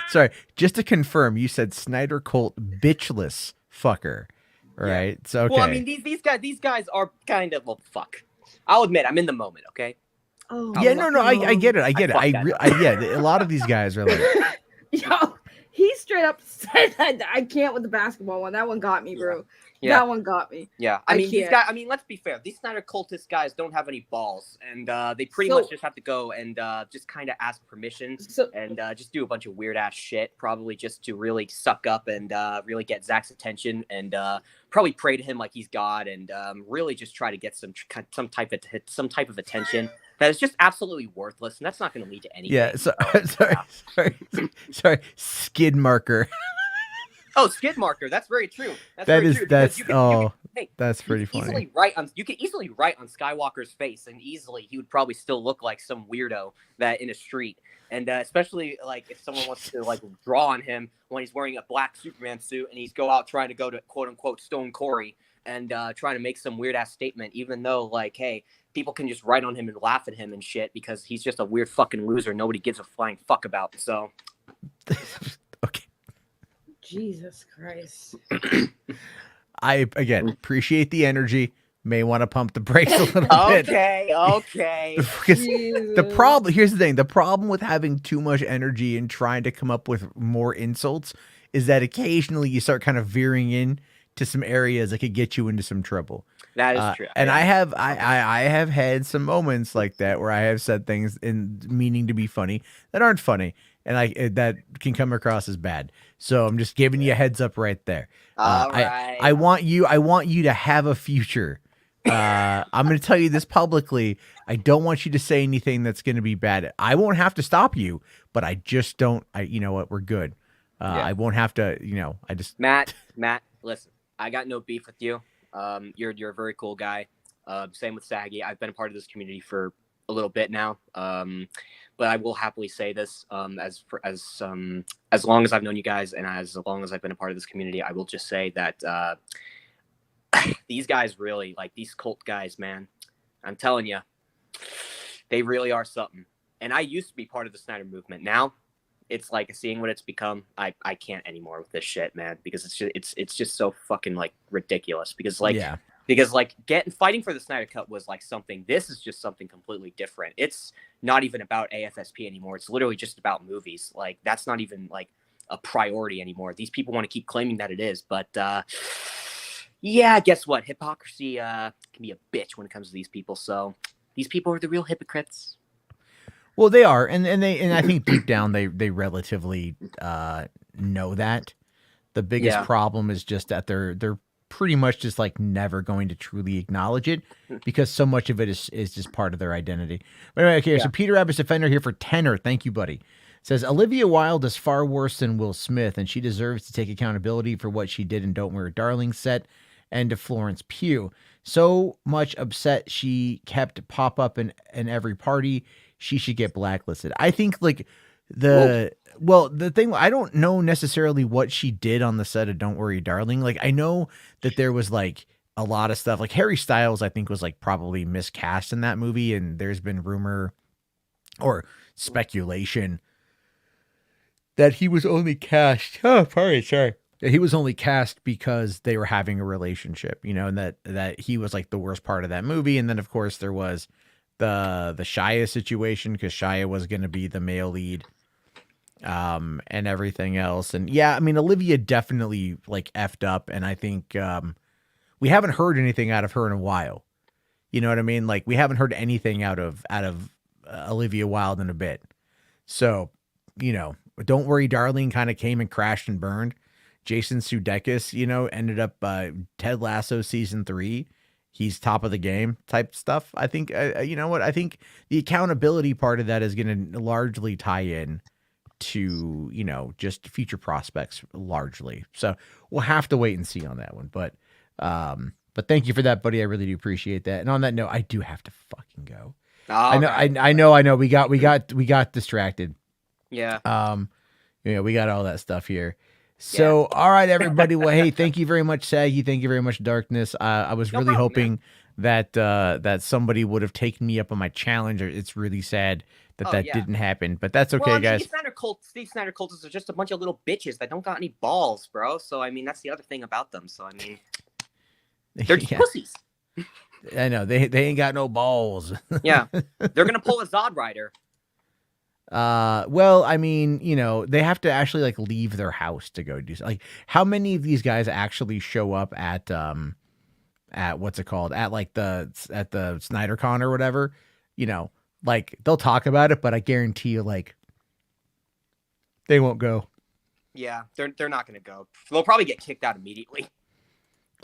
Sorry. Just to confirm, you said Snyder Cult bitchless fucker. Right. Yeah. So okay. Well, I mean, these guys are kind of, well, fuck. I'll admit, I'm in the moment. Okay. Oh yeah. No. I get it. A lot of these guys are like. Yo, he straight up said that I can't with the basketball one. That one got me, bro. Yeah. That one got me. Yeah. I mean, these guys. I mean, let's be fair. These Snyder cultist guys don't have any balls, and they pretty much just have to go and just kind of ask permission and just do a bunch of weird ass shit, probably just to really suck up and really get Zach's attention, and probably pray to him like he's God, and really just try to get some type of attention that is just absolutely worthless, and that's not going to lead to anything. Yeah. Sorry. Skid marker. Oh, skid marker. That's very true. That's pretty funny. You can easily write on Skywalker's face, and easily he would probably still look like some weirdo that in a street. And especially like if someone wants to like draw on him when he's wearing a black Superman suit and he's trying to go to quote unquote Stone Quarry and trying to make some weird ass statement, even though like, hey, people can just write on him and laugh at him and shit because he's just a weird fucking loser nobody gives a flying fuck about. So. Okay. Jesus Christ. I again appreciate the energy. may want to pump the brakes a little bit. Okay. Because the problem, here's the thing, the problem with having too much energy and trying to come up with more insults is that occasionally you start kind of veering in to some areas that could get you into some trouble. That is true. And Yeah. I have had some moments like that where I have said things in meaning to be funny that aren't funny, and that can come across as bad. So I'm just giving you a heads up right there. All right. I want you to have a future. I'm going to tell you this publicly. I don't want you to say anything that's going to be bad. I won't have to stop you, but I just don't. You know what? We're good. I won't have to. I just Matt, listen. I got no beef with you. You're a very cool guy. Same with Saggy. I've been a part of this community for a little bit now. But I will happily say this, as long as I've known you guys and as long as I've been a part of this community, I will just say that these guys really, like these cult guys, man, I'm telling you, they really are something. And I used to be part of the Snyder movement. Now it's like seeing what it's become. I can't anymore with this shit, man, because it's just so fucking like ridiculous. Because fighting for the Snyder Cut was like something. This is just something completely different. It's not even about AFSP anymore. It's literally just about movies. Like that's not even like a priority anymore. These people want to keep claiming that it is, but yeah, guess what? Hypocrisy can be a bitch when it comes to these people. So these people are the real hypocrites. Well, they are, and I think deep down they relatively know that. The biggest problem is just that they're pretty much just like never going to truly acknowledge it because so much of it is just part of their identity. But anyway, okay, so Peter Abbas Defender here for tenor. Thank you, buddy. Says Olivia Wilde is far worse than Will Smith, and she deserves to take accountability for what she did in Don't Worry Darling set and to Florence Pugh. So much upset she kept pop up in every party. She should get blacklisted. I think like the thing, I don't know necessarily what she did on the set of Don't Worry Darling. Like I know that there was like a lot of stuff like Harry Styles, I think was like probably miscast in that movie. And there's been rumor or speculation that he was only cast. Oh, sorry. He was only cast because they were having a relationship, and that he was like the worst part of that movie. And then of course there was the Shia situation because Shia was going to be the male lead, and everything else. And yeah, I mean, Olivia definitely like effed up. And I think, we haven't heard anything out of her in a while. You know what I mean? Like we haven't heard anything out of Olivia Wilde in a bit. So, Don't Worry Darling kind of came and crashed and burned. Jason Sudeikis, ended up, Ted Lasso season 3. He's top of the game type stuff. I think, you know what? I think the accountability part of that is going to largely tie in to, just future prospects largely. So we'll have to wait and see on that one. But thank you for that, buddy. I really do appreciate that. And on that note, I do have to fucking go. I know. We got distracted. Yeah. We got all that stuff here. So, all right, everybody. Well, hey, thank you very much, Saggy. Thank you very much, Darkness. I was really hoping that somebody would have taken me up on my challenge. It's really sad that didn't happen, but that's okay, guys. Steve Snyder cultists are just a bunch of little bitches that don't got any balls, bro. So, I mean, that's the other thing about them. So, I mean, they're just pussies. I know they ain't got no balls. Yeah, they're gonna pull a Zod Rider. Well, I mean, they have to actually like leave their house to go do like how many of these guys actually show up at what's it called? At the SnyderCon or whatever, like they'll talk about it, but I guarantee you like they won't go. Yeah, they're not going to go. They'll probably get kicked out immediately.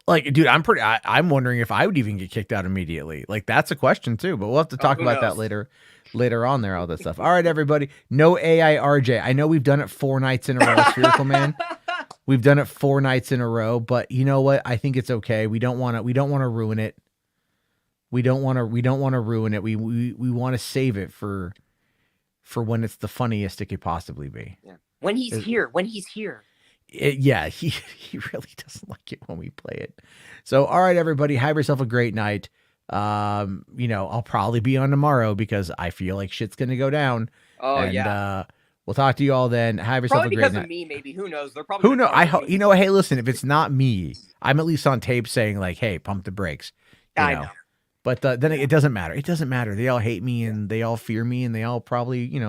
Like, dude, I'm wondering if I would even get kicked out immediately. Like, that's a question too, but we'll have to talk about that later on there, all this stuff. All right, everybody. No AI RJ. I know we've done it 4 nights in a row, Spherical Man. We've done it 4 nights in a row, but you know what? I think it's okay. We don't want to ruin it. We don't want to ruin it. We want to save it for when it's the funniest it could possibly be. Yeah. When he's here. He really doesn't like it when we play it. So, all right, everybody, have yourself a great night. I'll probably be on tomorrow because I feel like shit's going to go down. We'll talk to you all then. Have yourself probably a great night. Because of me, maybe. Who knows? They're probably Who knows? I hope, hey, listen, if it's not me, I'm at least on tape saying like, hey, pump the brakes. I know. But then it doesn't matter. It doesn't matter. They all hate me and they all fear me and they all probably,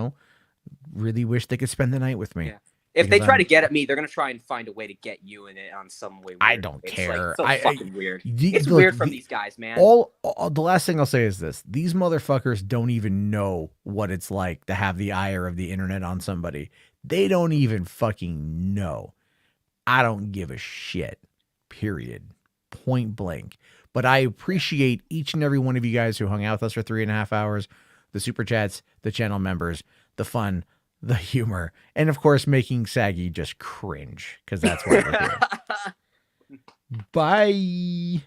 really wish they could spend the night with me. Yeah. If they try to get at me, they're gonna try and find a way to get you in it on some way. Weird. I don't It's care. Like, so fucking weird. It's look, weird from these guys, man. The last thing I'll say is this: these motherfuckers don't even know what it's like to have the ire of the internet on somebody. They don't even fucking know. I don't give a shit. Period. Point blank. But I appreciate each and every one of you guys who hung out with us for 3.5 hours. The super chats, the channel members, the fun, the humor, and of course making Saggy just cringe because that's what we're doing. Bye.